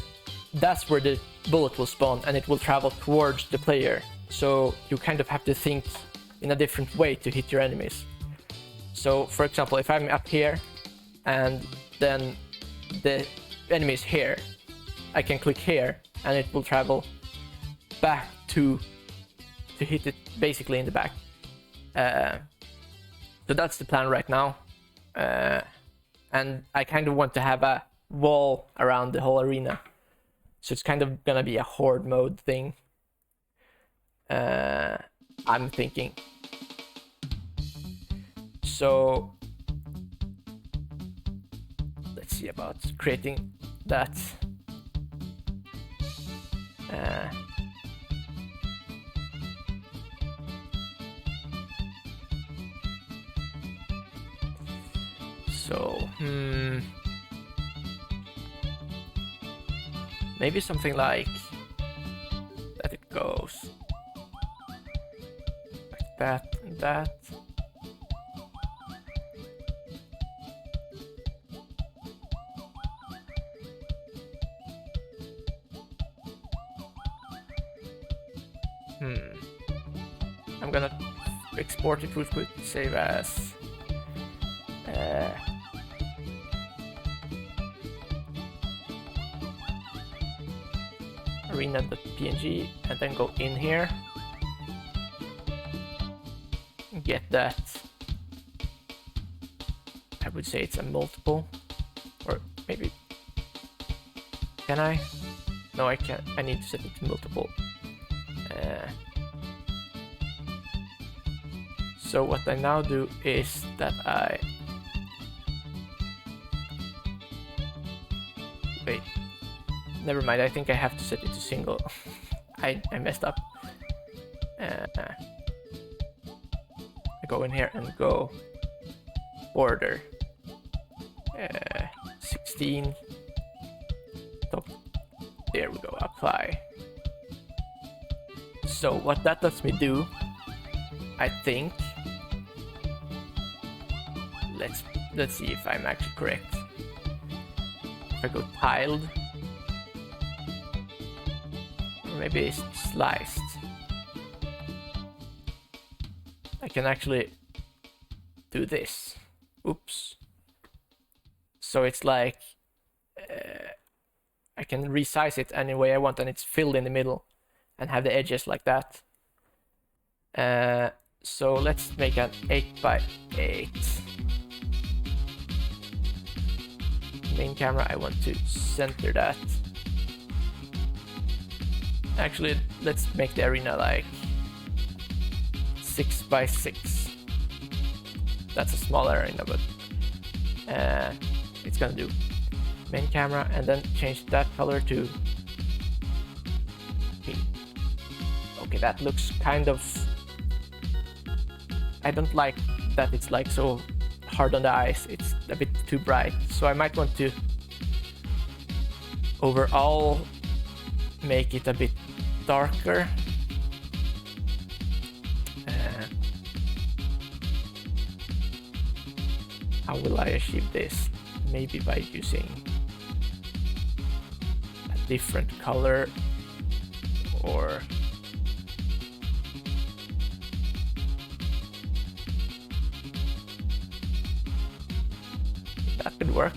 Speaker 1: that's where the bullet will spawn, and it will travel towards the player. So you kind of have to think in a different way to hit your enemies. So for example, if I'm up here and then the enemy is here, I can click here and it will travel back to hit it basically in the back. So that's the plan right now. And I kind of want to have a wall around the whole arena. So it's kind of gonna be a horde mode thing. I'm thinking. So let's see about creating that. So maybe something like that. It goes like that and that. I'm gonna export it real quick, save as arena.png and then go in here. Get that. I would say it's a multiple, or maybe, can I? No, I can't. I need to set it to multiple. So what I now do is that wait, never mind, I think I have to set it to single. I messed up. I go in here and go border 16. Top. There we go, apply. So what that lets me do, I think, let's see if I'm actually correct. If I go tiled, or maybe it's sliced, I can actually do this. Oops. So it's like I can resize it any way I want, and it's filled in the middle and have the edges like that. So let's make an 8x8. Main camera, I want to center that. Actually, let's make the arena like 6x6. That's a smaller arena, but it's gonna do. Main camera, and then change that color to pink. Okay, that looks kind of, I don't like that it's like so hard on the eyes. It's a bit too bright, so I might want to overall make it a bit darker. How will I achieve this? Maybe by using a different color, or that could work.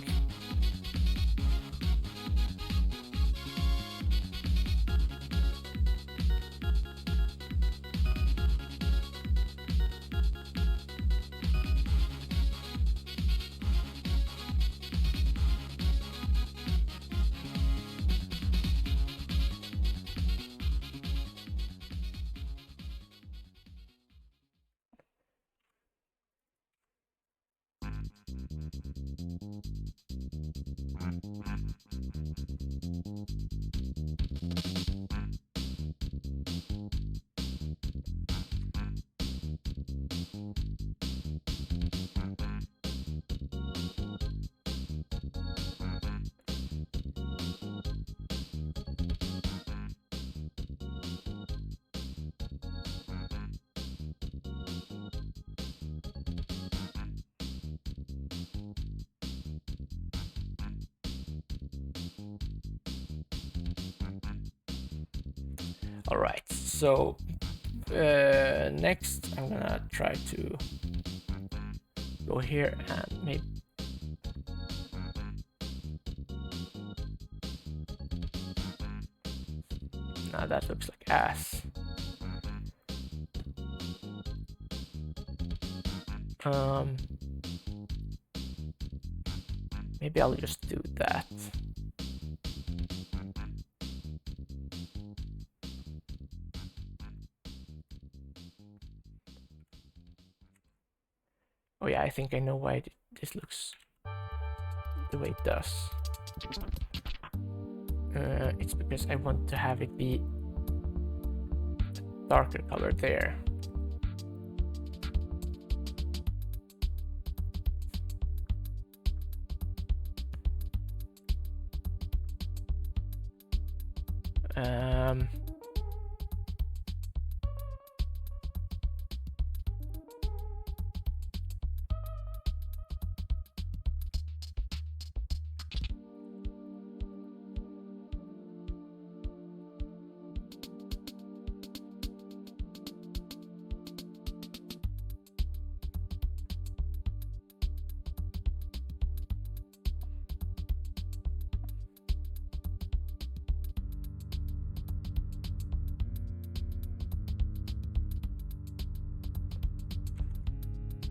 Speaker 1: All right, so next I'm gonna try to go here and maybe now that looks like ass. Maybe I'll just do that. Oh yeah, I think I know why this looks the way it does. It's because I want to have it be a darker color there.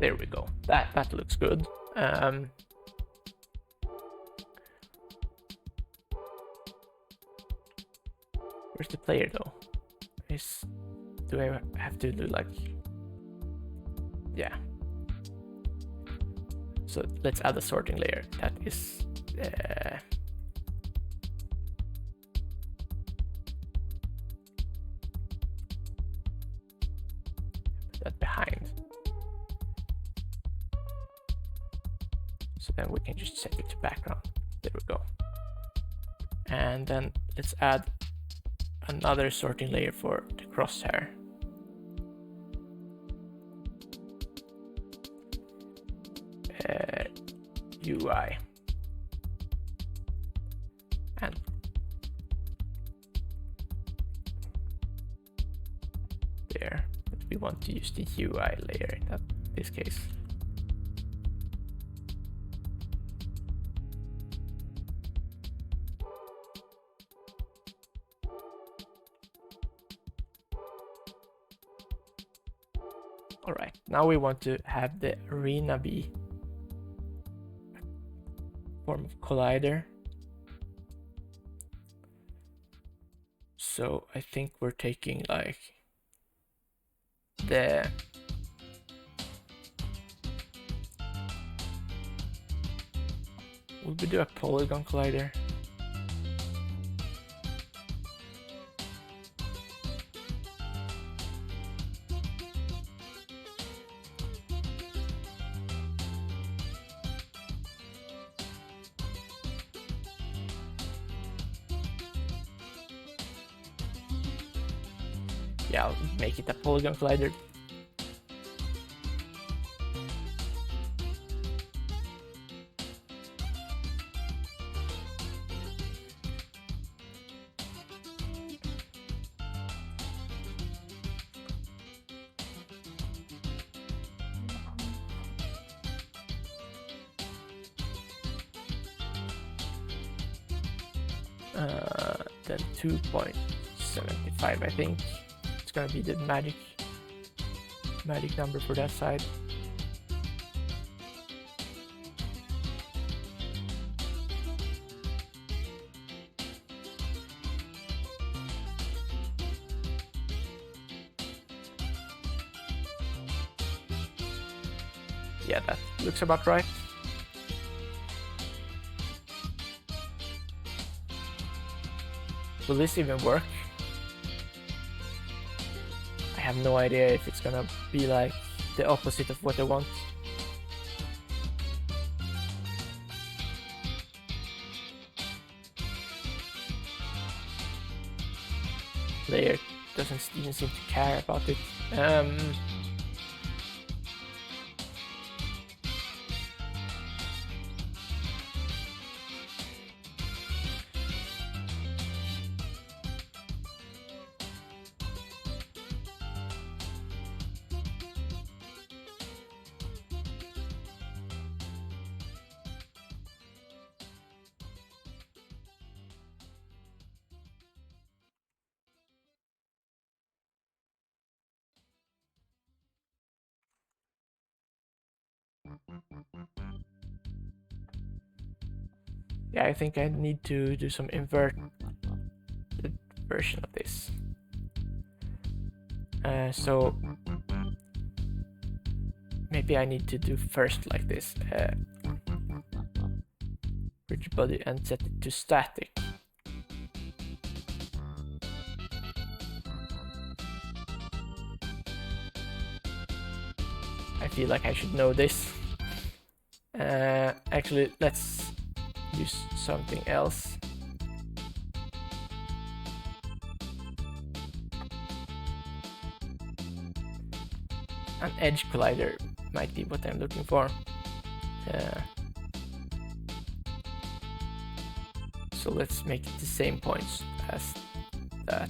Speaker 1: There we go. That looks good. Where's the player though? Do I have to do like... Yeah. So let's add a sorting layer. That is... that behind. So then we can just set it to background. There we go. And then let's add another sorting layer for the crosshair. UI. And there. But we want to use the UI layer in this case. All right, now we want to have the arena be a form of collider. So I think we're taking like the will we do a polygon collider? Yeah, I'll make it a polygon collider. Then 2.75, I think. It's gonna be the magic number for that side. Yeah, that looks about right. Will this even work? I have no idea if it's gonna be like the opposite of what I want. Player doesn't even seem to care about it. Yeah, I think I need to do some inverted version of this. So maybe I need to do first like this. Rigid body and set it to static. I feel like I should know this. Actually, let's use something else. An edge collider might be what I'm looking for. So let's make it the same points as that.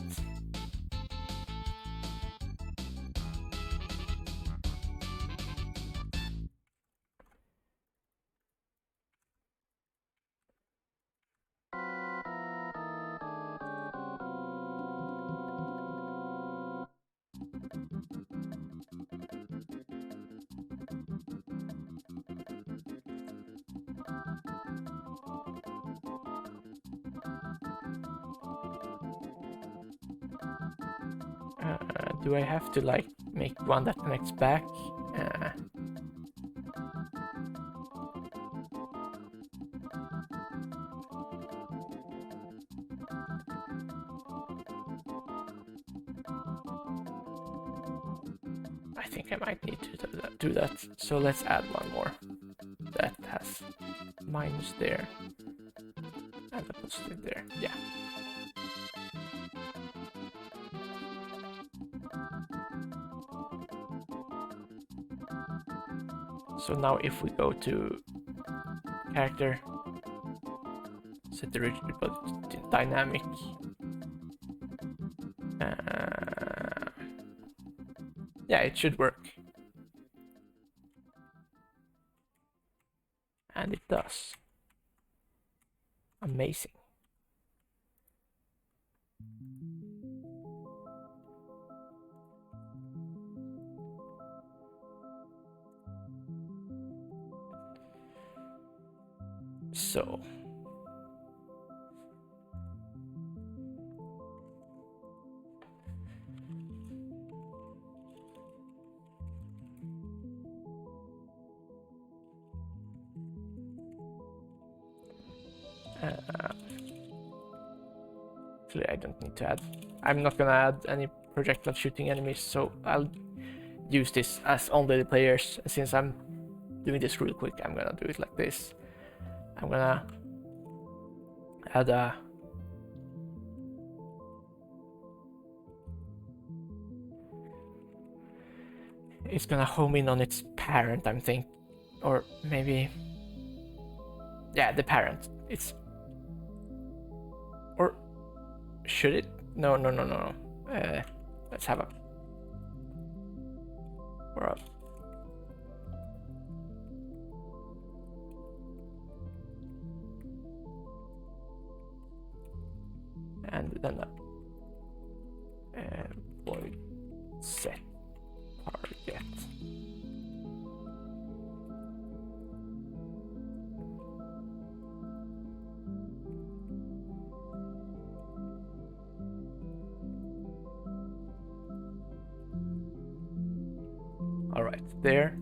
Speaker 1: Do I have to like make one that connects back? I think I might need to do that. So let's add one more that has minus there and a positive there. Yeah. So now if we go to character, set the rigid body to dynamic. Yeah, it should work. And it does. Amazing. So actually, I don't need to add. I'm not gonna add any projectile shooting enemies, so I'll use this as only the players. Since I'm doing this real quick, I'm gonna do it like this. I'm gonna add a it's gonna home in on its parent, I'm thinking, or maybe, yeah, the parent. It's, or should it? No. Let's have a and then void set target. All right, there.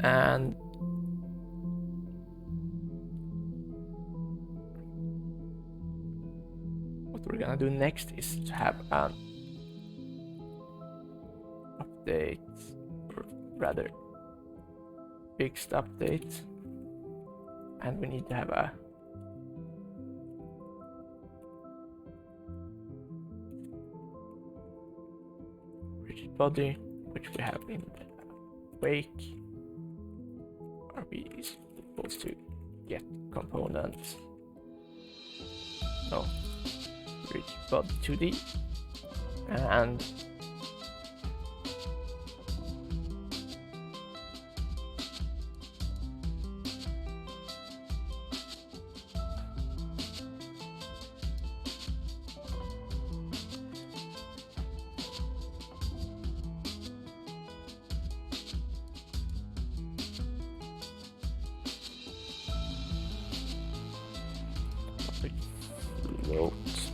Speaker 1: And what we're gonna do next is to have an update, or rather fixed update, and we need to have a rigid body, which we have in wake. RB is supposed to get components. No, rigid body 2D, and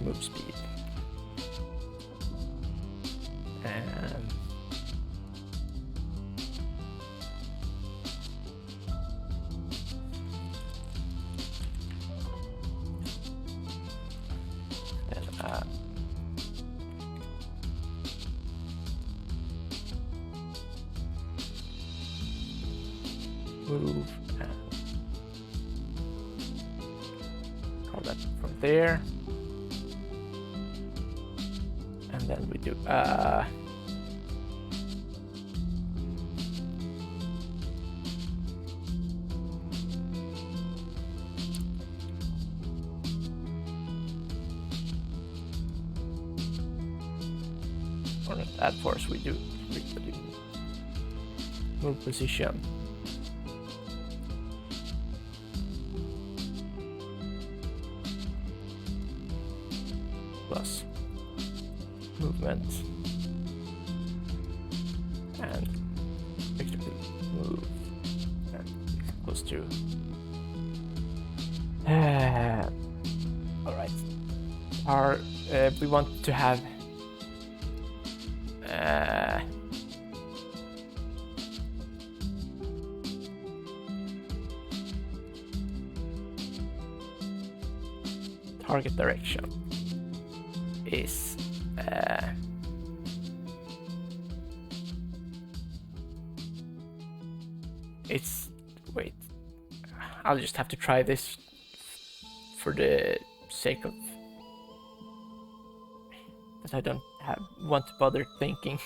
Speaker 1: move speed. And then move and call that from there. And then we do or not add force, we do move position. Plus movement and effectively move and equals to all right, our we want to have target direction is wait, I'll just have to try this for the sake of that I don't want to bother thinking.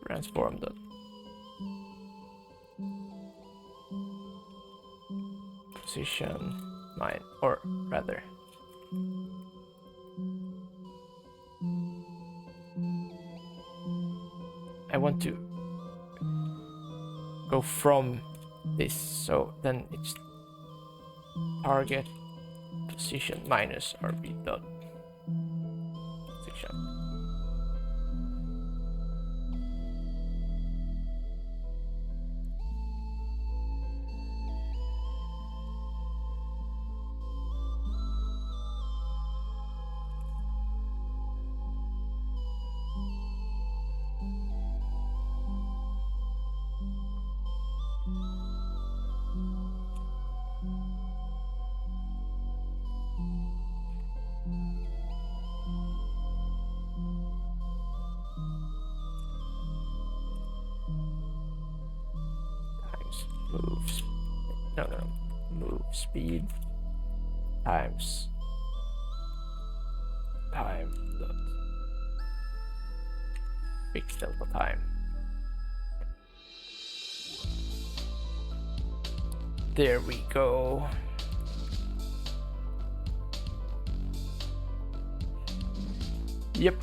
Speaker 1: Transform dot position mine, or rather I want to go from this, so then it's target position minus rb dot position. Move speed times time dot fixed delta time. There we go. Yep.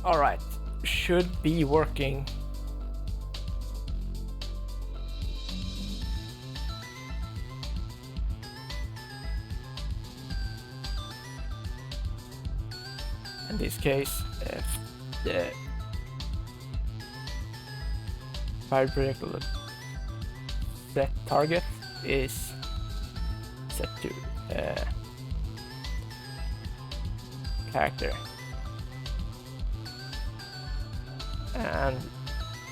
Speaker 1: All right, should be working. In this case, the variable set target is set to character, and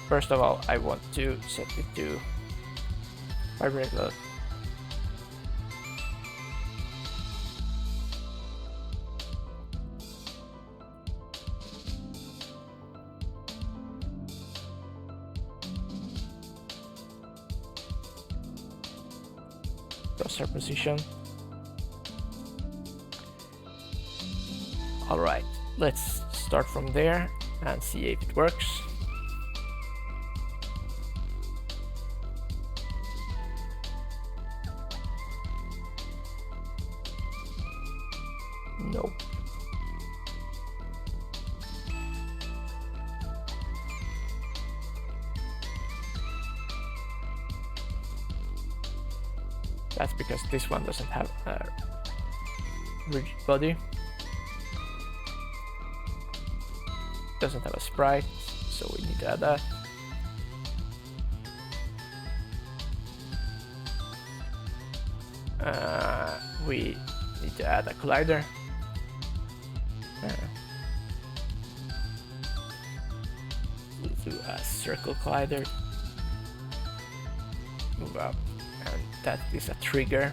Speaker 1: first of all I want to set it to variable crosshair position. All right, let's start from there and see if it works. Nope. That's because this one doesn't have a rigid body. Doesn't have a sprite, so we need to add that. We need to add a collider. We'll do a circle collider. Move up, and that is a trigger.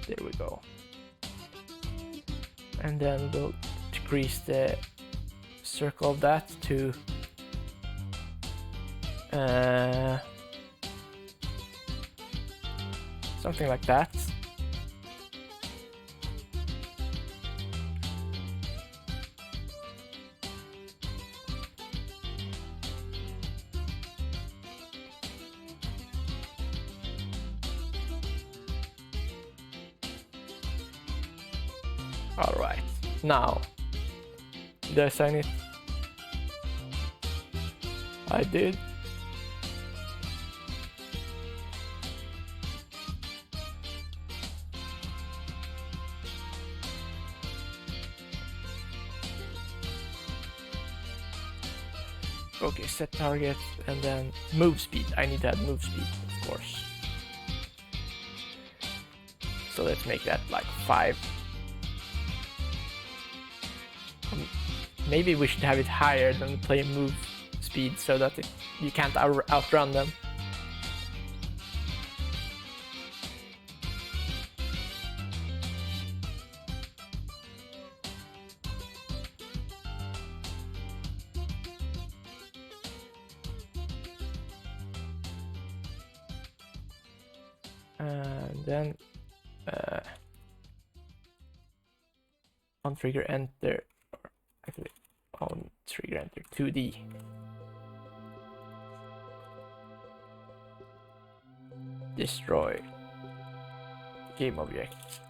Speaker 1: There we go. And then we'll decrease the circle of that to something like that. Alright, now, did I sign it? I did. Okay, set target and then move speed. I need to add move speed, of course. So let's make that like 5. Maybe we should have it higher than the player move speed so that you can't outrun them. And then on trigger enter, or actually on trigger enter 2D. Destroy game object.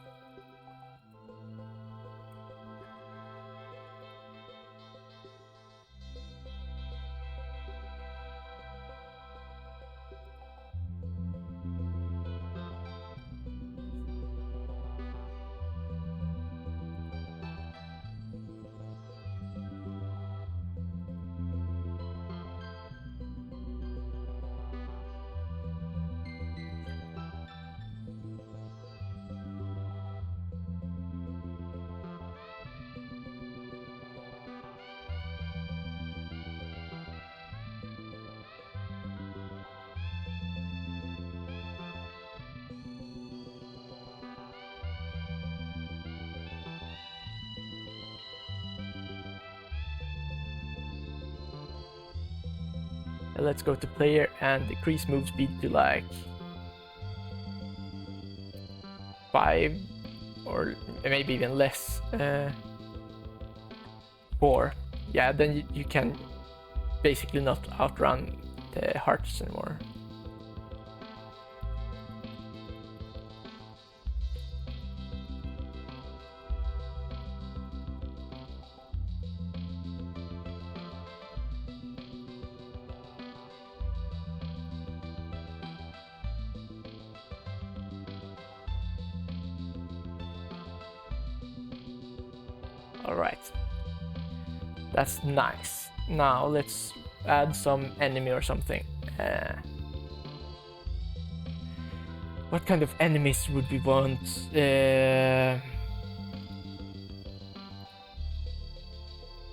Speaker 1: Let's go to player and decrease move speed to like 5 or maybe even less. 4. Yeah, then you can basically not outrun the hearts anymore. Alright, that's nice. Now let's add some enemy or something. What kind of enemies would we want?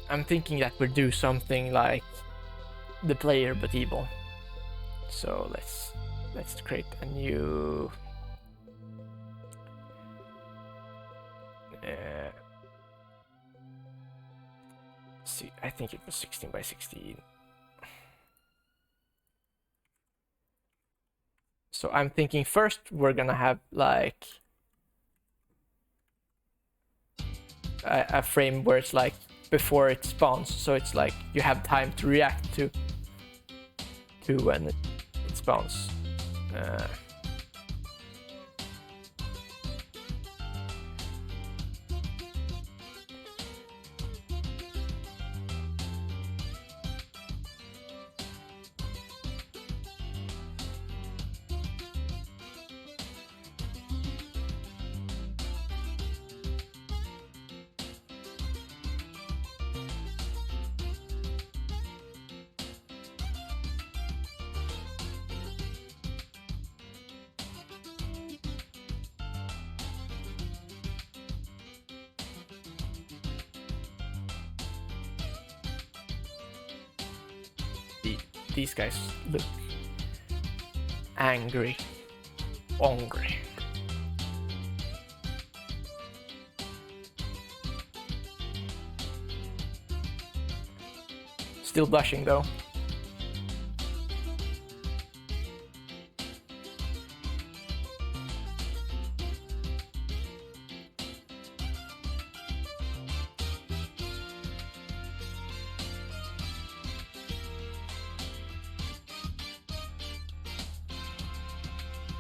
Speaker 1: I'm thinking that we'll do something like the player but evil. So let's create a new see, I think it was 16 by 16. So I'm thinking first we're gonna have like a frame where it's like before it spawns, so it's like you have time to react to when it spawns. These guys look angry. Still blushing though.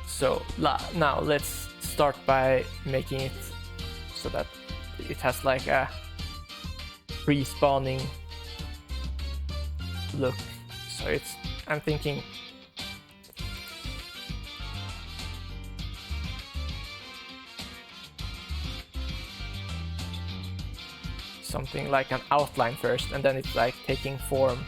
Speaker 1: So now let's start by making it so that it has like a respawning look. So I'm thinking something like an outline first, and then it's like taking form.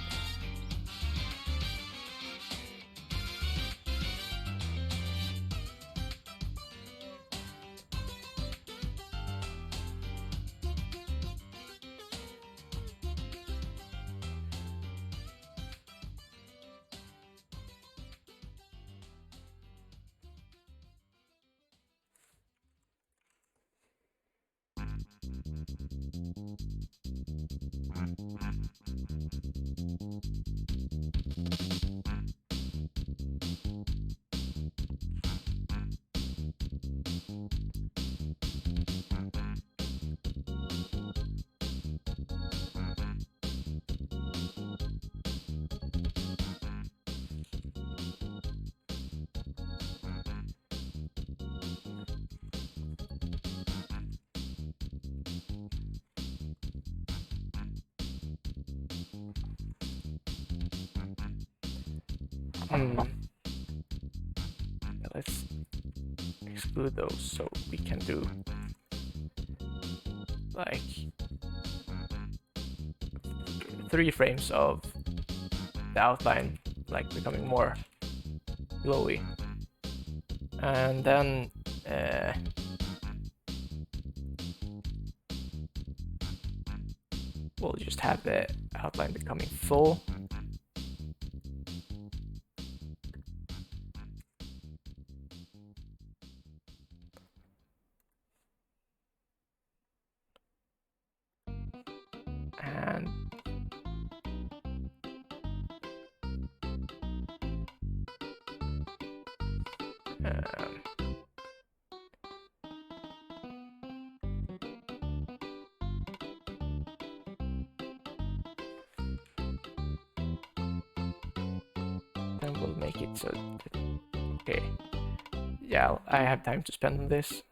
Speaker 1: Let's exclude those so we can do like 3 frames of the outline like becoming more glowy, and then we'll just have the outline becoming full. And then we'll make it so okay, yeah, I have time to spend on this.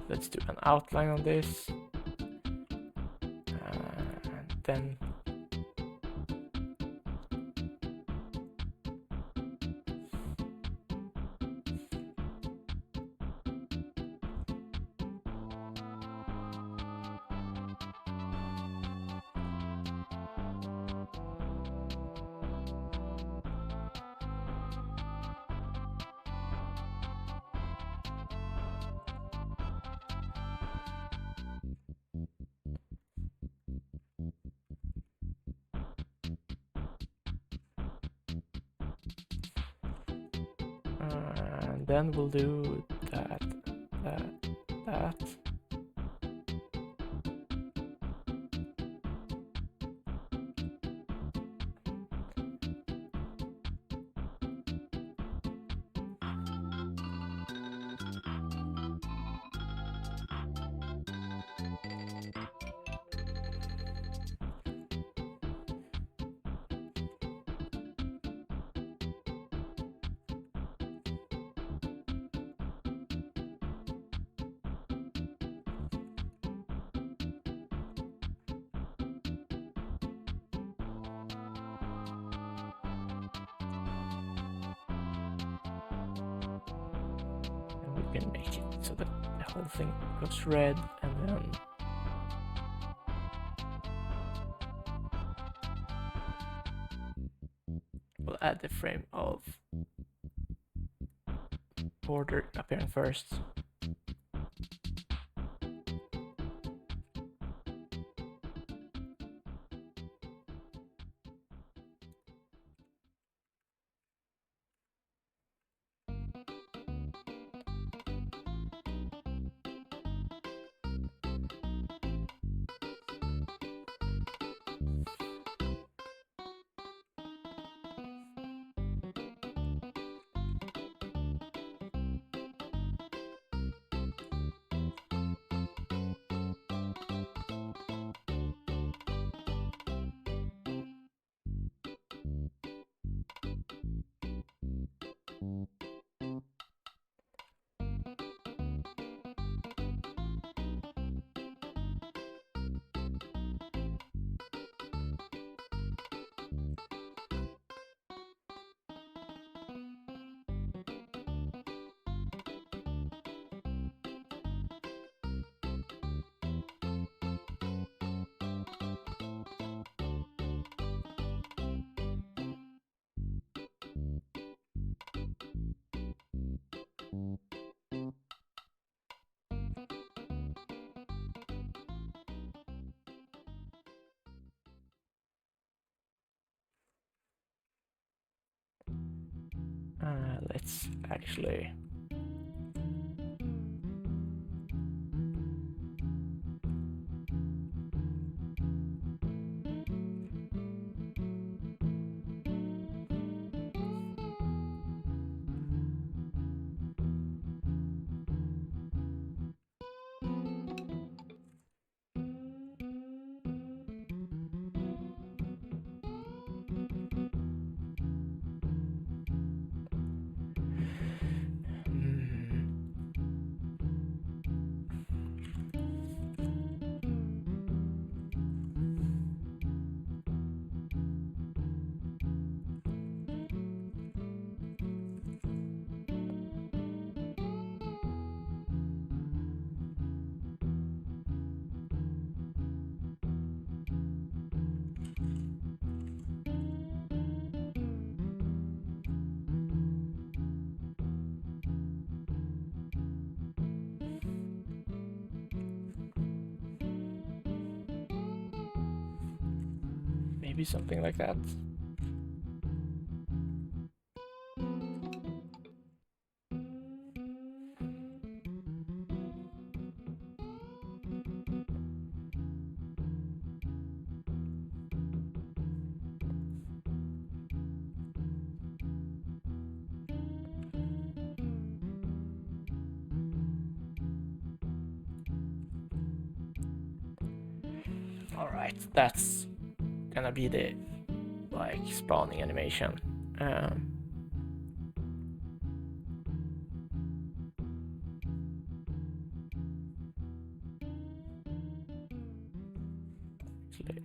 Speaker 1: let's do an outline on this. And then we'll do that. And we can make it so that the whole thing goes red, and then we'll add the frame of border appearing first. Let's actually maybe something like that. All right, that's gonna be the like spawning animation. actually.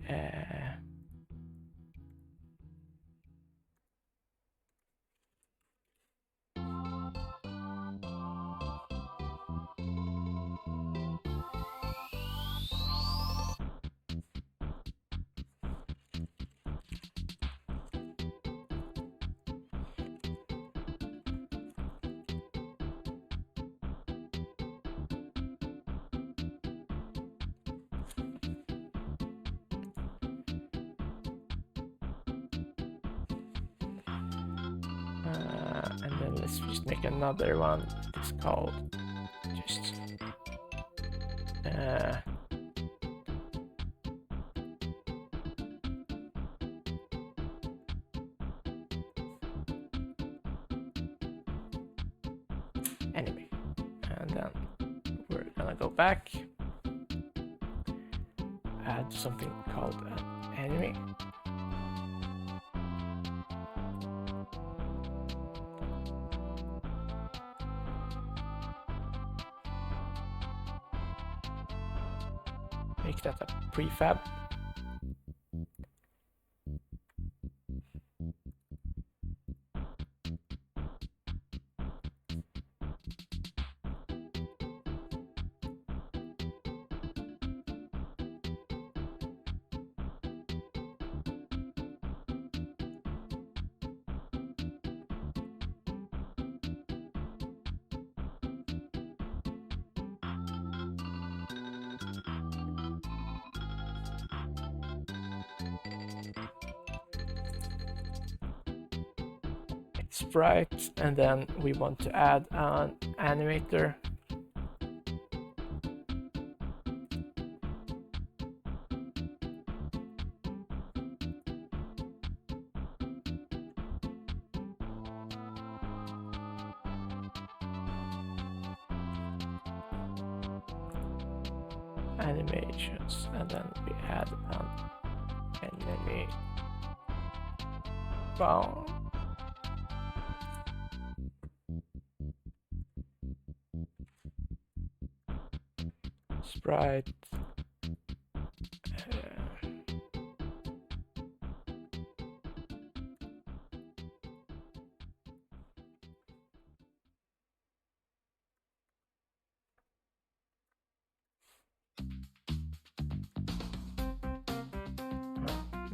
Speaker 1: And then let's just make another one. It's called just anime. And then we're gonna go back, add something called an anime. Make that a prefab. Sprite, and then we want to add an animator. Animations, and then we add an anime bound. Sprite.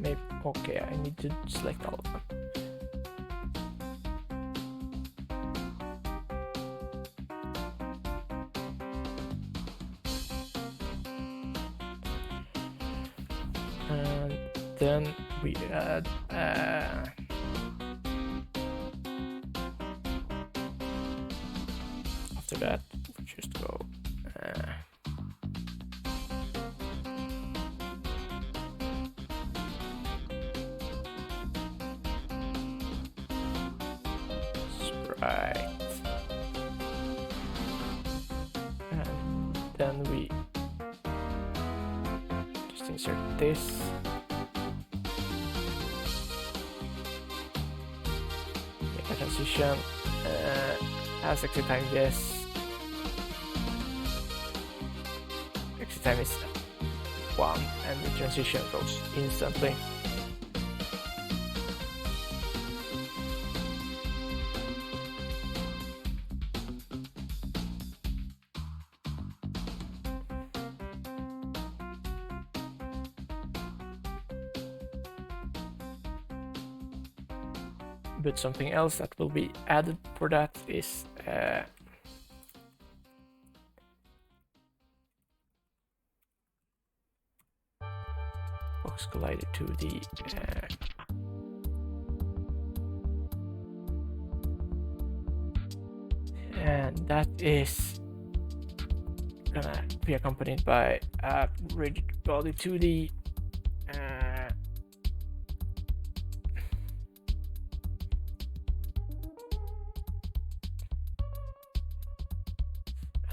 Speaker 1: Maybe, okay, I need to select all of them. And then we add after that we just go sprite, and then we just insert this. Make a transition as exit time, yes. Exit time is 1 and the transition goes instantly. But something else that will be added for that is box collider 2D. And that is gonna be accompanied by a rigid body 2D.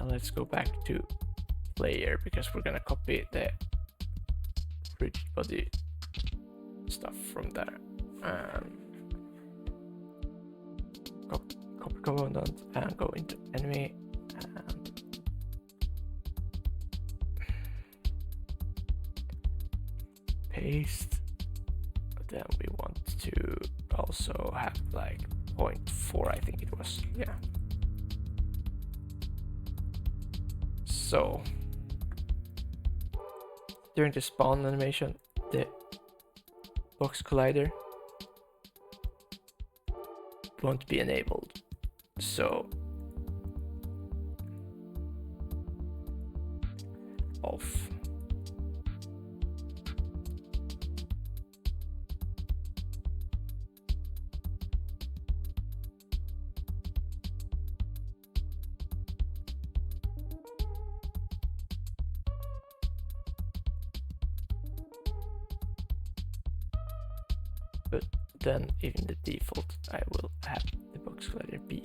Speaker 1: Let's go back to player because we're gonna copy the rigid body stuff from there. Copy component and go into enemy. paste. But then we want to also have like 0.4, I think it was. Yeah. So during the spawn animation, the box collider won't be enabled. So off. But then even the default, I will have the box collider be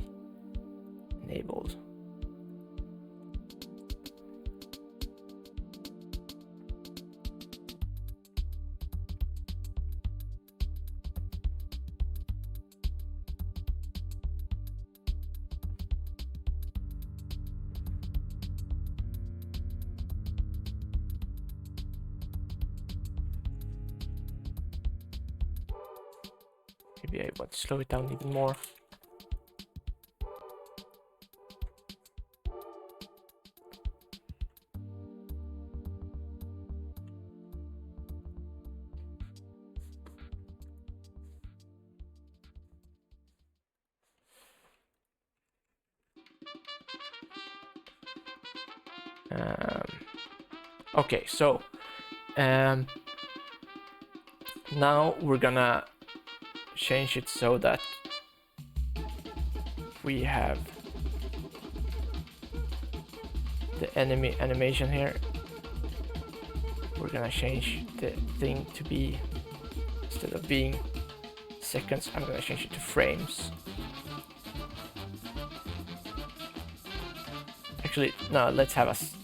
Speaker 1: enabled. Maybe I want to slow it down even more. Okay, so now we're gonna change it so that we have the enemy animation here. We're gonna change the thing to be, instead of being seconds, I'm gonna change it to frames. Actually, no, let's have us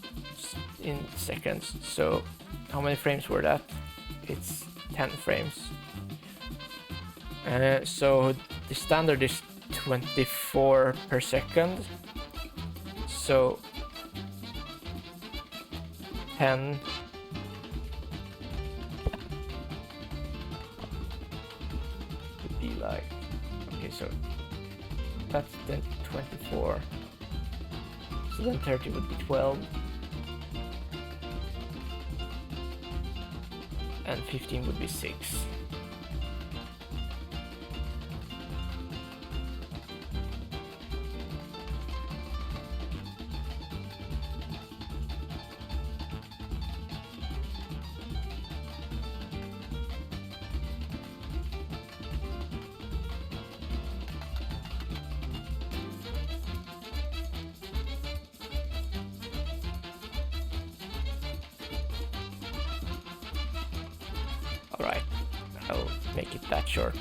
Speaker 1: in seconds. So how many frames were that? It's 10 frames. So the standard is 24 per second. So 10 would be like, okay, so that's then 24. So then 30 would be 12. And 15 would be 6. Alright, I'll make it that short.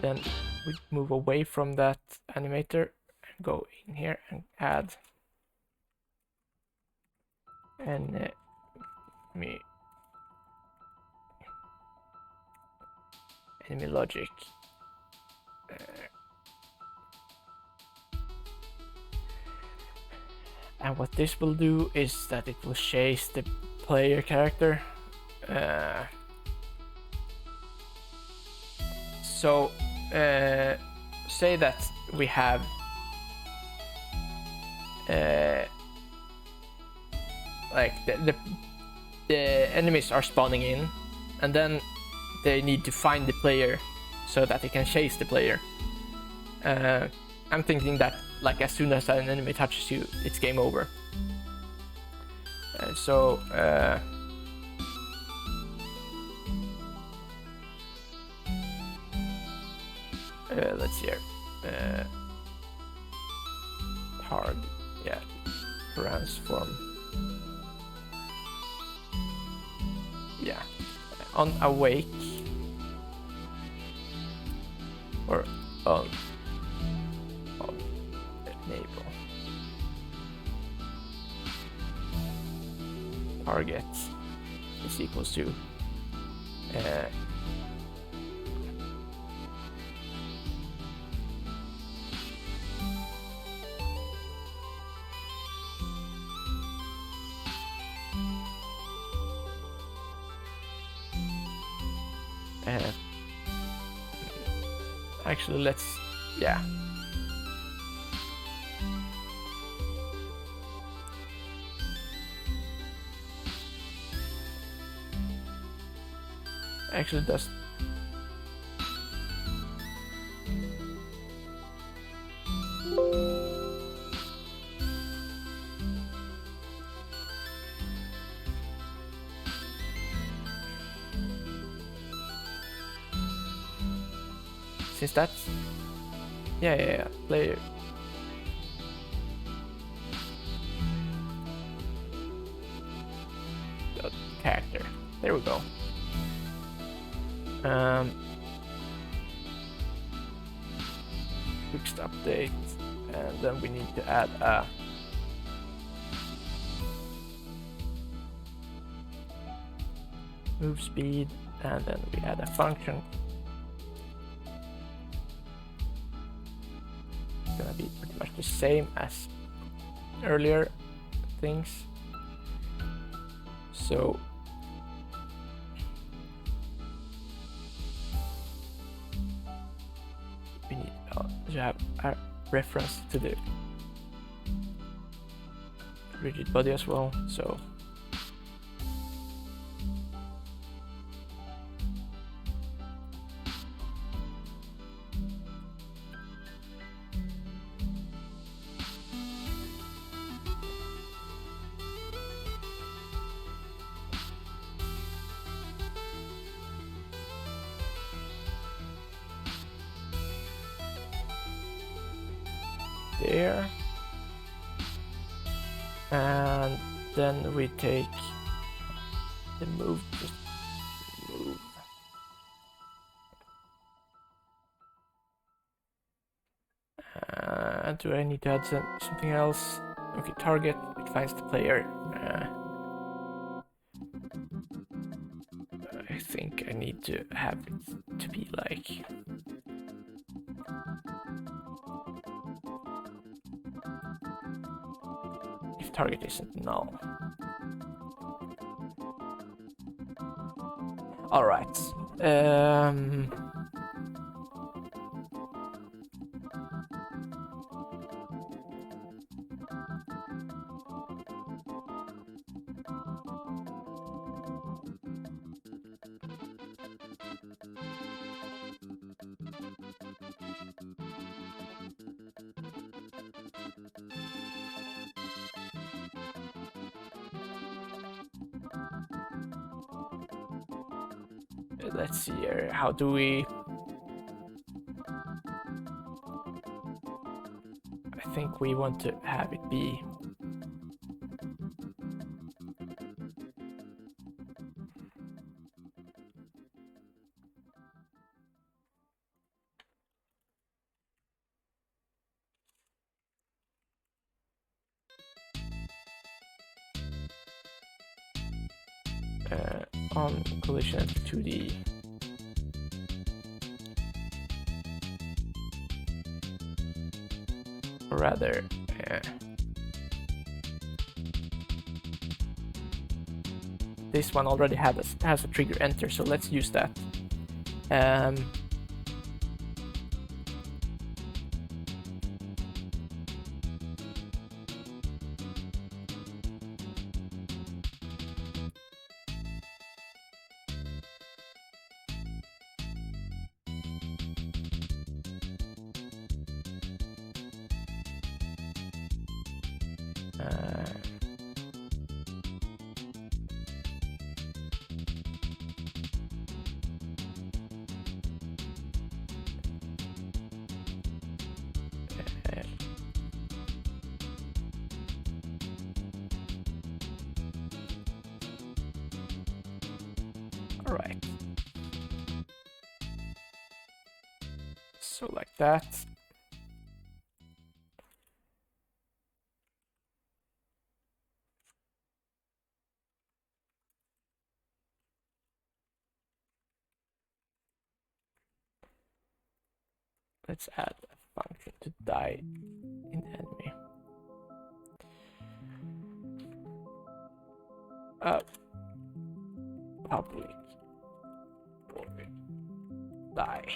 Speaker 1: then we move away from that animator and go in here and add enemy logic. And what this will do is that it will chase the player character. So say that we have like the enemies are spawning in, and then they need to find the player so that they can chase the player. I'm thinking that like as soon as an enemy touches you, it's game over. So let's see here. Hard, yeah, transform. Yeah, on awake or on enable. Target is equals to actually let's, yeah, actually does since that's yeah player character, there we go. Fixed update, and then we need to add a move speed, and then we add a function. It's gonna be pretty much the same as earlier things. So we need to have a reference to the rigid body as well. So there, and then we take the move, just move. Do I need to add something else? Okay, target, it finds the player. I think I need to have it to be like if target isn't null. All right. Let's see here. How do we? I think we want to have it be on collision 2D. Or rather, this one already has a trigger enter, so let's use that. All right. So like that. Let's add a function to die in the enemy. Public void die.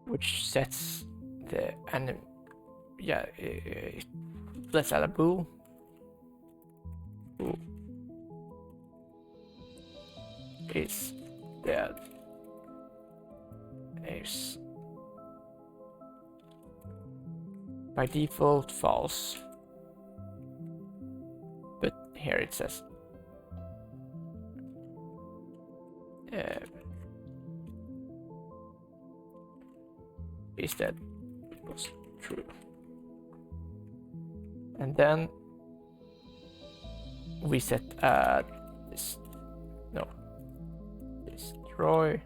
Speaker 1: Which sets the enemy. Yeah, let's add a bool. Bool is dead. Is by default false, but here it says is that equals true, and then we set this destroy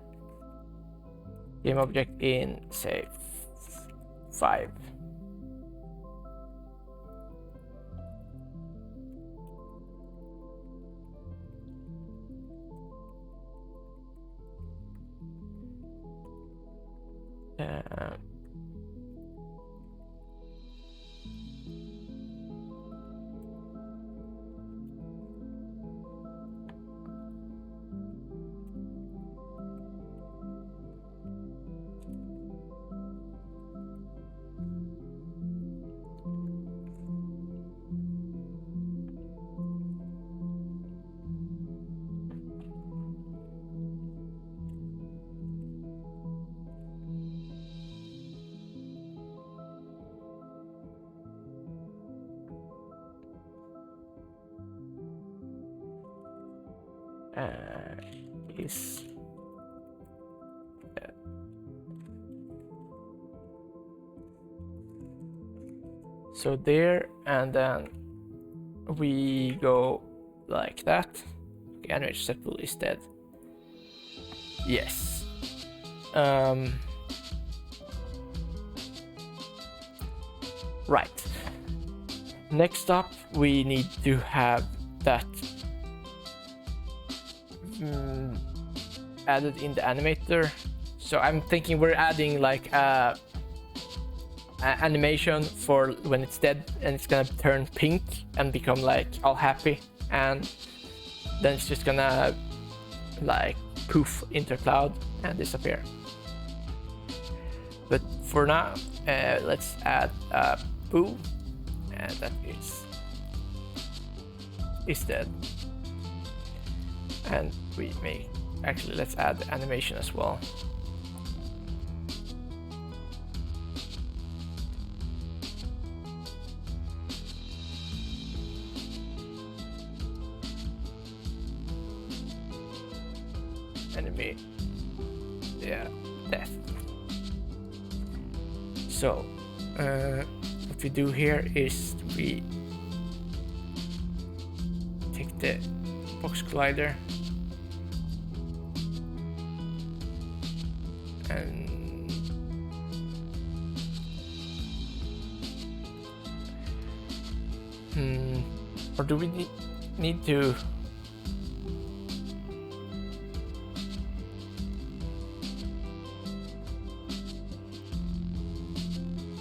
Speaker 1: game object in say 5. Is so there, and then we go like that. Okay, animation set bool is dead. Yes. Right. Next up, we need to have that added in the animator. So I'm thinking we're adding like a animation for when it's dead, and it's gonna turn pink and become like all happy, and then it's just gonna like poof into a cloud and disappear. But for now, let's add a bool, and that is dead. And we may actually, let's add the animation as well. Enemy, yeah, death. So what we do here is we take the box collider and Or do we need to...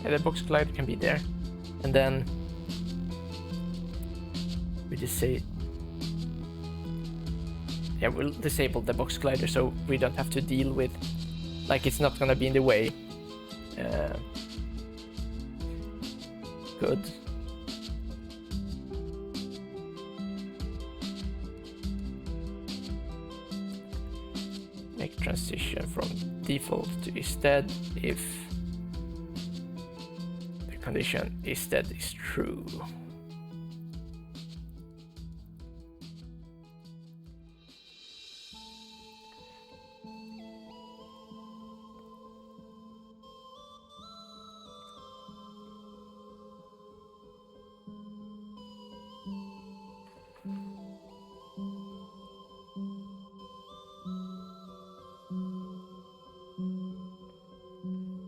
Speaker 1: Yeah, the box glider can be there. And then we just say... Yeah, we'll disable the box glider so we don't have to deal with... Like, it's not gonna be in the way. Good. Make transition from default to instead if the condition instead is true.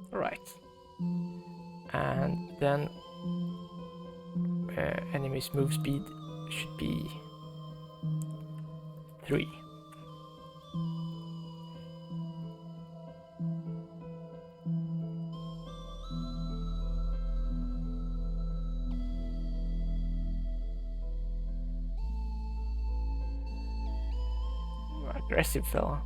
Speaker 1: Right, and then enemy's move speed should be 3. Aggressive fella.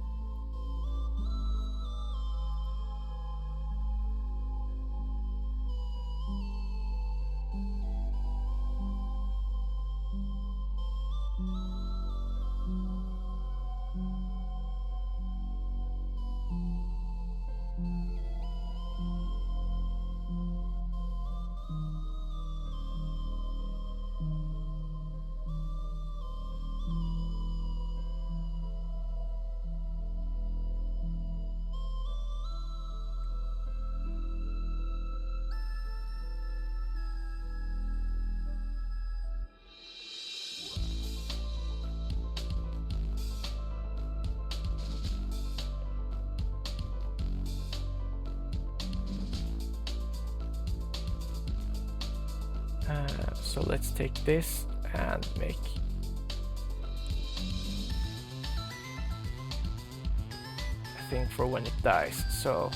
Speaker 1: So let's take this and make a thing for when it dies. So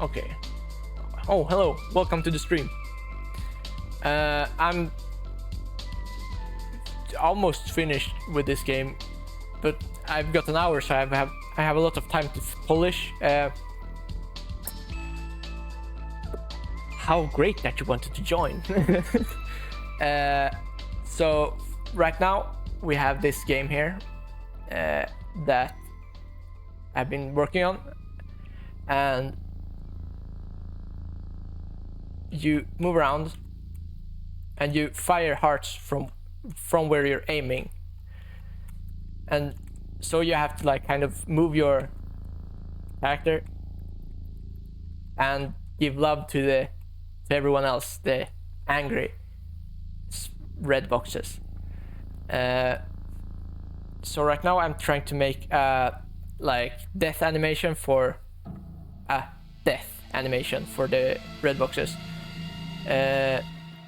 Speaker 1: okay. Oh, hello. Welcome to the stream. I'm almost finished with this game, but I've got an hour, so I have a lot of time to polish. How great that you wanted to join. So right now we have this game here that I've been working on, and you move around and you fire hearts from where you're aiming, and so you have to like kind of move your character and give love to everyone else, the angry red boxes. So right now I'm trying to make like death animation for the red boxes,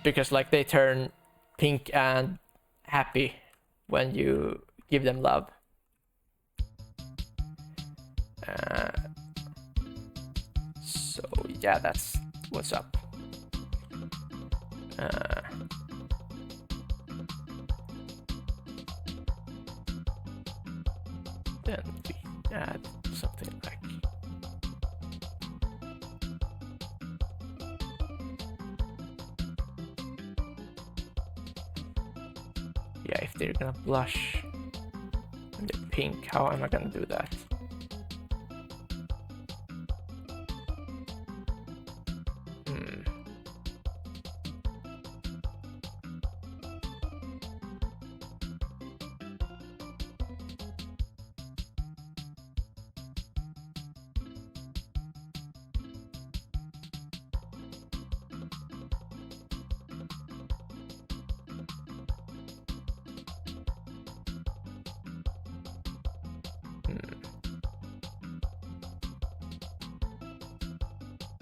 Speaker 1: because like they turn pink and happy when you give them love. So yeah, that's what's up. Then we add something like if they're gonna blush and they're pink, how am I gonna do that?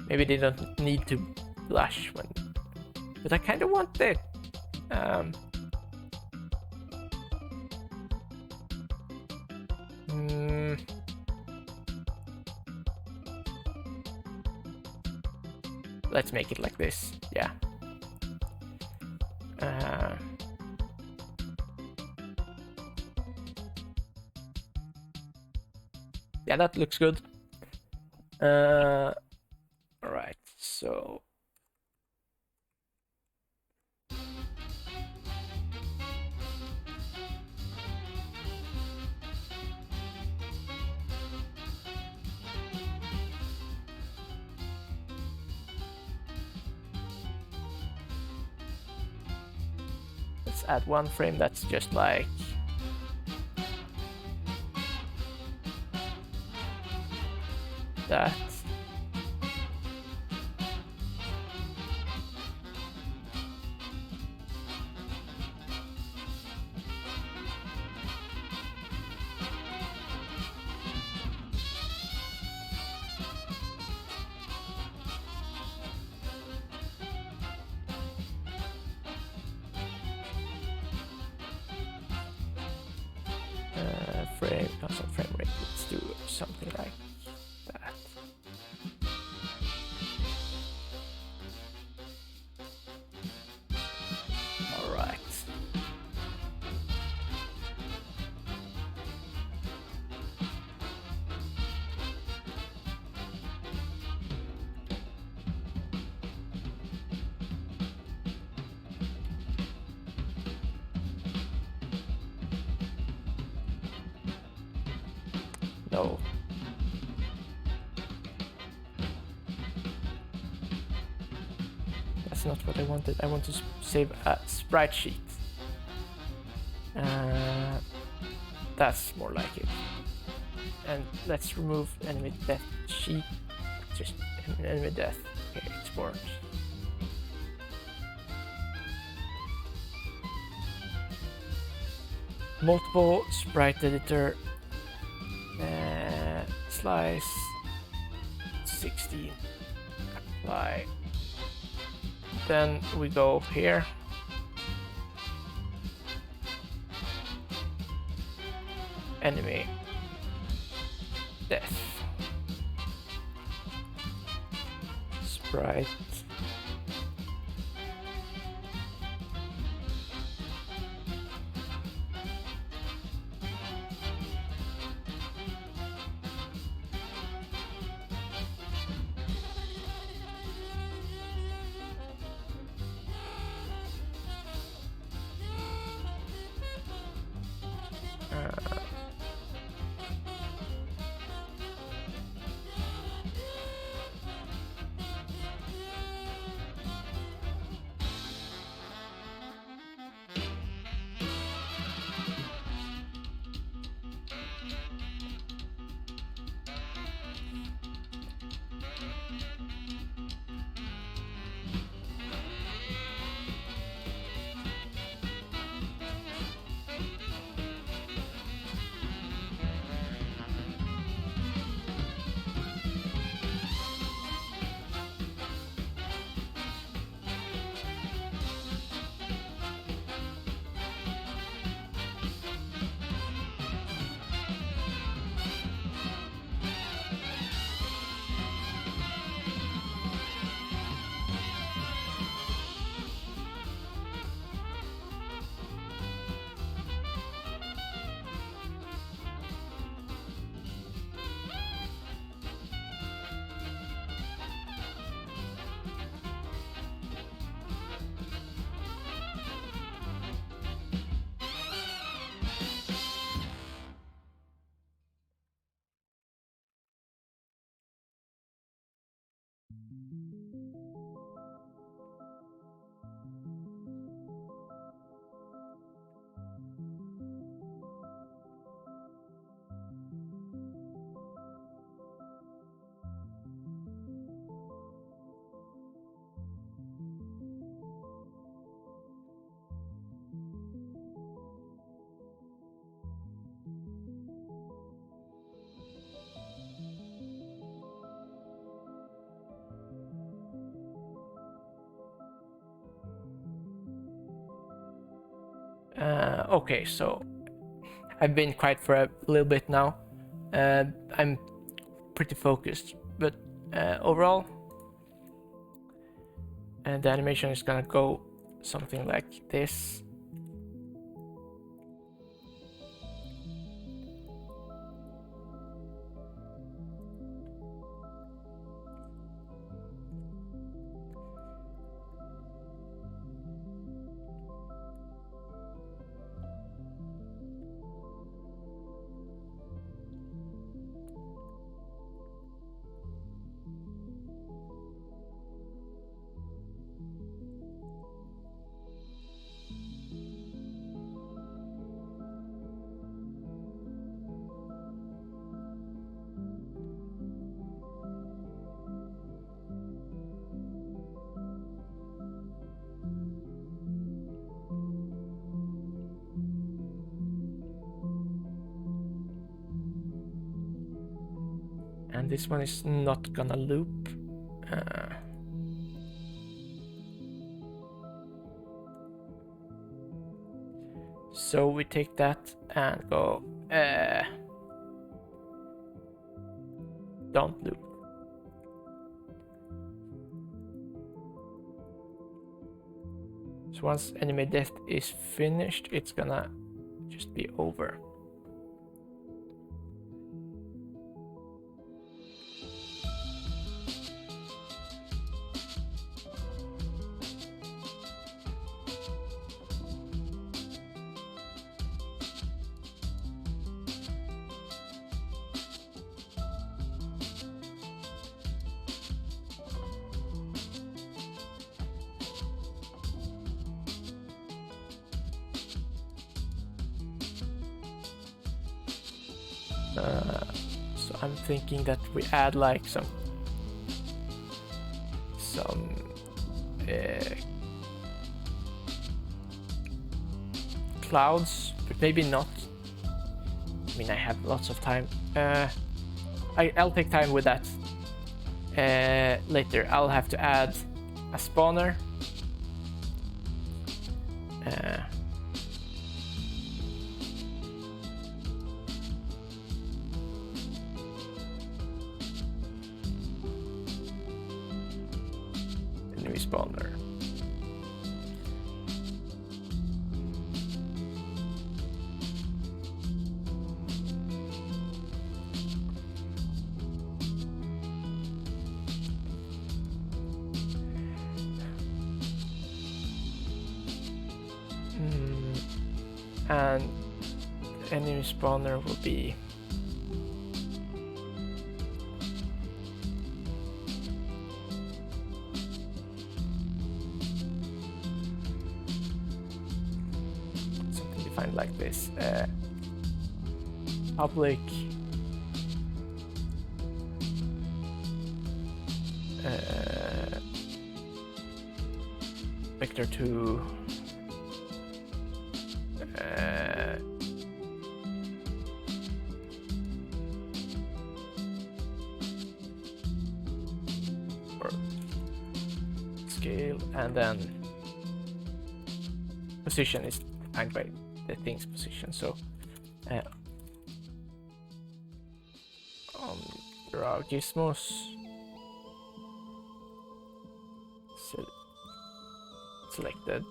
Speaker 1: Maybe they don't need to blush when, but I kind of want it. Let's make it like this. Yeah. Yeah, that looks good. All right, so let's add one frame that's just like that. Frame rate. Let's do something like that. All right. No. That's not what I wanted. I want to save a sprite sheet. That's more like it. And let's remove enemy death sheet. Just enemy death. Okay, export. Multiple sprite editor. Slice 16, apply. Then we go here. Enemy death. Sprite. Okay, so I've been quiet for a little bit now. I'm pretty focused, but overall, the animation is gonna go something like this. And this one is not gonna loop. So we take that and go don't loop. So once enemy death is finished, it's gonna just be over. So I'm thinking that we add like some clouds, but maybe not. I mean, I have lots of time. I'll take time with that. Later, I'll have to add a spawner. Enemy spawner. And enemy spawner will be something defined like this. Public vector to or scale, and then position is defined by the thing's position. So draw gizmos, selected.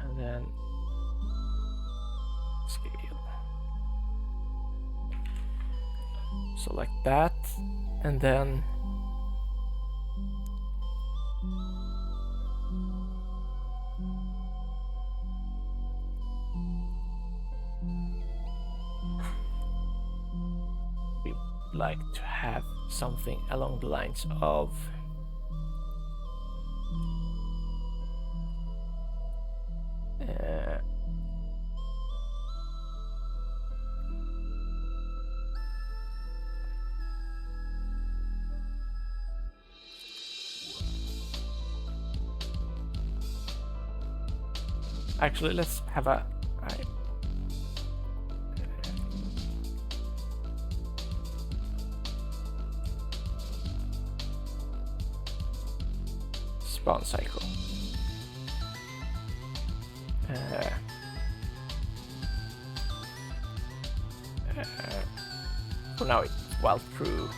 Speaker 1: And then scale. So like that, and then we would like to have something along the lines of actually, let's have a spawn cycle. For now, it's wild through.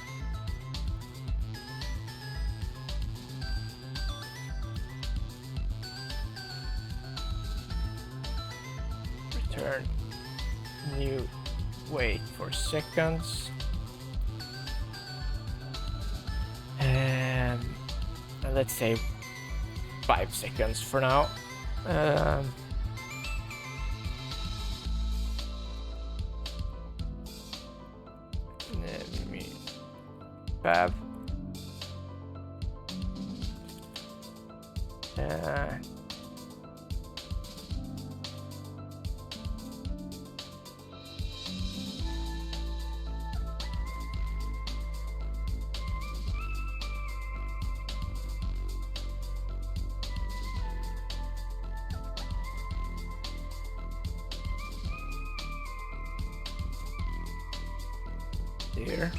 Speaker 1: Return new wait for seconds. And let's say 5 seconds for now. Let me path. There.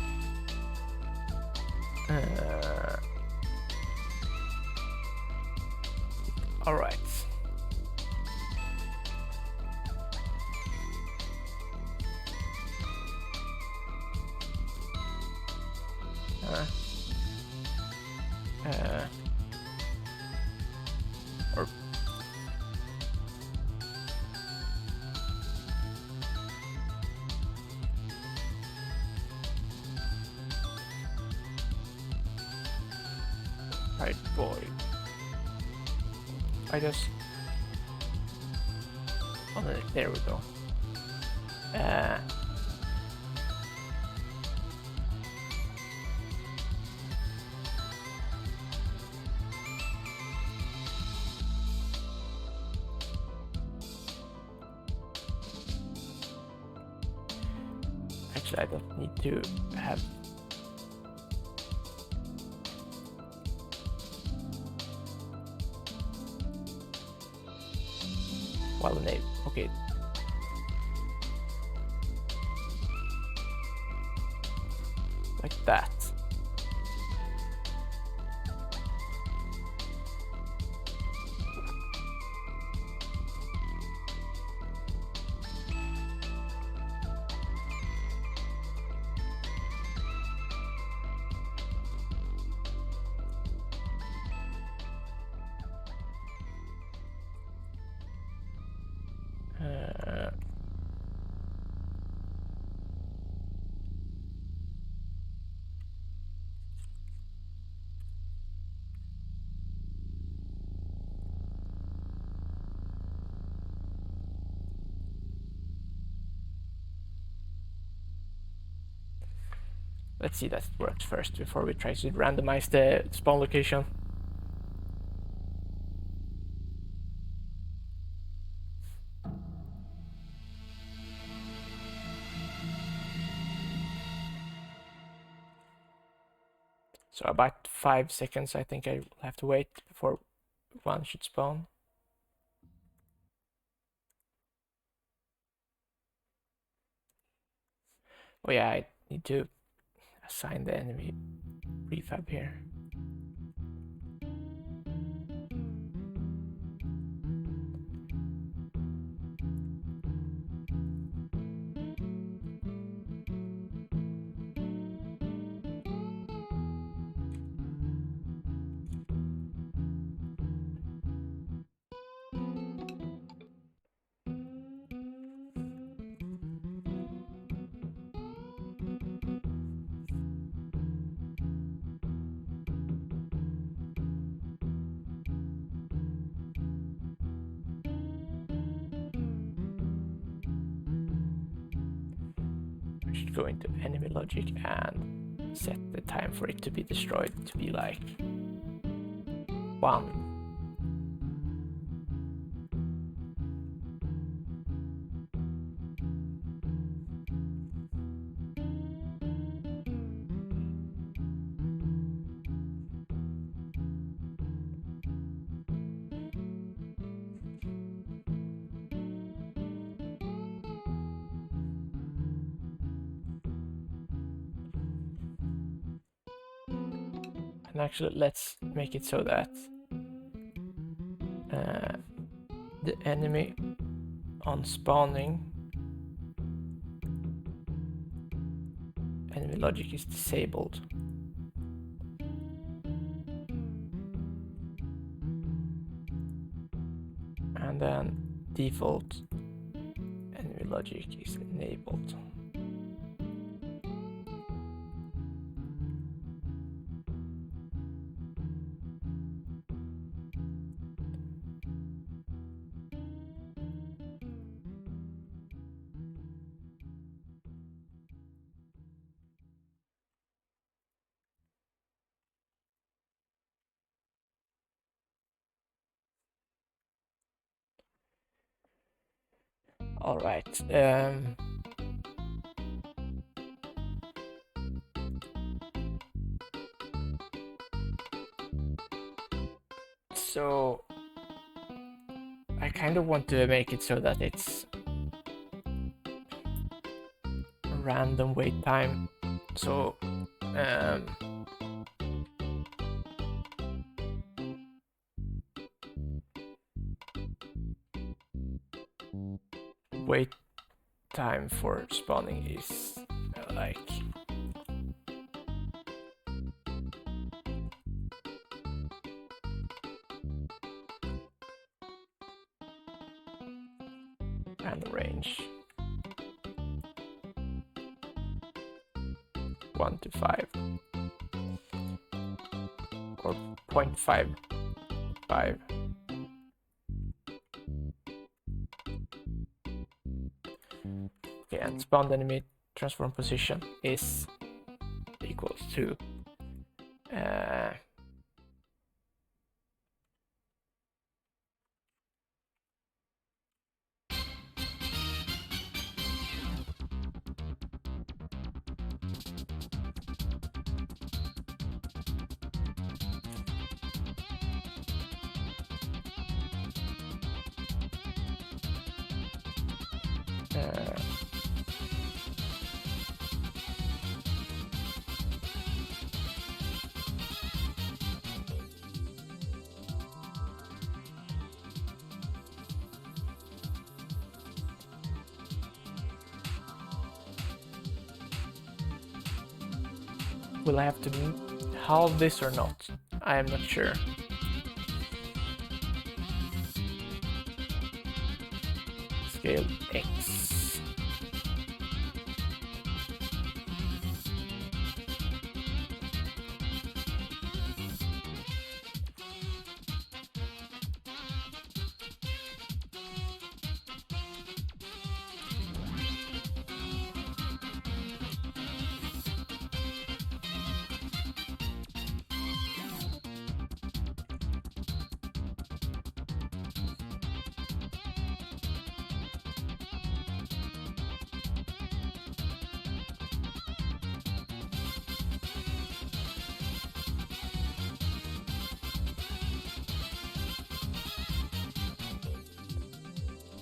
Speaker 1: All right. Or right, boy. I just. Oh, there we go. Actually, I don't need to have. While the name, okay. Like that. Let's see that it works first before we try to randomize the spawn location. So about 5 seconds, I think I will have to wait before one should spawn. Oh yeah, I need to assign the enemy prefab here. go into enemy logic and set the time for it to be destroyed to be like 1. And actually, let's make it so that the enemy on spawning, enemy logic is disabled. And then default enemy logic is enabled. All right. So I kind of want to make it so that it's random wait time. So wait time for spawning is like random range 1 to 5 or 0.55. Okay, and spawned enemy transform position is equals to will I have to halve this or not? I am not sure. Scale X.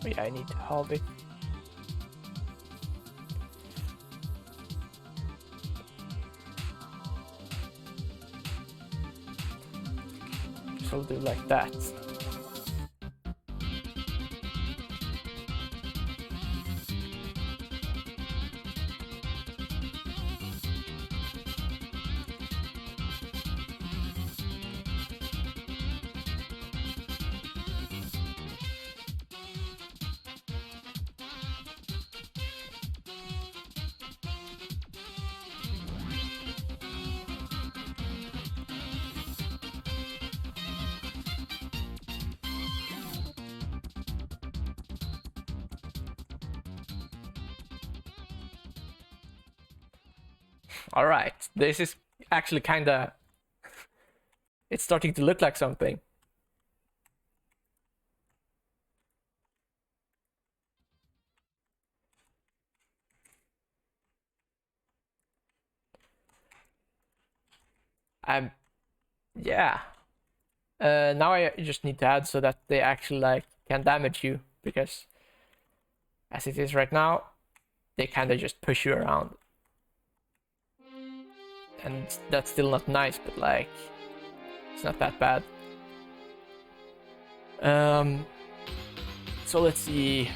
Speaker 1: Oh yeah, I need to halve it. So I'll do like that. All right, this is actually kind of... It's starting to look like something. Yeah. Now I just need to add so that they actually like can damage you, because as it is right now, they kind of just push you around. And that's still not nice, but like, it's not that bad. So let's see.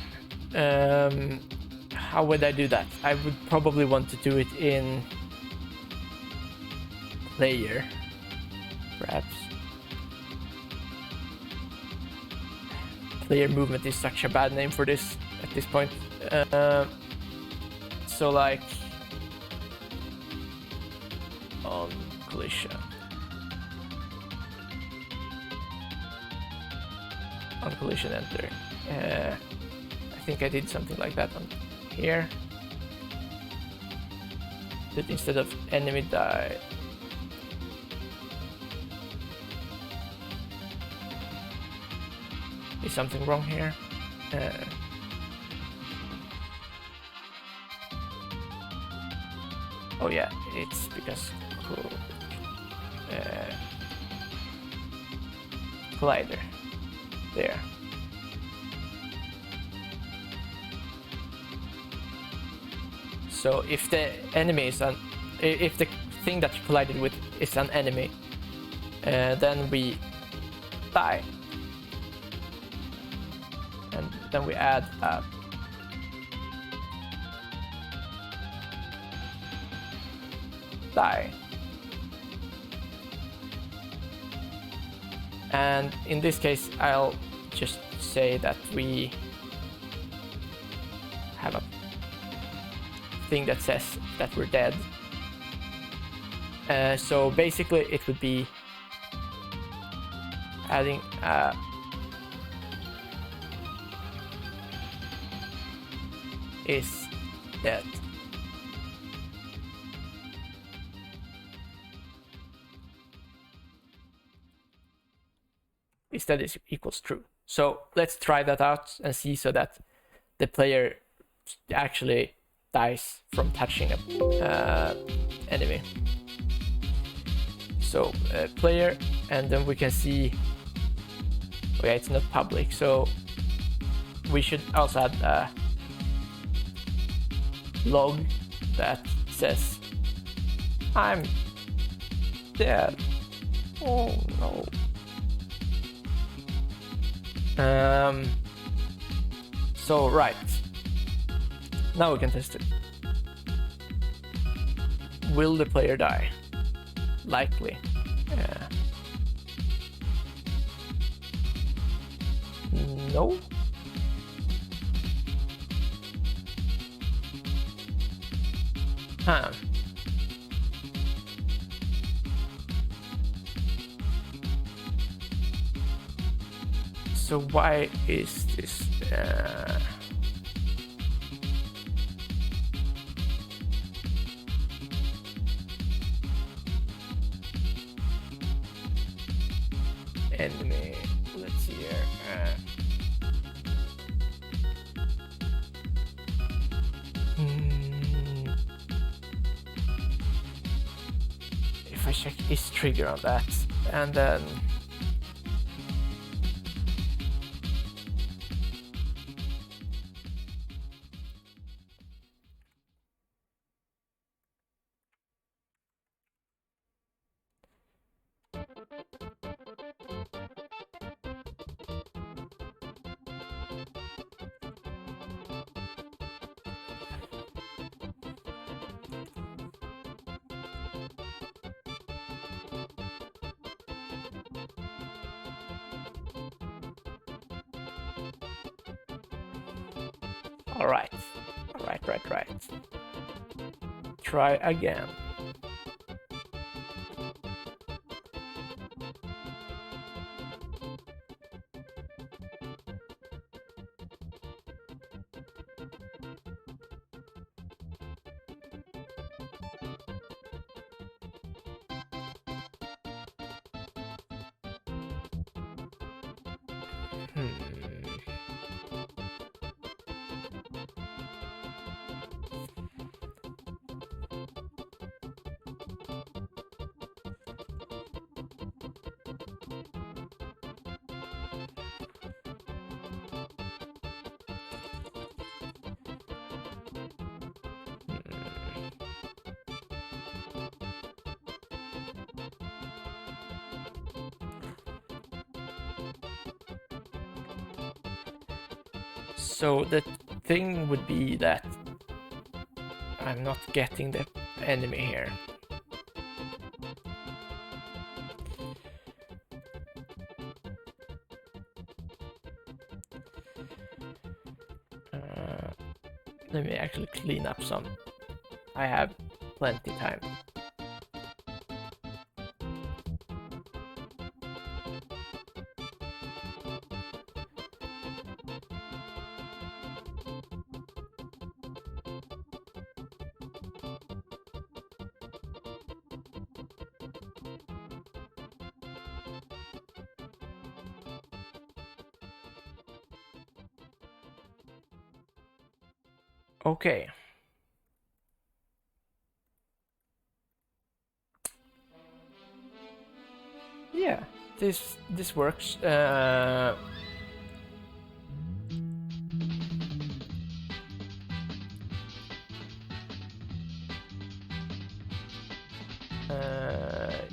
Speaker 1: How would I do that? I would probably want to do it in player, perhaps. Player movement is such a bad name for this at this point. So like on collision. On collision enter. I think I did something like that on here. But instead of enemy die. Is something wrong here? Oh yeah, it's because collider there. So if the enemy is if the thing that you collided with is an enemy, then we die, and then we add a die. And in this case, I'll just say that we have a thing that says that we're dead. So basically it would be adding is dead. Instead is equals true. So let's try that out and see, so that the player actually dies from touching a enemy. So player, and then we can see, okay, it's not public, so we should also add a log that says I'm dead. Oh no. So right, now we can test it. Will the player die? Likely. No. Huh. So why is this? Enemy. Let's see here. If I check this trigger on that, and then Alright. Right. Try again. So the thing would be that I'm not getting the enemy here. Let me actually clean up some. I have plenty time. Okay. Yeah, this works.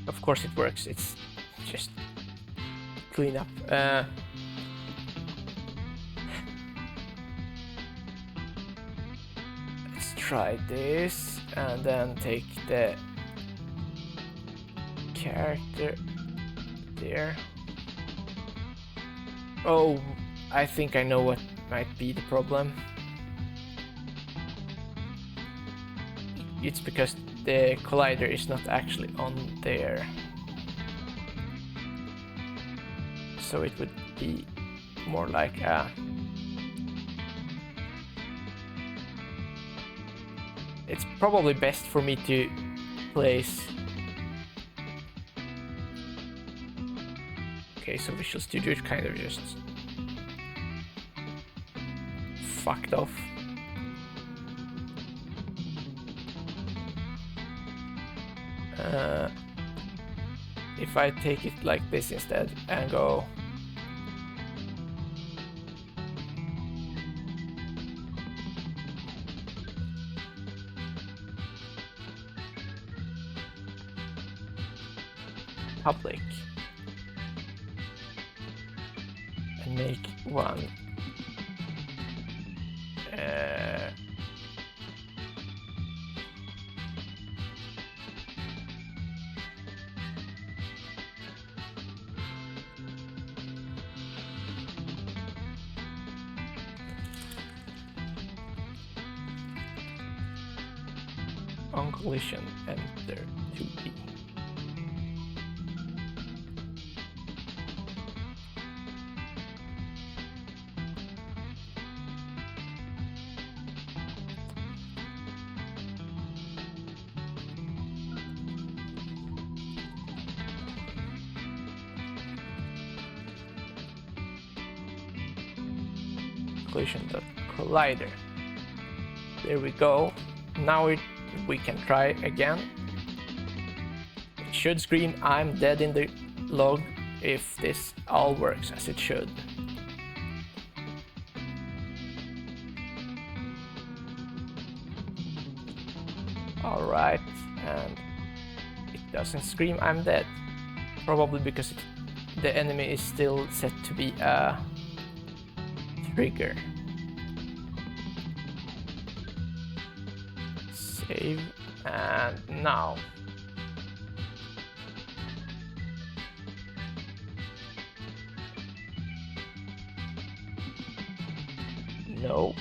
Speaker 1: Of course it works. It's just clean up. Let's try this and then take the character there. Oh, I think I know what might be the problem. It's because the collider is not actually on there. So it would be more like a... It's probably best for me to place... Okay, so Visual Studio is kind of just fucked off. If I take it like this instead and go public and make one on collision, enter 2D. Collision.collider. There we go. Now we can try again. It should scream I'm dead in the log if this all works as it should. Alright, and it doesn't scream I'm dead. Probably because the enemy is still set to be a trigger. Save, and now. No.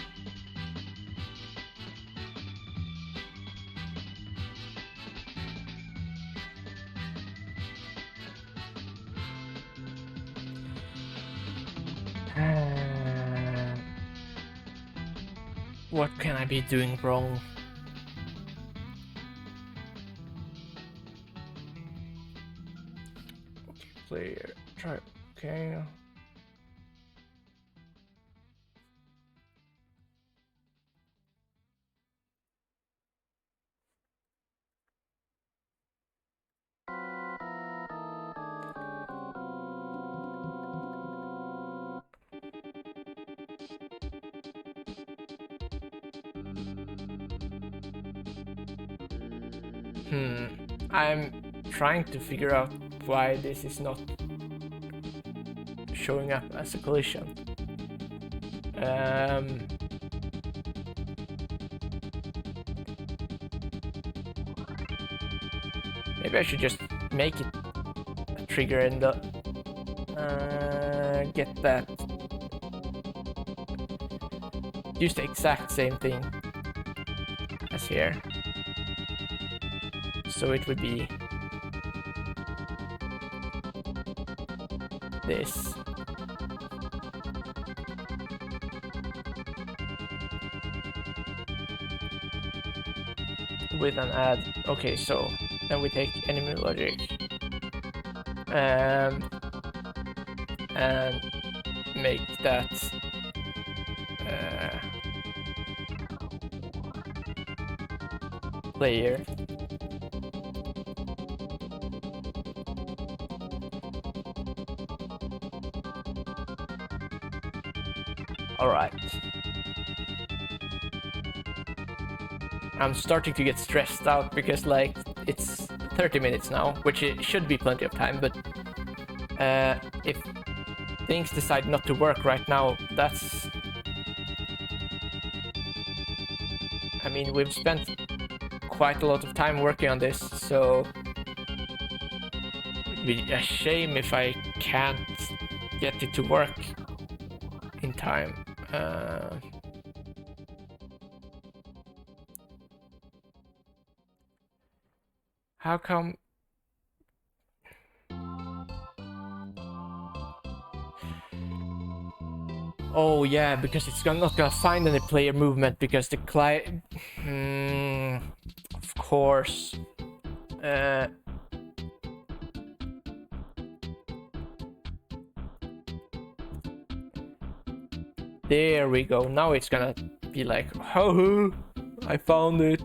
Speaker 1: What can I be doing wrong? Okay, player, try, okay. I'm trying to figure out why this is not showing up as a collision. Maybe I should just make it a trigger and get that. Use the exact same thing as here. So it would be this. With an add. Okay, so then we take enemy logic and make that player. All right. I'm starting to get stressed out because like it's 30 minutes now, which it should be plenty of time, but if things decide not to work right now, that's... I mean, we've spent quite a lot of time working on this, so it'd be a shame if I can't get it to work in time. How come? Oh yeah, because it's not gonna find any player movement because the client... of course. There we go. Now it's gonna be like, oh, I found it.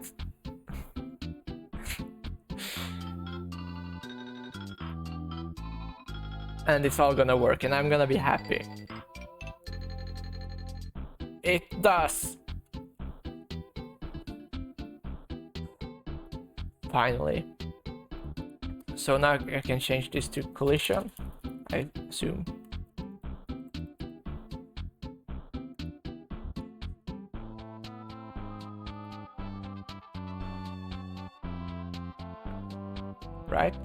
Speaker 1: And it's all gonna work and I'm gonna be happy. It does. Finally. So now I can change this to collision, I assume. Right?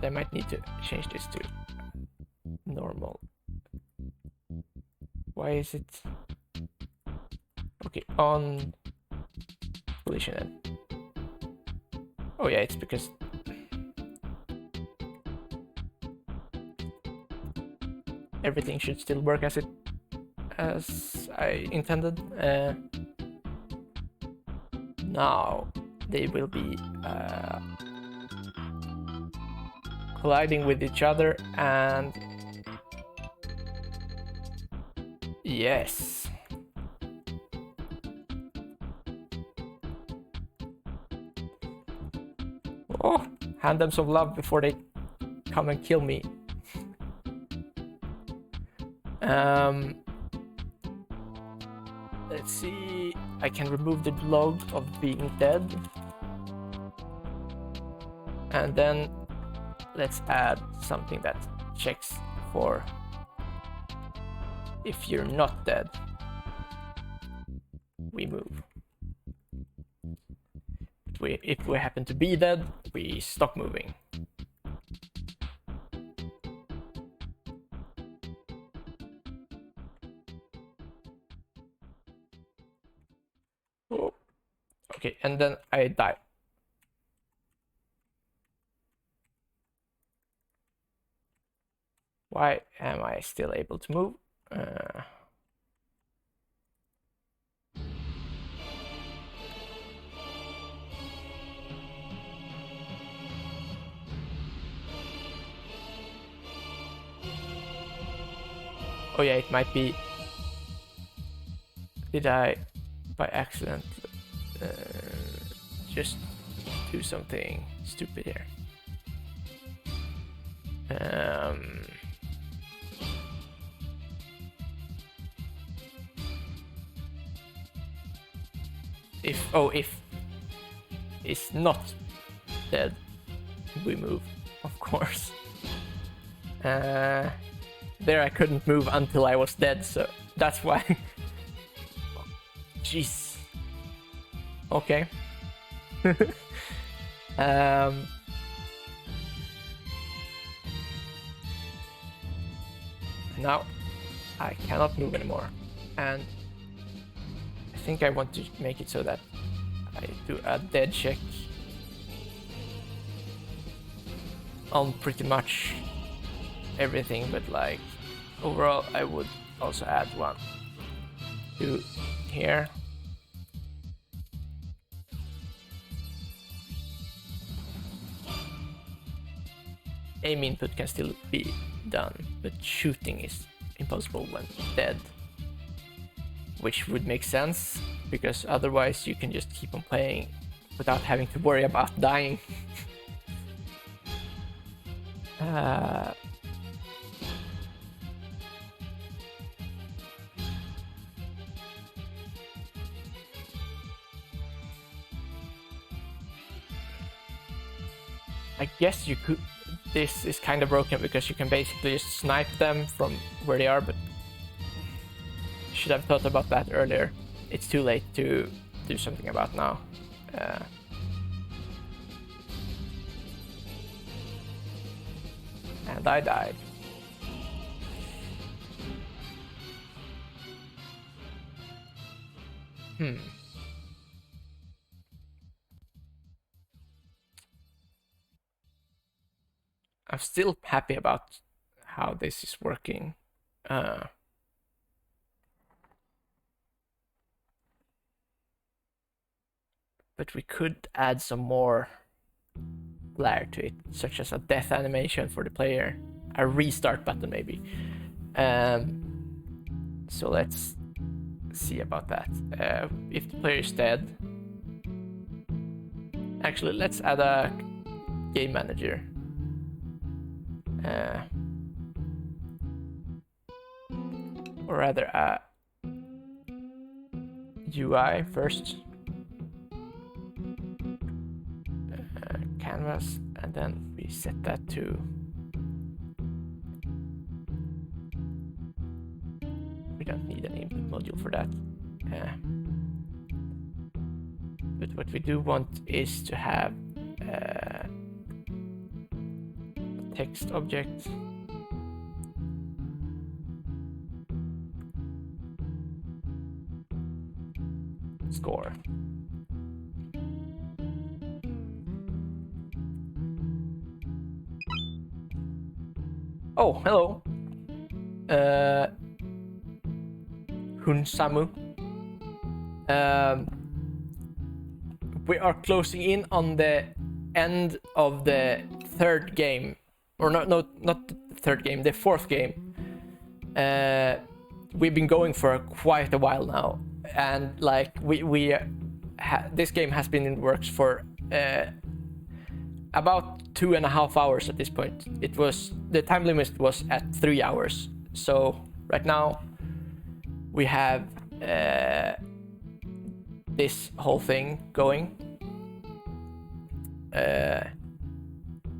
Speaker 1: I might need to change this to normal. Why is it? Okay, on collision then. Oh yeah, it's because everything should still work as I intended. Now they will be colliding with each other, and yes. Oh, hand them some love before they come and kill me. Let's see. I can remove the log of being dead. And then let's add something that checks for if you're not dead. We move. If we happen to be dead, we stop moving. Oh. Okay, and then I die. Why am I still able to move? Oh yeah, it might be... Did I, by accident, just do something stupid here? if it's not dead, we move, of course. There I couldn't move until I was dead, so that's why. Jeez. Okay. Now I cannot move anymore, and I think I want to make it so that I do a dead check on pretty much everything, but like overall I would also add one to here. Aim input can still be done, but shooting is impossible when dead. Which would make sense, because otherwise you can just keep on playing without having to worry about dying. I guess you could. This is kind of broken because you can basically just snipe them from where they are, but should have thought about that earlier. It's too late to do something about now. And I died. I'm still happy about how this is working. But we could add some more layer to it, such as a death animation for the player, a restart button maybe. So let's see about that. If the player is dead, actually let's add a game manager. Or rather a UI first. Canvas, and then we set that to we don't need an input module for that. But what we do want is to have a text object. Score. Oh, hello. Hunsamu. We are closing in on the end of the third game. Or not the third game, the fourth game. We've been going for quite a while now. And like this game has been in works for about 2.5 hours at this point. It was, the time limit was at 3 hours. So right now we have this whole thing going,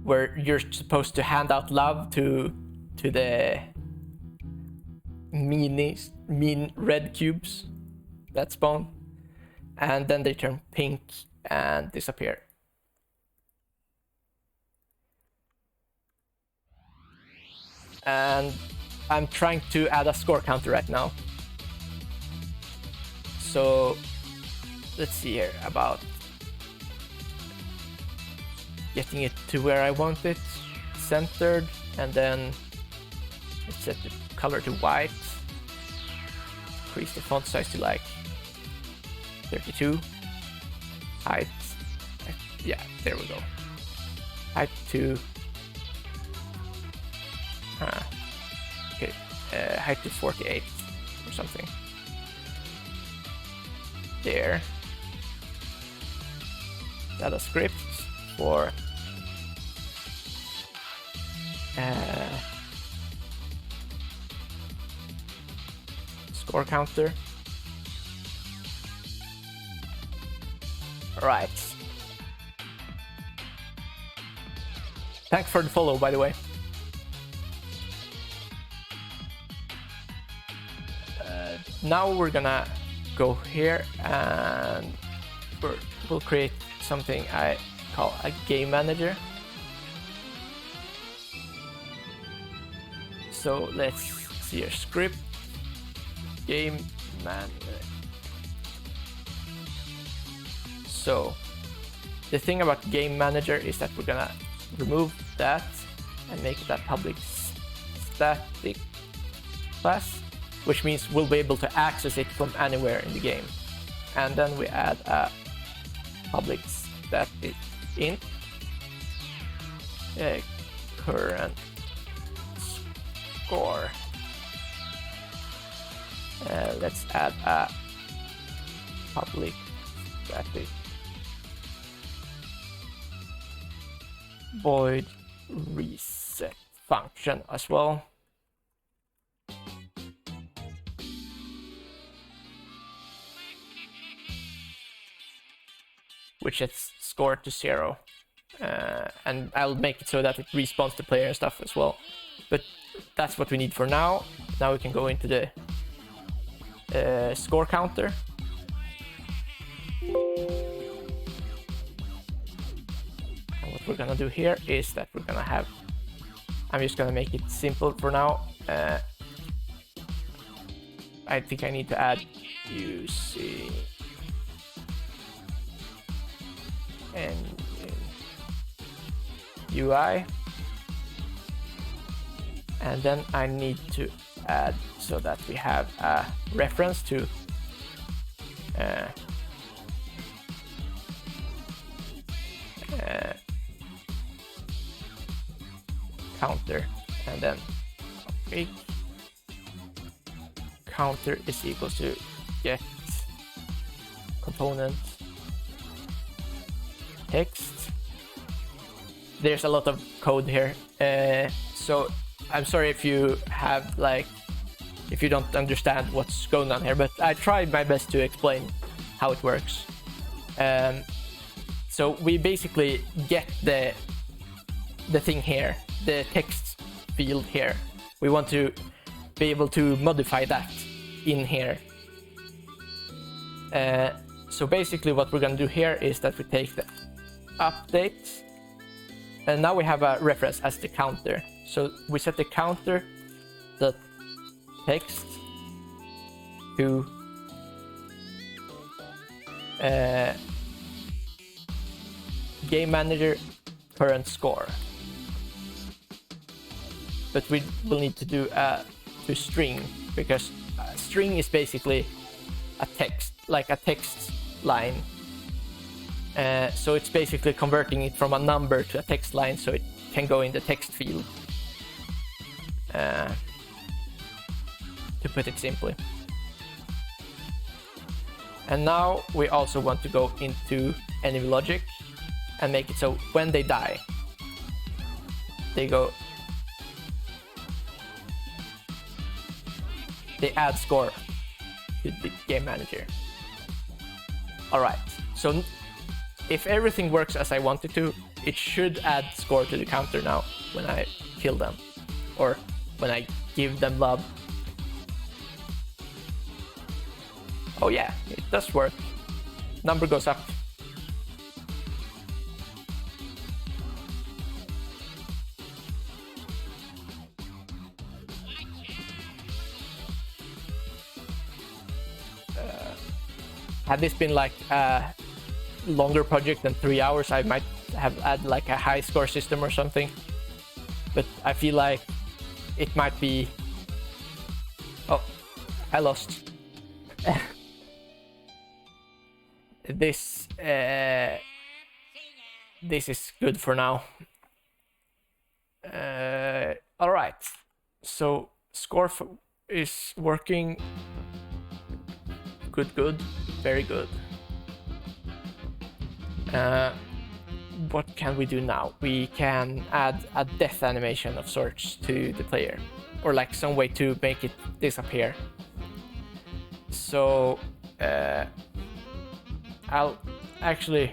Speaker 1: where you're supposed to hand out love to the mean red cubes that spawn, and then they turn pink and disappear. And I'm trying to add a score counter right now. So let's see here about getting it to where I want it, centered, and then let's set the color to white. Increase the font size to like 32. Height, yeah, there we go. Height to okay, height to 48 or something. There. Add a script for score counter. Right. Thanks for the follow, by the way. Now we're gonna go here and we'll create something I call a game manager. So let's see your script. Game manager. So the thing about game manager is that we're gonna remove that and make it a public static class, which means we'll be able to access it from anywhere in the game. And then we add a public static int current score. Let's add a public static void reset function as well. Which sets score to 0. And I'll make it so that it respawns the player and stuff as well. But that's what we need for now. Now we can go into the score counter. And what we're gonna do here is that we're gonna have, I'm just gonna make it simple for now. I think I need to add using and UI, and then I need to add so that we have a reference to counter, and then okay, counter is equal to get component text. There's a lot of code here, so I'm sorry if you have if you don't understand what's going on here, but I tried my best to explain how it works. So we basically get the thing here, the text field here. We want to be able to modify that in here. So basically what we're going to do here is that we take the update, and now we have a reference as the counter. So we set the counter the text to game manager current score, but we will need to do to string, because string is basically a text, like a text line. So it's basically converting it from a number to a text line, so it can go in the text field, to put it simply. And now we also want to go into enemy logic and make it so when they die, they add score to the game manager. Alright, so if everything works as I want it to, it should add score to the counter now when I kill them, or when I give them love. Oh yeah, it does work. Number goes up. Had this been like a longer project than 3 hours, I might have added like a high score system or something. But I feel like it might be... Oh, I lost. This is good for now. All right, so score is working. Good, very good. What can we do now? We can add a death animation of sorts to the player, or like some way to make it disappear. So I'll actually,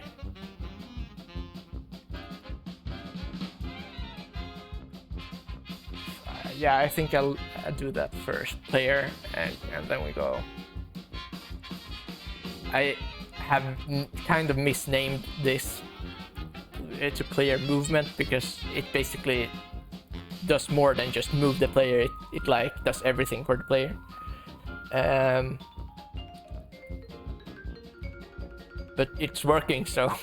Speaker 1: yeah, I think I'll do that first, player, and then we go. I have kind of misnamed this to player movement because it basically does more than just move the player. It like does everything for the player. But it's working, so.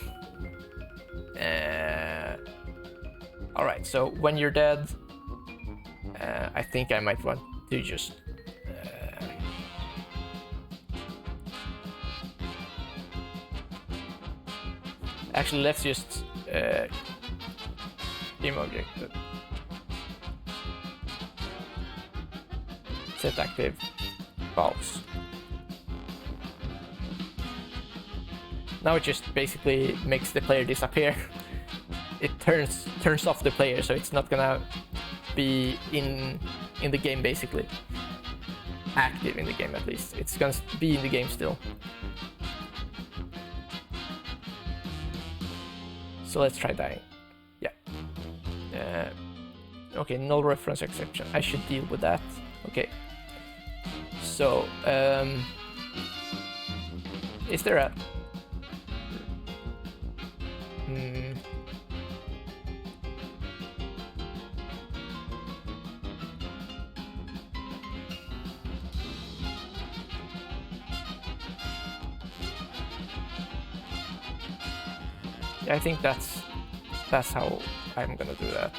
Speaker 1: All right, so when you're dead, I think I might want to just. Actually, let's just game object. Set active false. Now it just basically makes the player disappear. It turns off the player, so it's not gonna be in the game basically. Active in the game at least. It's gonna be in the game still. So let's try dying. Yeah. Okay, null reference exception. I should deal with that. Okay. So, is there a... Yeah, I think that's how I'm gonna do that.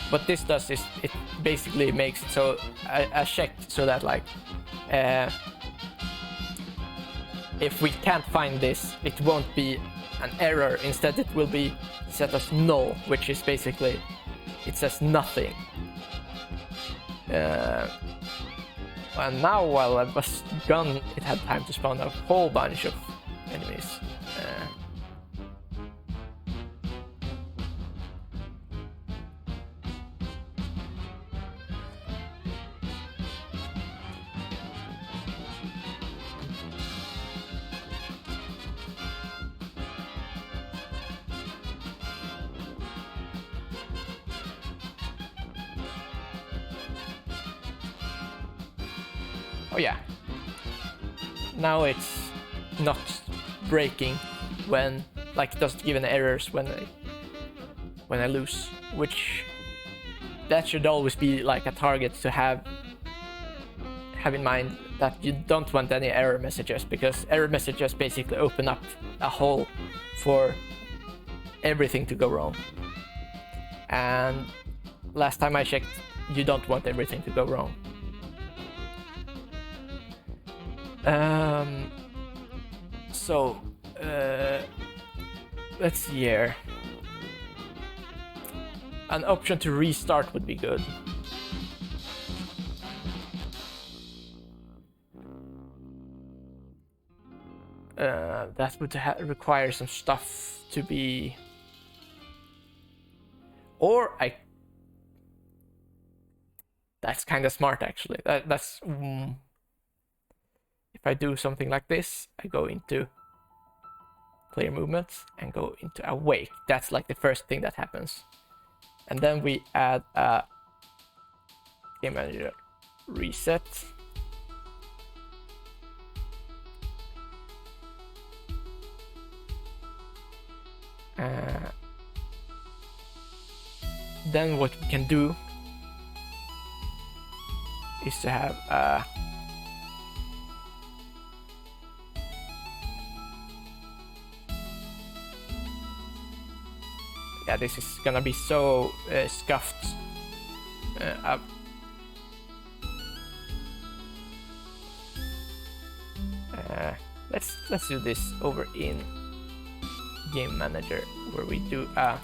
Speaker 1: What this does is it basically makes it so I checked so that like if we can't find this, it won't be an error. Instead, it will be set as null, which is basically it says nothing. And now, while I was gone, it had time to spawn a whole bunch of enemies. Oh yeah. Now it's not breaking when, like, it doesn't give any errors when I lose, which that should always be like a target to have in mind, that you don't want any error messages, because error messages basically open up a hole for everything to go wrong. And last time I checked, you don't want everything to go wrong. So let's see here. An option to restart would be good. That would require some stuff to be, or that's kind of smart actually. That's if I do something like this, I go into player movements and go into awake. That's like the first thing that happens. And then we add a game manager reset. Then what we can do is to have a yeah, this is gonna be so scuffed up. Let's do this over in game manager, where we do a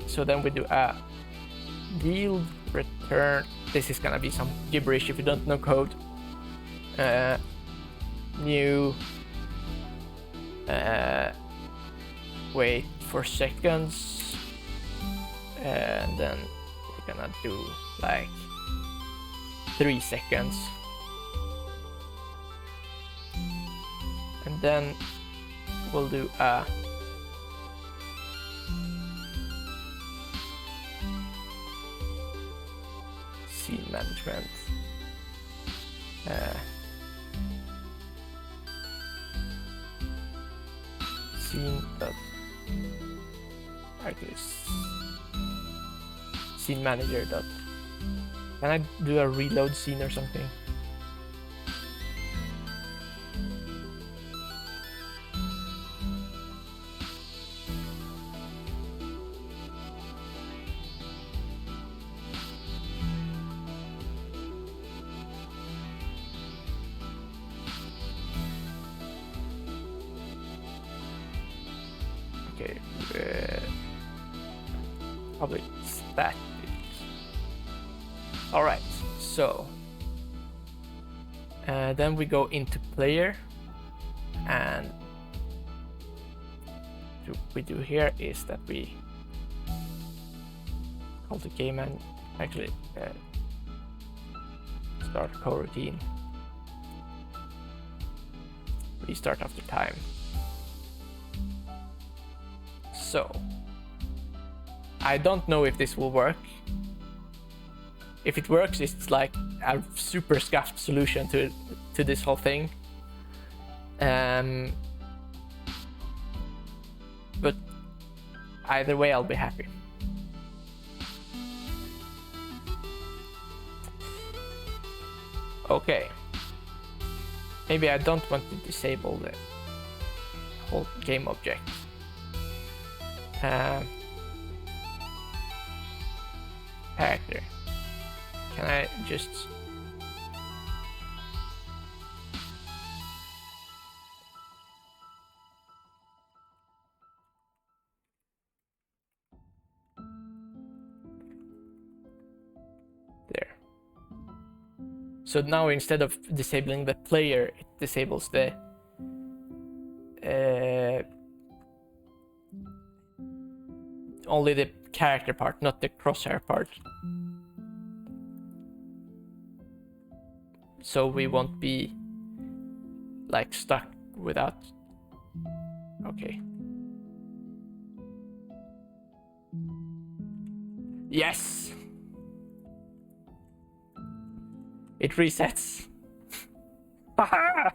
Speaker 1: so then we do a yield return. This is gonna be some gibberish if you don't know code. New. Wait for seconds, and then we're gonna do like 3 seconds, and then we'll do a scene management. Scene dot scene manager dot. Can I do a reload scene or something? Okay, probably static. All right, so then we go into player, and what we do here is that we call the game and actually start coroutine, restart after time. So I don't know if this will work. If it works, it's like a super scuffed solution to this whole thing. But either way, I'll be happy. Okay. Maybe I don't want to disable the whole game object. Character. Can I just there? So now instead of disabling the player, it disables the only the character part, not the crosshair part. So we won't be like stuck without. Okay. Yes! It resets. Haha!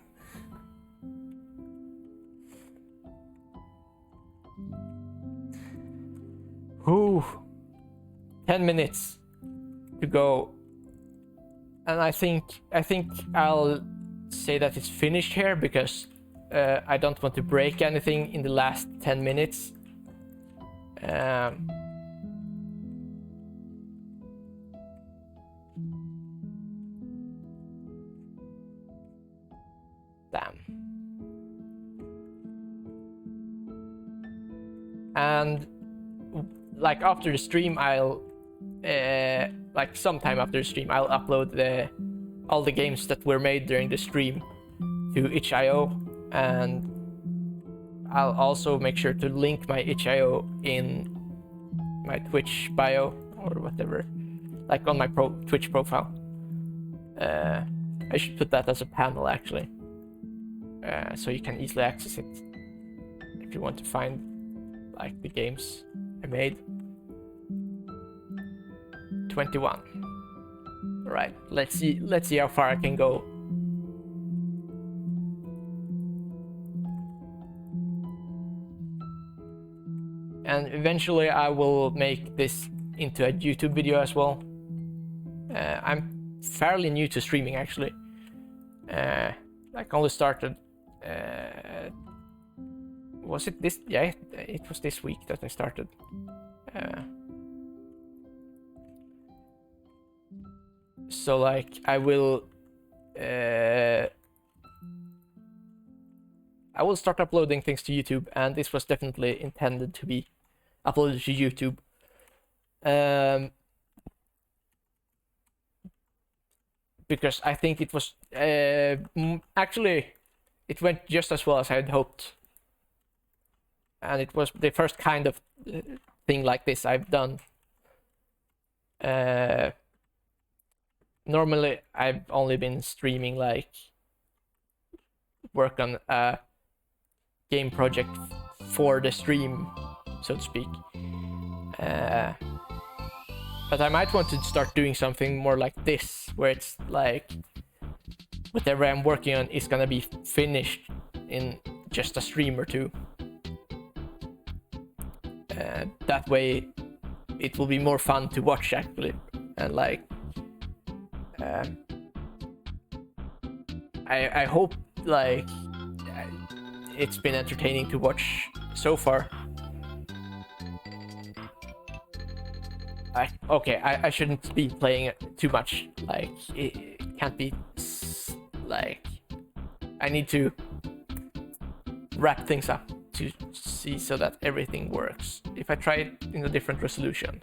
Speaker 1: Ooh. 10 minutes to go. And I think I'll say that it's finished here because I don't want to break anything in the last 10 minutes. Damn. And like after the stream, I'll like sometime after the stream, I'll upload all the games that were made during the stream to itch.io, and I'll also make sure to link my itch.io in my Twitch bio or whatever, like on my Twitch profile. I should put that as a panel actually, so you can easily access it if you want to find like the games I made. 21. All right, let's see how far I can go. And eventually I will make this into a YouTube video as well. I'm fairly new to streaming actually. Like only started, was it this? Yeah, it was this week that I started. So like I will start uploading things to YouTube, and this was definitely intended to be uploaded to YouTube. because I think it was actually it went just as well as I had hoped, and it was the first kind of thing like this I've done. Normally I've only been streaming like work on a game project for the stream, so to speak. But I might want to start doing something more like this, where it's like whatever I'm working on is gonna be finished in just a stream or two. That way it will be more fun to watch actually, and like I hope like it's been entertaining to watch so far. I shouldn't be playing it too much. Like it can't be like I need to wrap things up to see so that everything works. If I try it in a different resolution,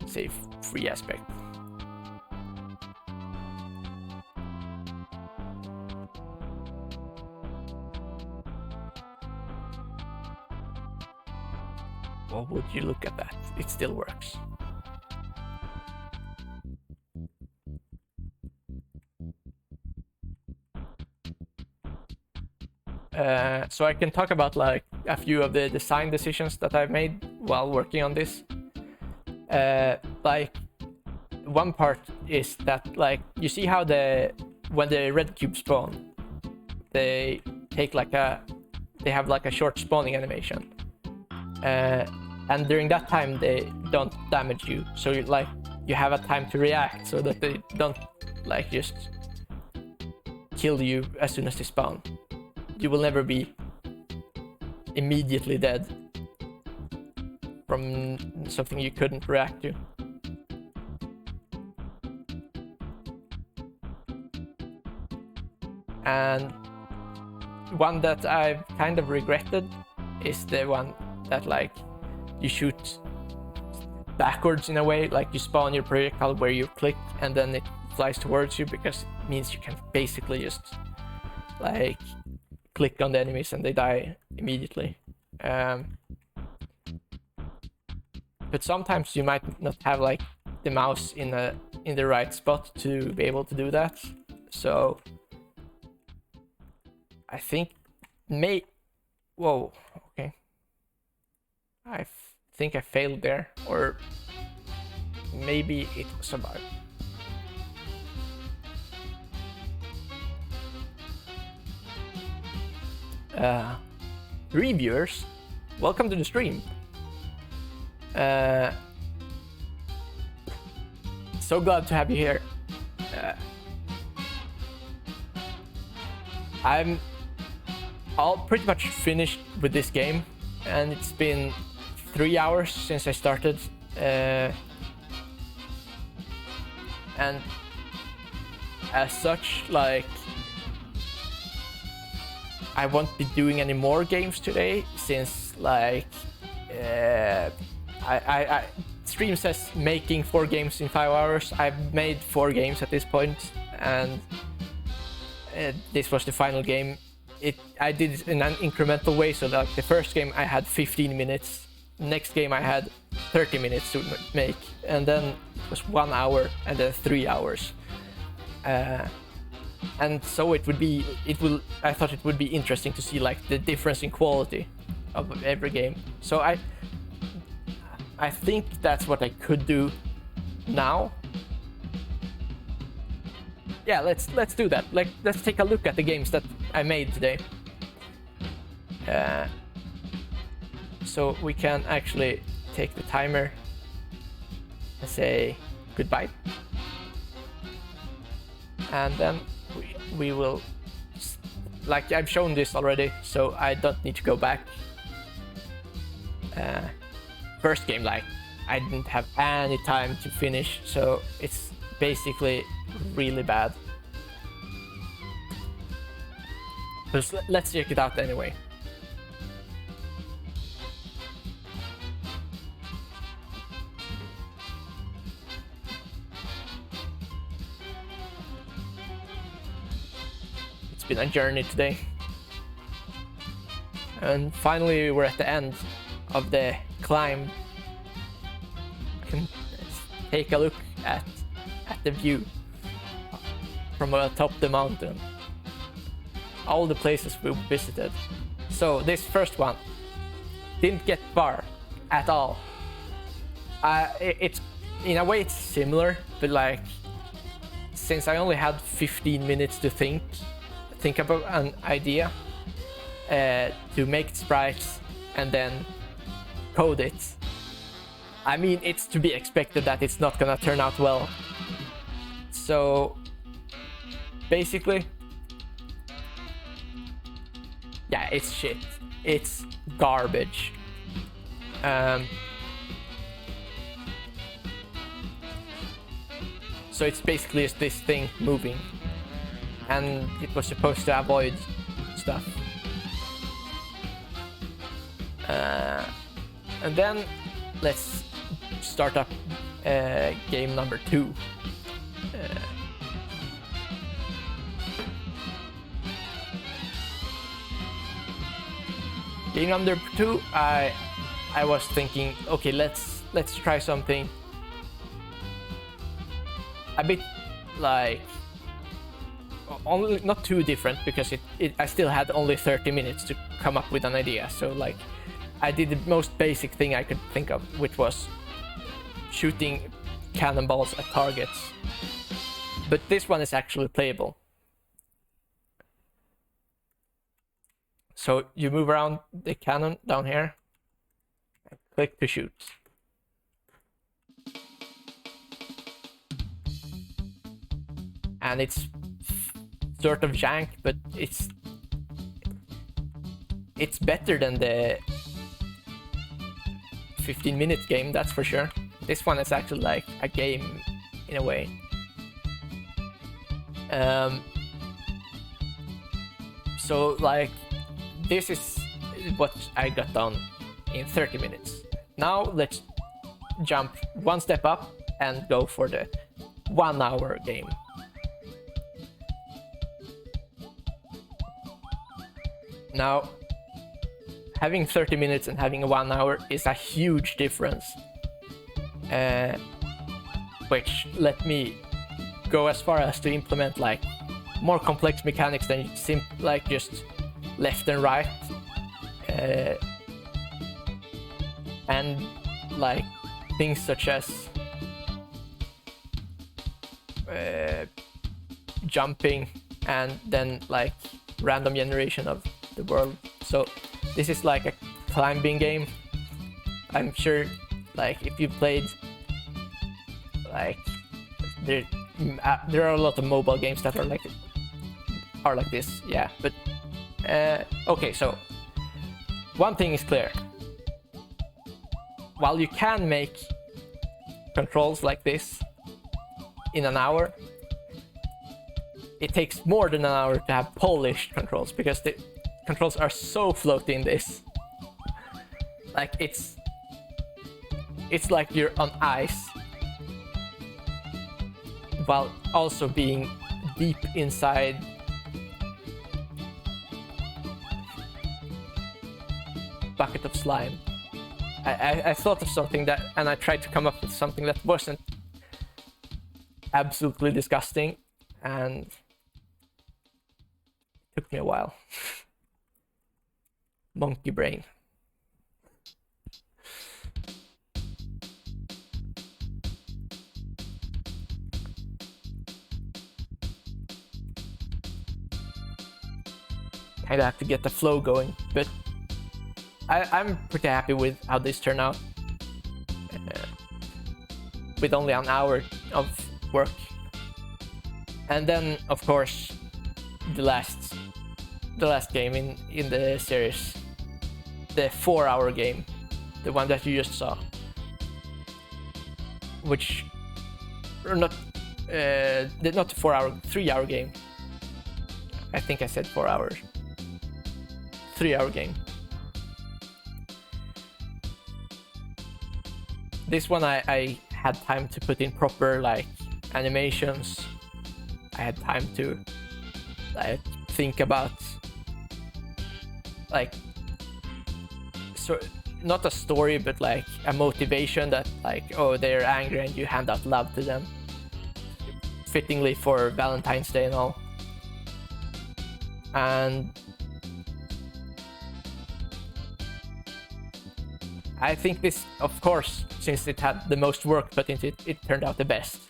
Speaker 1: say free aspect. Well, would you look at that? It still works. So I can talk about like a few of the design decisions that I've made while working on this. Like one part is that like you see how when the red cubes spawn, they have like a short spawning animation. And during that time they don't damage you, so you have a time to react so that they don't like just kill you as soon as they spawn. You will never be immediately dead from something you couldn't react to. And one that I've kind of regretted is the one that like you shoot backwards in a way, like you spawn your projectile where you click and then it flies towards you, because it means you can basically just like click on the enemies and they die immediately. But sometimes you might not have like the mouse in the right spot to be able to do that. So I think whoa, okay. I think I failed there, or maybe it was a bug. Reviewers, welcome to the stream. So glad to have you here. I'm all pretty much finished with this game, and it's been 3 hours since I started, and as such, like, I won't be doing any more games today, since like I stream says making 4 games in 5 hours. I've made 4 games at this point, and this was the final game. I did it in an incremental way, so like the first game I had 15 minutes, next game I had 30 minutes to make, and then it was 1 hour, and then 3 hours. And so I thought it would be interesting to see like the difference in quality of every game. So I think that's what I could do now. Yeah, let's do that. Like, let's take a look at the games that I made today. So we can actually take the timer and say goodbye. And then we will, like, I've shown this already, so I don't need to go back. First game, like, I didn't have any time to finish, so it's basically really bad. But let's check it out anyway. It's been a journey today. And finally we're at the end of the climb. You can take a look at the view from atop the mountain. All the places we visited. So this first one didn't get far at all. It's in a way it's similar, but like since I only had 15 minutes to think about an idea, to make sprites and then code it. I mean, it's to be expected that it's not gonna turn out well. So basically, yeah, it's shit. It's garbage. So it's basically just this thing moving, and it was supposed to avoid stuff. And then let's start up game number 2. Game number 2, I was thinking, okay, let's try something a bit like only not too different, because I still had only 30 minutes to come up with an idea. So like I did the most basic thing I could think of, which was shooting cannonballs at targets. But this one is actually playable. So you move around the cannon down here and click to shoot. And it's sort of jank, but it's better than the 15-minute game, that's for sure. This one is actually like a game in a way. So like this is what I got done in 30 minutes. Now let's jump one step up and go for the 1-hour game. Now, having 30 minutes and having 1 hour is a huge difference, which let me go as far as to implement like more complex mechanics than like just left and right, and like things such as jumping and then like random generation of the world. So this is like a climbing game. I'm sure like if you played like there are a lot of mobile games that are like this, yeah. But okay, so one thing is clear. While you can make controls like this in an hour, it takes more than an hour to have polished controls, because the controls are so floaty in this. Like it's like you're on ice while also being deep inside bucket of slime. I thought of something that, and I tried to come up with something that wasn't absolutely disgusting, and it took me a while. Monkey brain. Kinda have to get the flow going, but I'm pretty happy with how this turned out. With only an hour of work. And then, of course, the last game in the series, the 4-hour game, the one that you just saw, which not the 4-hour, 3-hour game. I think I said 4 hours. 3-hour game. This one I had time to put in proper like animations. I had time to think about like not a story, but like a motivation that like, oh, they're angry and you hand out love to them, fittingly for Valentine's Day and all. And I think this, of course, since it had the most work put into it, it turned out the best.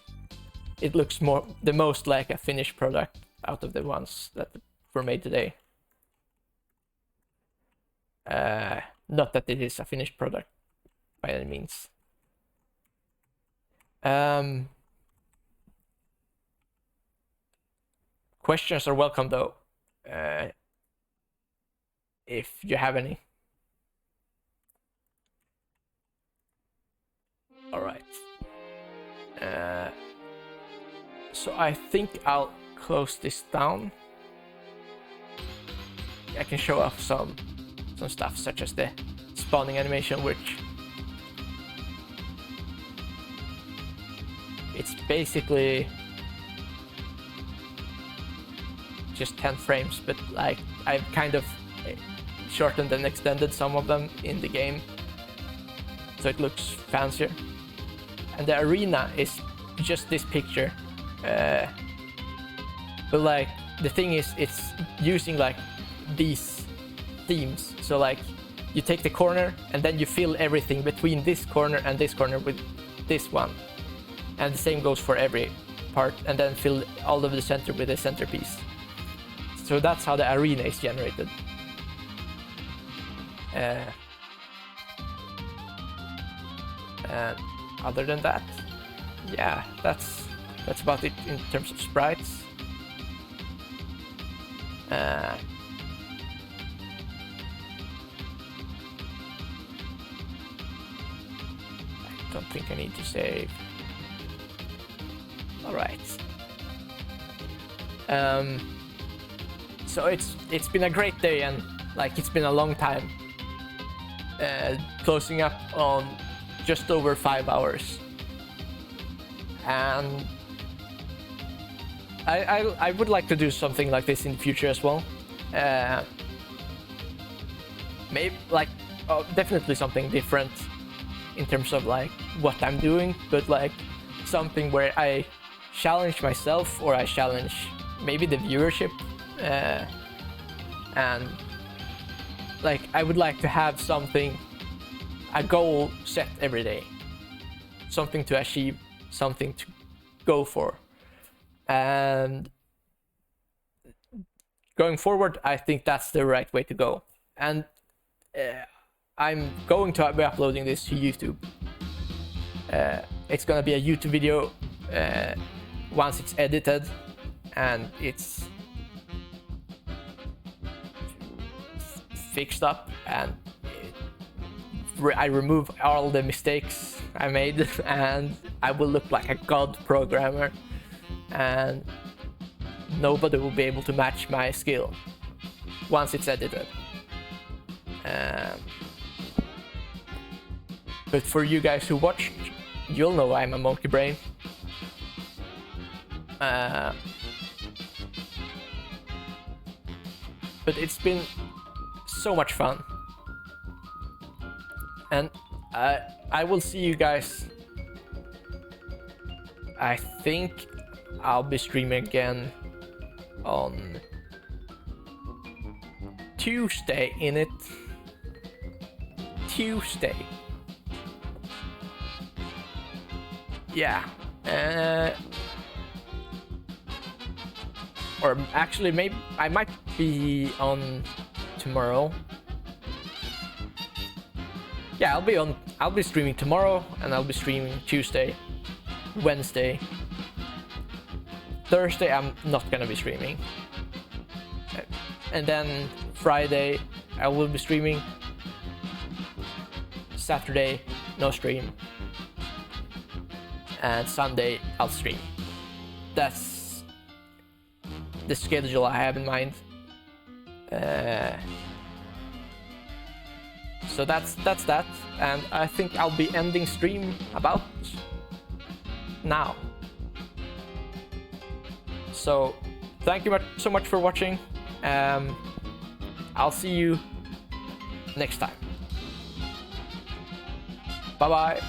Speaker 1: It looks the most like a finished product out of the ones that were made today. Not that it is a finished product by any means. Questions are welcome though, if you have any. All right. So I think I'll close this down. I can show off some stuff such as the spawning animation, which it's basically just 10 frames, but like I've kind of shortened and extended some of them in the game, so it looks fancier. And the arena is just this picture, but like the thing is, it's using like these themes. So like you take the corner and then you fill everything between this corner and this corner with this one, and the same goes for every part, and then fill all over the center with a centerpiece. So that's how the arena is generated. And other than that, yeah, that's about it in terms of sprites. I don't think I need to save. All right. So it's been a great day, and like it's been a long time. Closing up on just over 5 hours, and I would like to do something like this in the future as well. Maybe like definitely something different in terms of like what I'm doing, but like something where I challenge myself, or I challenge maybe the viewership, and like I would like to have something, a goal set every day, something to achieve, something to go for. And going forward, I think that's the right way to go. And I'm going to be uploading this to YouTube. It's gonna be a YouTube video once it's edited and it's fixed up, and I remove all the mistakes I made, and I will look like a god programmer, and nobody will be able to match my skill once it's edited. But for you guys who watched, you'll know I'm a monkey brain. But it's been so much fun, and I will see you guys. I think I'll be streaming again on Tuesday. Tuesday. Yeah. Or actually, maybe I might be on tomorrow. Yeah, I'll be streaming tomorrow, and I'll be streaming Tuesday, Wednesday. Thursday I'm not gonna be streaming. And then Friday I will be streaming. Saturday no stream. And Sunday I'll stream. That's the schedule I have in mind. So that's that, and I think I'll be ending stream about now. So thank you so much for watching. I'll see you next time. Bye bye.